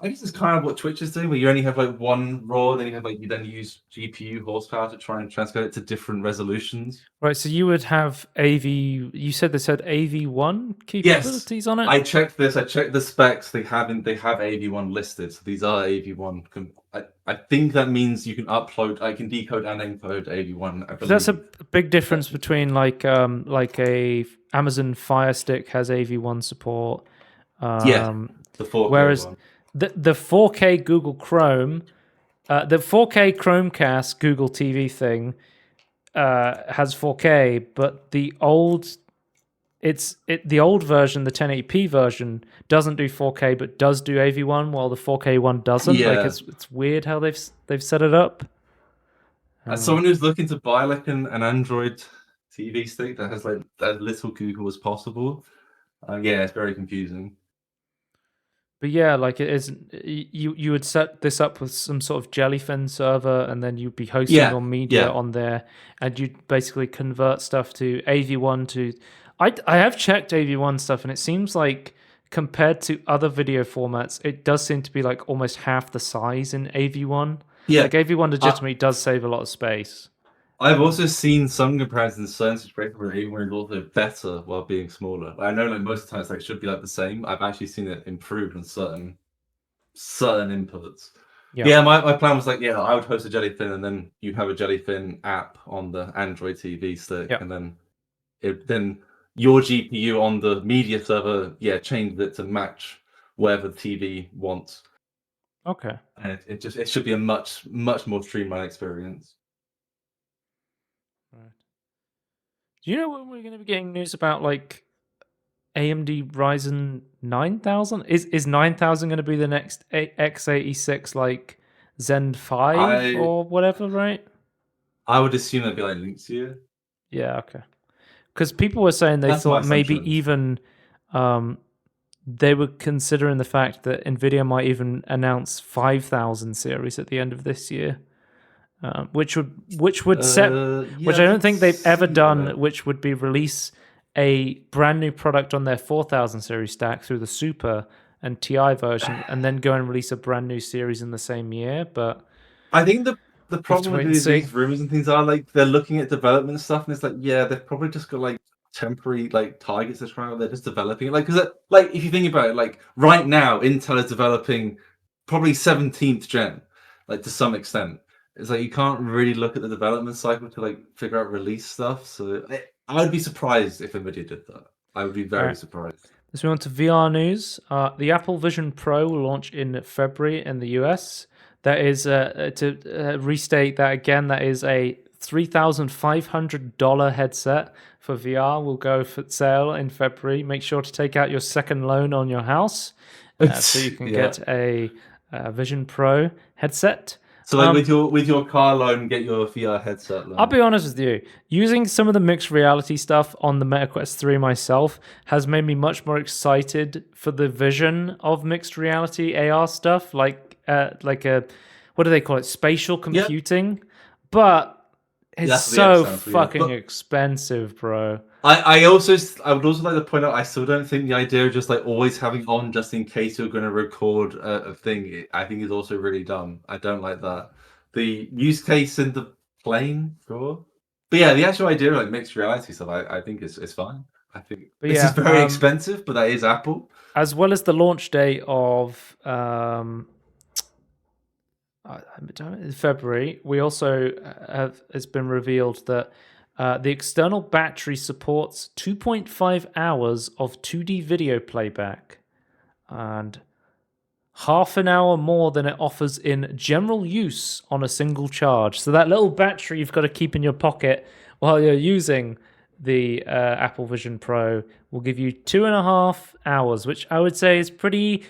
I guess it's kind of what Twitch is doing, where you only have like one RAW, then you then use GPU horsepower to try and transcode it to different resolutions. Right, so you would have AV. You said they said AV1 capabilities on it. I checked this. I checked the specs. They have AV1 listed, so these are AV1. I think that means you can upload. I can decode and encode AV1. That's a big difference between like a Amazon Fire Stick has AV1 support. The 4K whereas one. The 4K Google Chrome, the 4K Chromecast Google TV thing has 4K, but the old version, the 1080p version, doesn't do 4K but does do AV1, while the 4K one doesn't. Yeah. Like it's weird how they've set it up. As someone who's looking to buy like an Android TV stick that has like as little Google as possible, yeah, it's very confusing. But yeah, like it isn't. You would set this up with some sort of Jellyfin server, and then you'd be hosting your media on there, and you'd basically convert stuff to AV1 to. I have checked AV1 stuff, and it seems like compared to other video formats, it does seem to be like almost half the size in AV1. Yeah, like AV1 legitimately does save a lot of space. I've also seen some comparisons in certain situations where AV1 is also better while being smaller. I know like most of the times like it should be like the same. I've actually seen it improve on certain inputs. Yeah, my plan was like, I would host a Jellyfin, and then you have a Jellyfin app on the Android TV stick, and then your GPU on the media server, changed it to match whatever the TV wants. Okay. And it should be a much more streamlined experience. Right. Do you know when we're going to be getting news about like AMD Ryzen 9000? Is 9000 going to be the next x86 like Zen 5 or whatever, right? I would assume that'd be like next year. Yeah, okay. Because people were saying they thought maybe even they were considering the fact that Nvidia might even announce 5000 series at the end of this year. Which would set, which I don't think they've ever done, which would be release a brand new product on their 4000 series stack through the Super and Ti version, and then go and release a brand new series in the same year. But I think the problem with these rumors and things are like they're looking at development stuff, and it's like they've probably just got like temporary like targets they're trying. They're just developing it, like because like if you think about it, like right now Intel is developing probably 17th gen, like to some extent. It's like you can't really look at the development cycle to like figure out release stuff. So I would be surprised if Nvidia did that. I would be very surprised. Let's move on to VR news. The Apple Vision Pro will launch in February in the US. That is to restate that again. That is a $3,500 headset for VR will go for sale in February. Make sure to take out your second loan on your house so you can get a Vision Pro headset. So like with your car loan, get your VR headset loan. I'll be honest with you. Using some of the mixed reality stuff on the Meta Quest 3 myself has made me much more excited for the vision of mixed reality AR stuff, like a what do they call it? Spatial computing. Yep. But it's so fucking expensive, bro. I would also like to point out, I still don't think the idea of just like always having on just in case you're going to record a thing, I think is also really dumb. I don't like that. The use case in the plane, sure. But yeah, the actual idea of like mixed reality stuff, I think is fine. I think this is very expensive, but that is Apple. As well as the launch date of February, we also it's been revealed that the external battery supports 2.5 hours of 2D video playback and half an hour more than it offers in general use on a single charge. So that little battery you've got to keep in your pocket while you're using the Apple Vision Pro will give you 2.5 hours, which I would say is pretty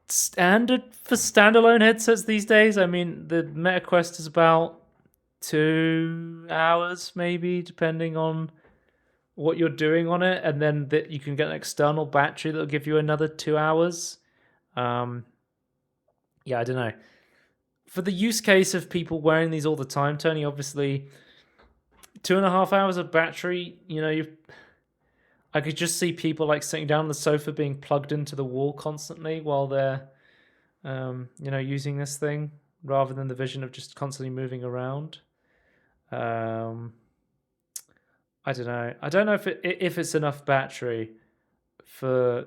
standard for standalone headsets these days. I mean, the Meta Quest is about 2 hours, maybe, depending on what you're doing on it, and then you can get an external battery that'll give you another 2 hours. Yeah, I don't know. For the use case of people wearing these all the time, Tony, obviously 2.5 hours of battery, I could just see people like sitting down on the sofa being plugged into the wall constantly while they're using this thing, rather than the vision of just constantly moving around. I don't know. I don't know if it's enough battery for.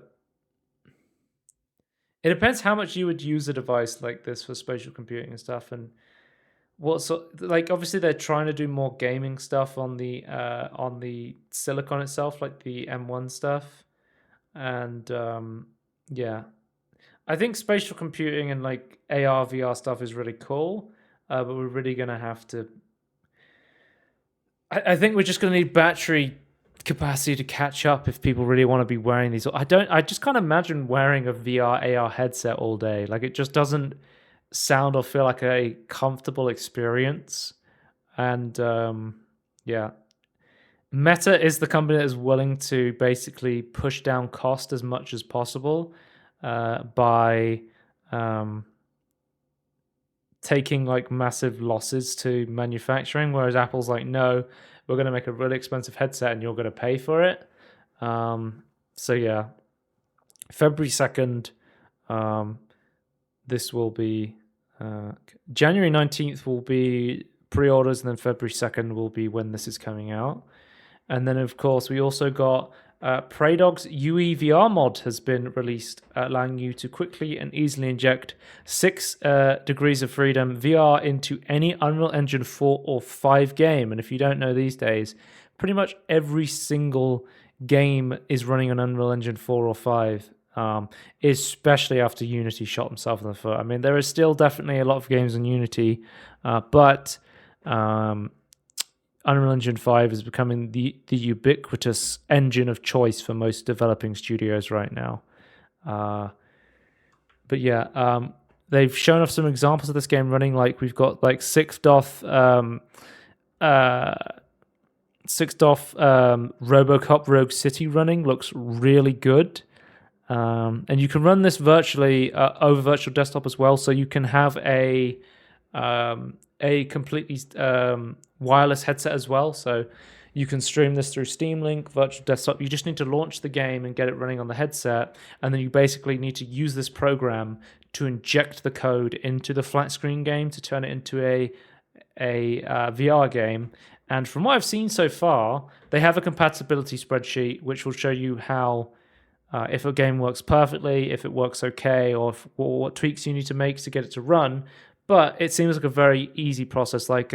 It depends how much you would use a device like this for spatial computing and stuff, and obviously they're trying to do more gaming stuff on the silicon itself, like the M1 stuff, and yeah, I think spatial computing and like AR VR stuff is really cool, but we're really gonna have to. I think we're just gonna need battery capacity to catch up if people really want to be wearing these. I just can't imagine wearing a VR AR headset all day. Like, it just doesn't sound or feel like a comfortable experience. And yeah, Meta is the company that is willing to basically push down cost as much as possible by taking like massive losses to manufacturing, whereas Apple's like, no, we're going to make a really expensive headset and you're going to pay for it. So yeah, February 2nd, this will be January 19th will be pre-orders, and then February 2nd will be when this is coming out. And then of course we also got Praydog's UE VR mod has been released, allowing you to quickly and easily inject 6 degrees of freedom VR into any Unreal Engine 4 or 5 game. And if you don't know, these days, pretty much every single game is running on Unreal Engine 4 or 5, especially after Unity shot himself in the foot. I mean, there is still definitely a lot of games on Unity, but Unreal Engine 5 is becoming the ubiquitous engine of choice for most developing studios right now. But yeah, they've shown off some examples of this game running. Like, we've got like 6DoF RoboCop Rogue City running. Looks really good. And you can run this virtually over virtual desktop as well. So you can have a completely wireless headset as well. So you can stream this through Steam Link, virtual desktop. You just need to launch the game and get it running on the headset. And then you basically need to use this program to inject the code into the flat screen game to turn it into a VR game. And from what I've seen so far, they have a compatibility spreadsheet which will show you how if a game works perfectly, if it works okay, or what tweaks you need to make to get it to run. But it seems like a very easy process. Like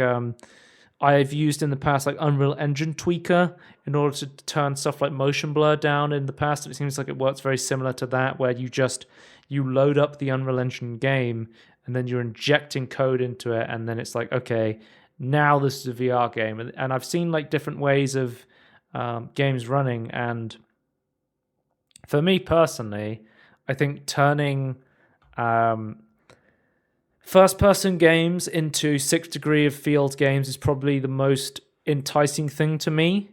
I've used in the past, like Unreal Engine Tweaker in order to turn stuff like motion blur down in the past. And it seems like it works very similar to that, where you load up the Unreal Engine game and then you're injecting code into it. And then it's like, okay, now this is a VR game. And I've seen like different ways of games running, and for me personally, I think turning first-person games into 6th degree of field games is probably the most enticing thing to me.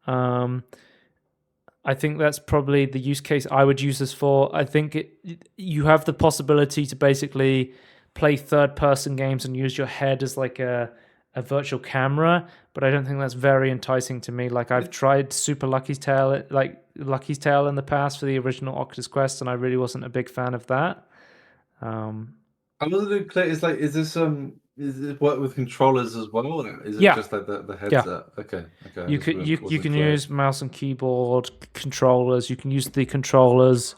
I think that's probably the use case I would use this for. I think you have the possibility to basically play third-person games and use your head as like a virtual camera, but I don't think that's very enticing to me. Like I've tried Super Lucky's Tale in the past for the original Oculus Quest, and I really wasn't a big fan of that. I wasn't clear. Is this is it work with controllers as well? Or is it just like the headset? Yeah. Okay. You can use mouse and keyboard controllers. You can use the controllers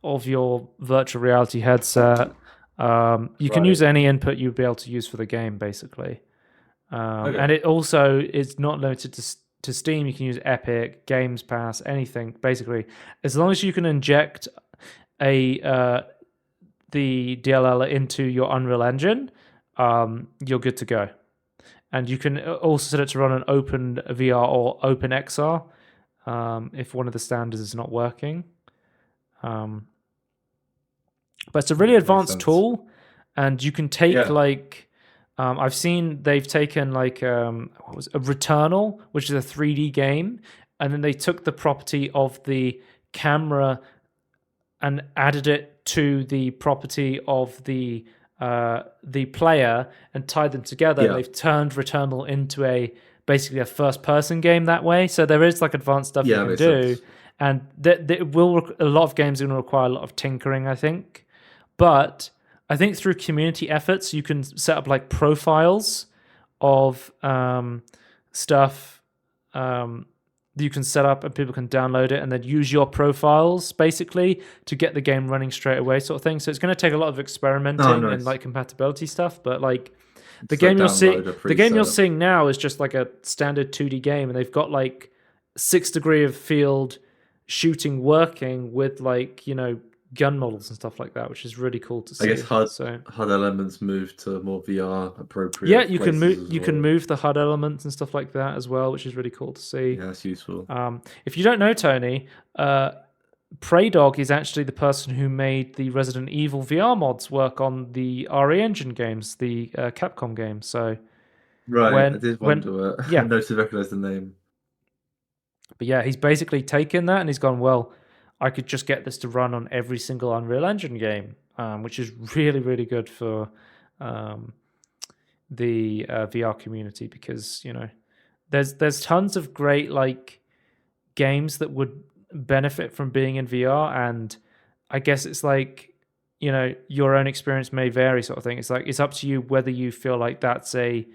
of your virtual reality headset. You can use any input you'd be able to use for the game, basically. And it also is not limited to Steam. You can use Epic, Games Pass, anything, basically. As long as you can inject the DLL into your Unreal Engine, you're good to go. And you can also set it to run on Open VR or Open XR if one of the standards is not working. But it's a really advanced tool, and you can take I've seen they've taken like a Returnal, which is a 3D game, and then they took the property of the camera and added it to the property of the player and tied them together. Yeah. They've turned Returnal into basically a first-person game that way. So there is like advanced stuff you can do, and a lot of games are going to require a lot of tinkering, I think. But I think through community efforts, you can set up like profiles of stuff you can set up, and people can download it and then use your profiles basically to get the game running straight away, sort of thing. So it's going to take a lot of experimenting and like compatibility stuff. But like the game you're seeing now is just like a standard 2D game, and they've got like 6th degree of field shooting working with like gun models and stuff like that, which is really cool to see. I guess HUD elements move to more VR appropriate. Yeah, you can move the HUD elements and stuff like that as well, which is really cool to see. Yeah, that's useful. If you don't know Tony, Praydog is actually the person who made the Resident Evil VR mods work on the RE Engine games, the Capcom games. So I did wonder. I noticed to recognize the name. But yeah, he's basically taken that and he's gone, well, I could just get this to run on every single Unreal Engine game, which is really, really good for the VR community, because there's tons of great like games that would benefit from being in VR, and I guess it's like your own experience may vary, sort of thing. It's like it's up to you whether you feel like that's a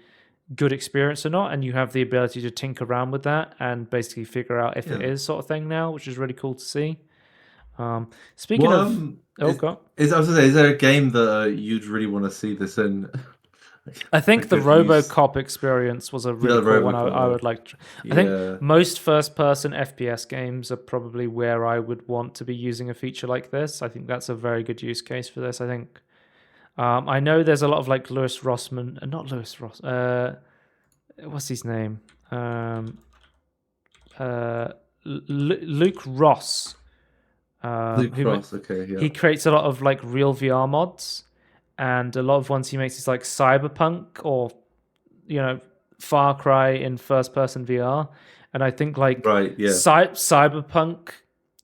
good experience or not, and you have the ability to tinker around with that and basically figure out if it is, sort of thing now, which is really cool to see. Speaking is there a game that you'd really want to see this in? I think the RoboCop experience was a really cool one. I would like. I think most first-person FPS games are probably where I would want to be using a feature like this. I think that's a very good use case for this. I think. I know there's a lot of like Luke Ross. He creates a lot of like real VR mods, and a lot of ones he makes is like Cyberpunk or Far Cry in first person VR. And I think like Cyberpunk,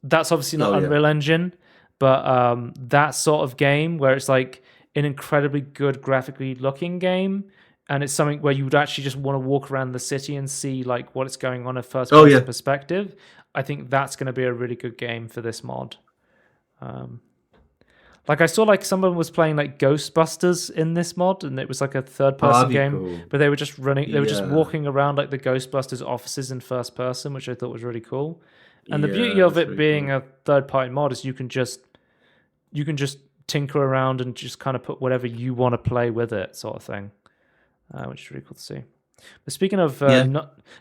that's obviously not Unreal Engine, but that sort of game where it's like an incredibly good graphically looking game, and it's something where you would actually just want to walk around the city and see like what's going on in first person perspective. I think that's going to be a really good game for this mod. Like I saw like someone was playing like Ghostbusters in this mod, and it was like a third person game, cool. But they were just running, they were just walking around like the Ghostbusters offices in first person, which I thought was really cool. And the beauty of it being a third party mod is you can just tinker around and just kind of put whatever you want to play with it, sort of thing, which is really cool to see. But speaking of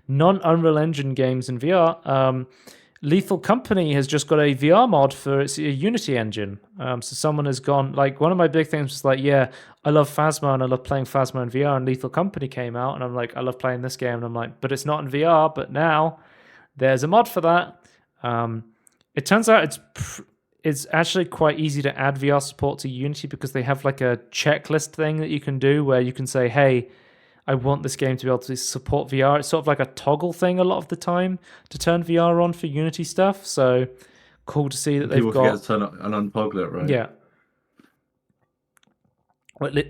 non-Unreal Engine games in VR, Lethal Company has just got a VR mod for its Unity engine. So someone has gone, like, one of my big things was like, yeah, I love Phasma and I love playing Phasma in VR, and Lethal Company came out, and I'm like, I love playing this game, and I'm like, but it's not in VR, but now there's a mod for that. It turns out it's actually quite easy to add VR support to Unity because they have like a checklist thing that you can do where you can say, hey, I want this game to be able to support VR. It's sort of like a toggle thing a lot of the time to turn VR on for Unity stuff. So cool to see that they've got... People forget to turn it and untoggle it, right? Yeah.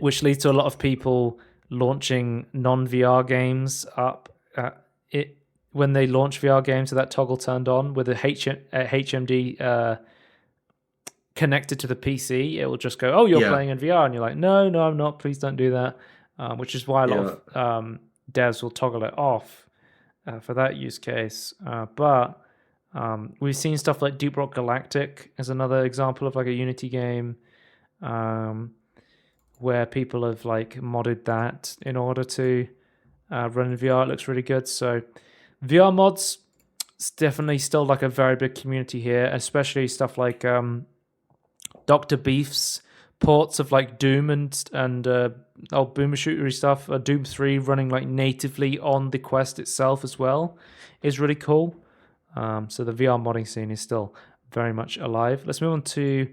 Which leads to a lot of people launching non-VR games up when they launch VR games with that toggle turned on with a HMD connected to the PC. It will just go, oh, you're playing in VR. And you're like, no, I'm not. Please don't do that. Which is why a lot of devs will toggle it off for that use case. But we've seen stuff like Deep Rock Galactic as another example of like a Unity game where people have like modded that in order to run in VR. It looks really good. So VR mods, it's definitely still like a very big community here, especially stuff like Dr. Beef's ports of like Doom and old boomer shootery stuff, Doom 3 running like natively on the Quest itself as well is really cool. So the VR modding scene is still very much alive. Let's move on to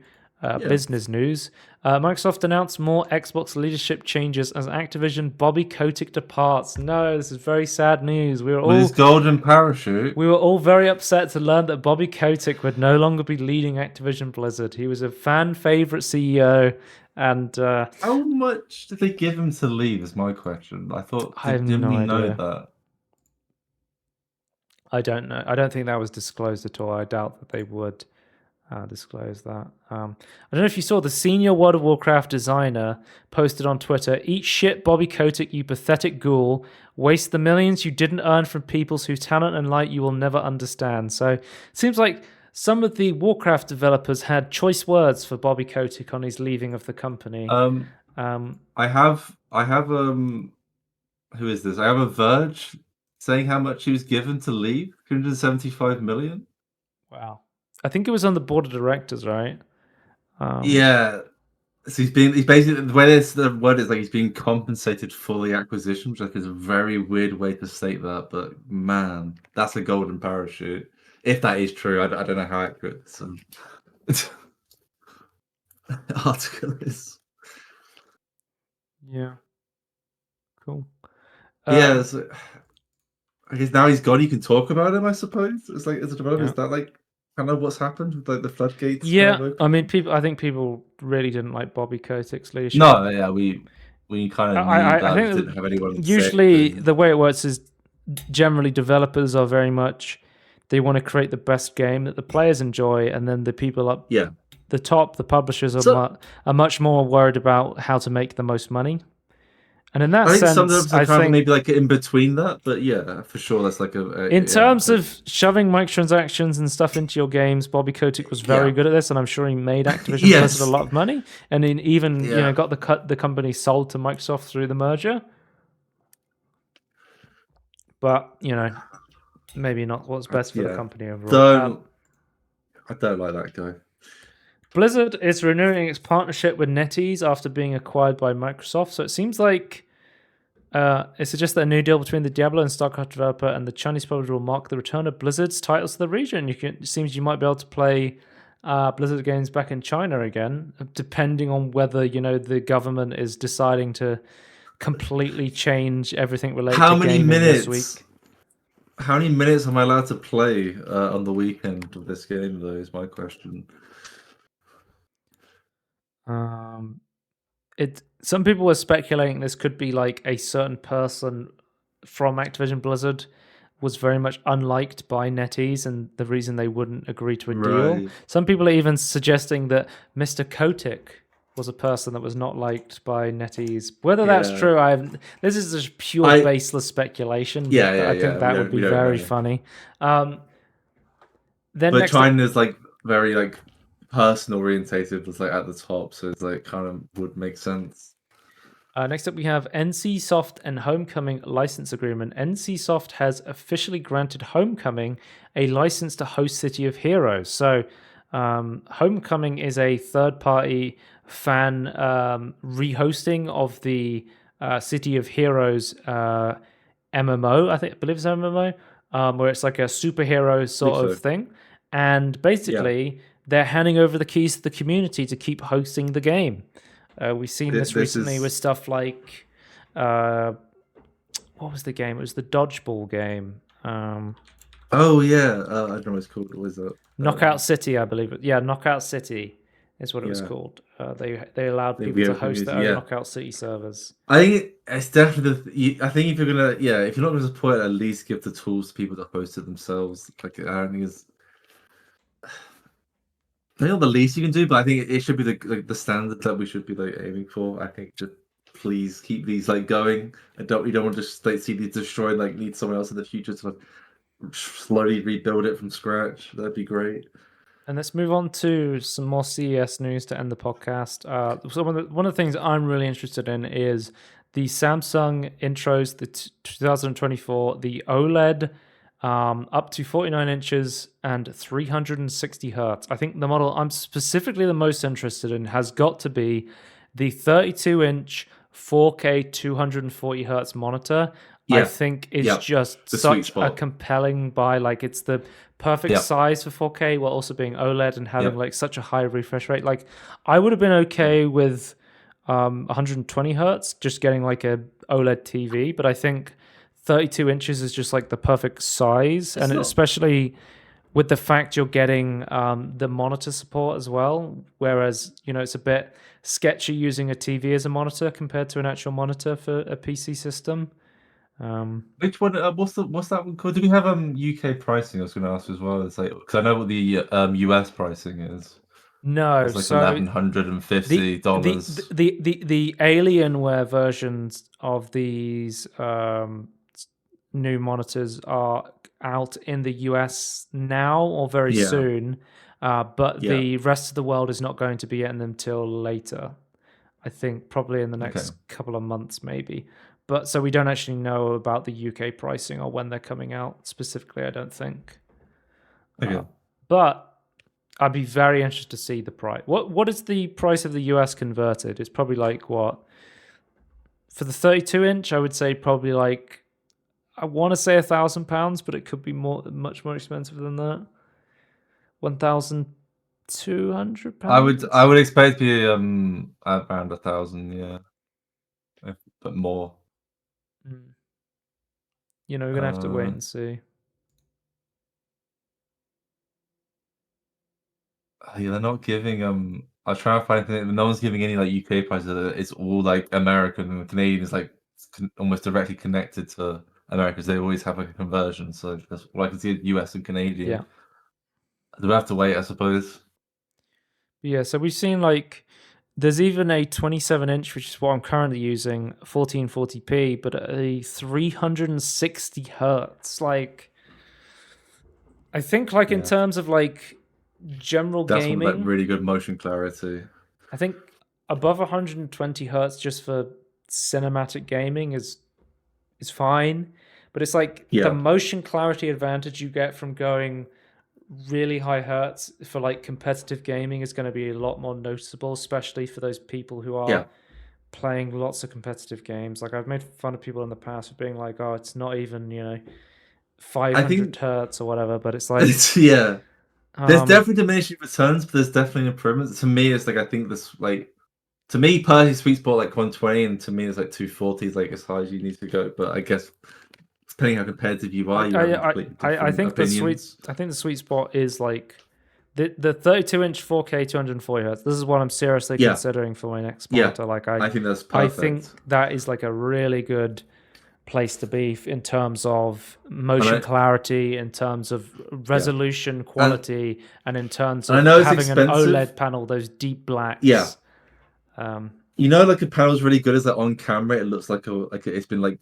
business news. Microsoft announced more Xbox leadership changes as Activision Bobby Kotick departs. No, this is very sad news. With his golden parachute. We were all very upset to learn that Bobby Kotick would no longer be leading Activision Blizzard. He was a fan favorite CEO, and how much did they give him to leave? Is my question. I thought didn't we know that? I don't know. I don't think that was disclosed at all. I doubt that they would disclose that. I don't know if you saw the senior World of Warcraft designer posted on Twitter, "Eat shit, Bobby Kotick, you pathetic ghoul. Waste the millions you didn't earn from peoples whose talent and light you will never understand." So it seems like some of the Warcraft developers had choice words for Bobby Kotick on his leaving of the company. I have who is this? I have a Verge saying how much he was given to leave. 175 million. Wow. I think it was on the board of directors, right? Yeah. So he's basically, the way the word is like he's being compensated for the acquisition, which I think is a very weird way to state that. But man, that's a golden parachute. If that is true, I don't know how accurate this article is. Yeah. Cool. Yeah. I guess now he's gone, you can talk about him, I suppose. It's like, as a developer, is that like kind of what's happened with like the floodgates? Yeah, I mean, I think people really didn't like Bobby Kotick's leadership. No, yeah, we kind of knew that. I think didn't have anyone. Usually, the way it works is generally developers are very much they want to create the best game that the players enjoy, and then the people up the top, the publishers are much more worried about how to make the most money. And in that sense, sometimes I think maybe like in between that, but yeah, for sure, that's like in terms of shoving microtransactions and stuff into your games, Bobby Kotick was very good at this, and I'm sure he made Activision Blizzard a lot of money, and even got the company sold to Microsoft through the merger. But maybe not what's best for the company overall. I don't like that guy. Blizzard is renewing its partnership with NetEase after being acquired by Microsoft. So it seems like it suggests that a new deal between the Diablo and StarCraft developer and the Chinese publisher will mark the return of Blizzard's titles to the region. It seems you might be able to play Blizzard games back in China again, depending on whether the government is deciding to completely change everything related to gaming this week. How many minutes am I allowed to play on the weekend of this game, though, is my question. Some people were speculating this could be like a certain person from Activision Blizzard was very much unliked by NetEase, and the reason they wouldn't agree to a deal. Some people are even suggesting that Mr. Kotick was a person that was not liked by NetEase. Whether that's true, this is just pure baseless speculation. I think that would be very funny. But China's like very personal orientated, was like at the top, so it's like kind of would make sense. Next up, we have NCSoft and Homecoming license agreement. NCSoft has officially granted Homecoming a license to host City of Heroes. So, Homecoming is a third-party fan rehosting of the City of Heroes MMO. I believe it's MMO, where it's like a superhero sort of thing. And basically, they're handing over the keys to the community to keep hosting the game. We've seen this recently with stuff like, what was the game? It was the dodgeball game. Oh yeah, I don't know what it's called. What was it? Knockout City, I believe. Yeah, Knockout City is what it was called. They allowed people to host their own Knockout City servers. I think it's definitely. I think if you're if you're not going to support it, at least give the tools to people to host it themselves. Like I don't think it's. Not the least you can do, but I think it should be the standard that we should be aiming for. I think just please keep these going. You don't want to just see these destroyed. Need someone else in the future to slowly rebuild it from scratch. That'd be great. And let's move on to some more CES news to end the podcast. So one of the things I'm really interested in is the Samsung intros, the 2024, the OLED. Up to 49 inches and 360 hertz. I think the model I'm specifically the most interested in has got to be the 32-inch 4K 240 hertz monitor. I think it's just such a compelling buy. It's the perfect size for 4K while also being OLED and having such a high refresh rate. I would have been okay with 120 hertz, just getting a OLED TV, but I think 32 inches is just the perfect size, and especially with the fact you're getting the monitor support as well, whereas it's a bit sketchy using a TV as a monitor compared to an actual monitor for a PC system. Which one? What's that one called? Do we have UK pricing? I was going to ask as well. It's because I know what the US pricing is. No, it's so $1,150. The Alienware versions of these new monitors are out in the US now or very soon, but the rest of the world is not going to be getting them till later. I think probably in the next couple of months maybe. But so we don't actually know about the UK pricing or when they're coming out specifically, I don't think. But I'd be very interested to see the price. What is the price of the US converted? It's probably what? For the 32-inch, I would say probably I want to say £1,000, but it could be much more expensive than that. £1,200. I would expect to be around 1,000, but more. We're gonna have to wait and see. They're not giving I was trying to find anything, no one's giving any UK prices. It's all American, and Canadian is almost directly connected to America. They always have a conversion, so that's all I can see. US and Canadian. Yeah, we'll have to wait, I suppose. Yeah, so we've seen there's even a 27-inch, which is what I'm currently using, 1440p, but a 360 hertz. I think in terms of general that's gaming, that's really good motion clarity. I think above 120 hertz just for cinematic gaming is fine, but it's the motion clarity advantage you get from going really high hertz for competitive gaming is going to be a lot more noticeable, especially for those people who are playing lots of competitive games. I've made fun of people in the past for being oh, it's not even 500 hertz or whatever, but it's there's definitely diminishing returns, but there's definitely improvements. To me, it's I think this to me personally, sweet spot 120, and to me it's 240 is as high as you need to go. But I guess depending how competitive you are, I think the sweet spot is the 32-inch 4K 240 hertz. This is what I'm seriously considering for my next monitor. I think that's perfect. I think that is a really good place to be in terms of motion clarity, in terms of resolution quality, and in terms of having an OLED panel, those deep blacks. A panel's really good is on camera it looks it's been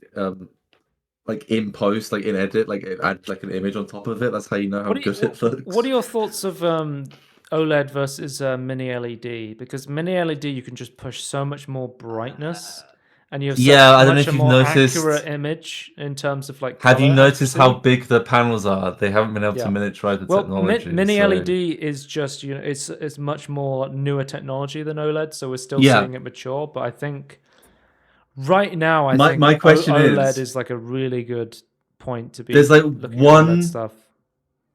in post, in edit, it adds an image on top of it. That's how you know how good it looks. What are your thoughts of OLED versus mini LED? Because mini LED you can just push so much more brightness, and you have I don't know much if you've more noticed. accurate image in terms of like. Have you color noticed how accuracy. big the panels are? They haven't been able to Yeah. miniaturize the Well, technology. mini so... LED is just it's much more newer technology than OLED, so we're still Yeah. seeing it mature. But I think right now, I My think my question OLED is, is like a really good point to be there's like looking at OLED stuff.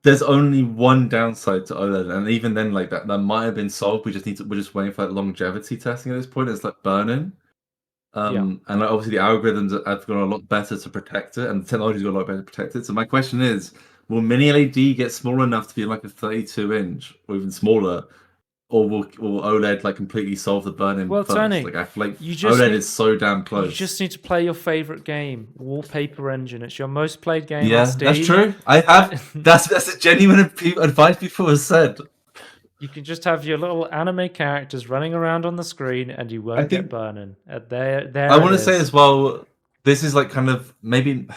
there's only one downside to OLED, and even then, like that might have been solved. We're just waiting for like longevity testing at this point. It's like burn-in. Yeah. And like, obviously the algorithms have gone a lot better to protect it, and the technology's got a lot better to protect it. So my question is, will mini LED get small enough to be like a 32-inch or even smaller, or will OLED like completely solve the burn-in Well, first? Tony, Like I feel like you just OLED need is so damn you close. just need to play your favorite game, Wallpaper Engine. It's your most played game on Yeah, Steam. that's true. I have. That's a genuine advice people have said. You can just have your little anime characters running around on the screen, and you I won't get think burning. There I it want to say is. as well. This is like kind of maybe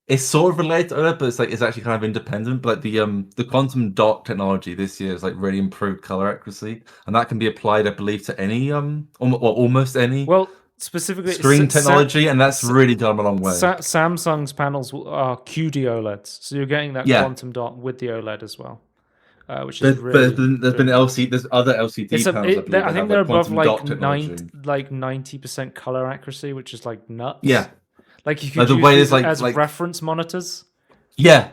it's sort of related to OLED, but it's actually kind of independent. But like the quantum dot technology this year has like really improved color accuracy, and that can be applied, I believe, to any almost any Well, specifically, screen technology, and that's really gone a long way. Samsung's panels are QD OLEDs, so you're getting that Yeah. quantum dot with the OLED as well, which There's, is really. there's been LCD, there's other LCD panels. I believe I think have, they're like, above quantum like dot technology. 90% color accuracy, which is like nuts. Yeah, like you like could the use way these it's as like reference monitors. yeah,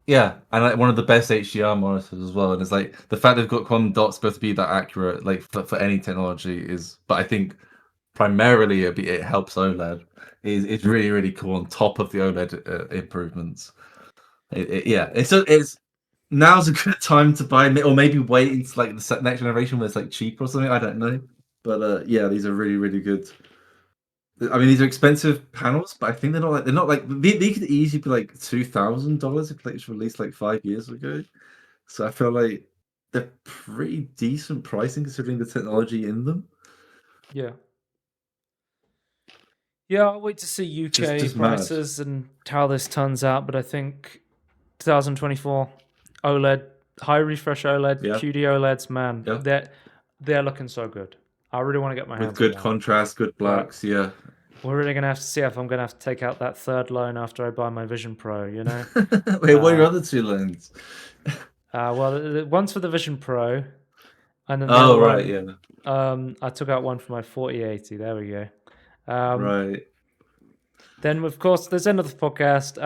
and like one of the best HDR monitors as well. And it's like the fact they've got quantum dots supposed to be that accurate, like for any technology is. But I think primarily it helps OLED. It's really really cool on top of the OLED improvements. It's now's a good time to buy, or maybe wait until like the next generation where it's like cheaper or something. I don't know, but yeah, these are really really good. I mean, these are expensive panels, but I think they're not like they could easily be like $2,000 if like it was released like 5 years ago. So I feel like they're pretty decent pricing considering the technology in them. Yeah. Yeah, I'll wait to see UK Just prices and how this turns out, but I think 2024 OLED, high refresh OLED, Yeah. QD OLEDs, man, Yeah. they're looking so good. I really want to get my hands With good on one. contrast, good blacks, yeah. We're really going to have to see if I'm going to have to take out that third loan after I buy my Vision Pro, you know? Wait, what are your other two loans? Well, one's for the Vision Pro, and then the Oh, other right, one, yeah. I took out one for my 4080. There we go. Right. Then, of course, there's another podcast.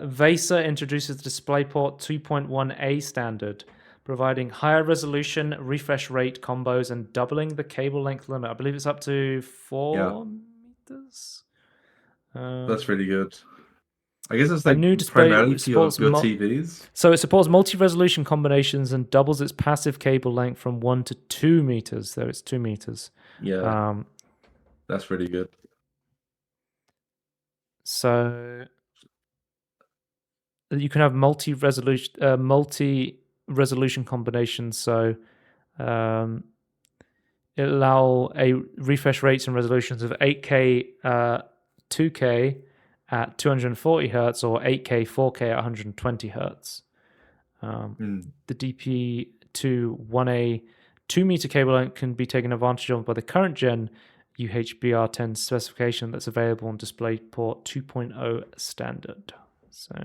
VESA introduces the DisplayPort 2.1a standard, providing higher resolution, refresh rate combos, and doubling the cable length limit. I believe it's up to 4 meters. That's really good. I guess it's like new primarily display for your supports TVs. So it supports multi-resolution combinations and doubles its passive cable length from 1 to 2 meters. Though it's 2 meters. Yeah, that's really good. So you can have multi-resolution combinations. So it allow a refresh rates and resolutions of 8K, 2K at 240 hertz, or 8K, 4K at 120 hertz. The DP2 2-meter cable length can be taken advantage of by the current gen UHBR10 specification that's available on DisplayPort 2.0 standard. So,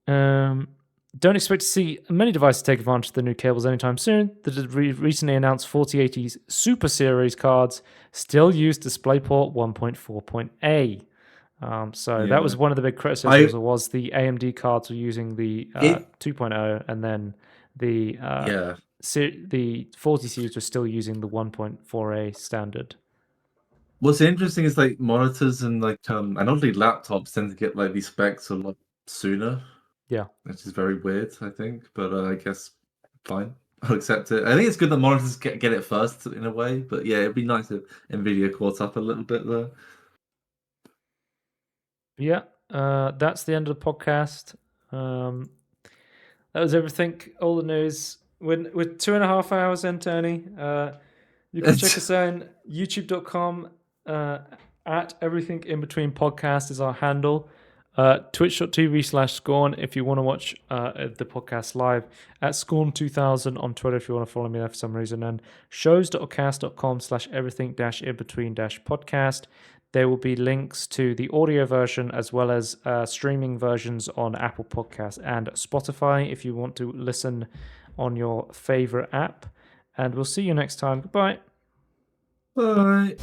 don't expect to see many devices take advantage of the new cables anytime soon. The recently announced 4080 Super Series cards still use DisplayPort 1.4.A. That was one of the big criticisms, was the AMD cards were using the 2.0, and then the 40 series were still using the 1.4A standard. What's interesting is like monitors and like and obviously laptops tend to get like these specs a lot sooner. Yeah, which is very weird, I think, but I guess fine. I'll accept it. I think it's good that monitors get it first in a way, but yeah, it'd be nice if Nvidia caught up a little bit there. Yeah, that's the end of the podcast. That was everything, all the news. We're 2.5 hours in, Tony. You can check us out on youtube.com at Everything In Between Podcast is our handle. Twitch.tv/Scorn if you want to watch the podcast live, at Scorn2000 on Twitter if you want to follow me there for some reason, and shows.ocast.com/everything-in-between-podcast. There will be links to the audio version as well as streaming versions on Apple Podcasts and Spotify if you want to listen on your favorite app. And we'll see you next time. Goodbye. Bye.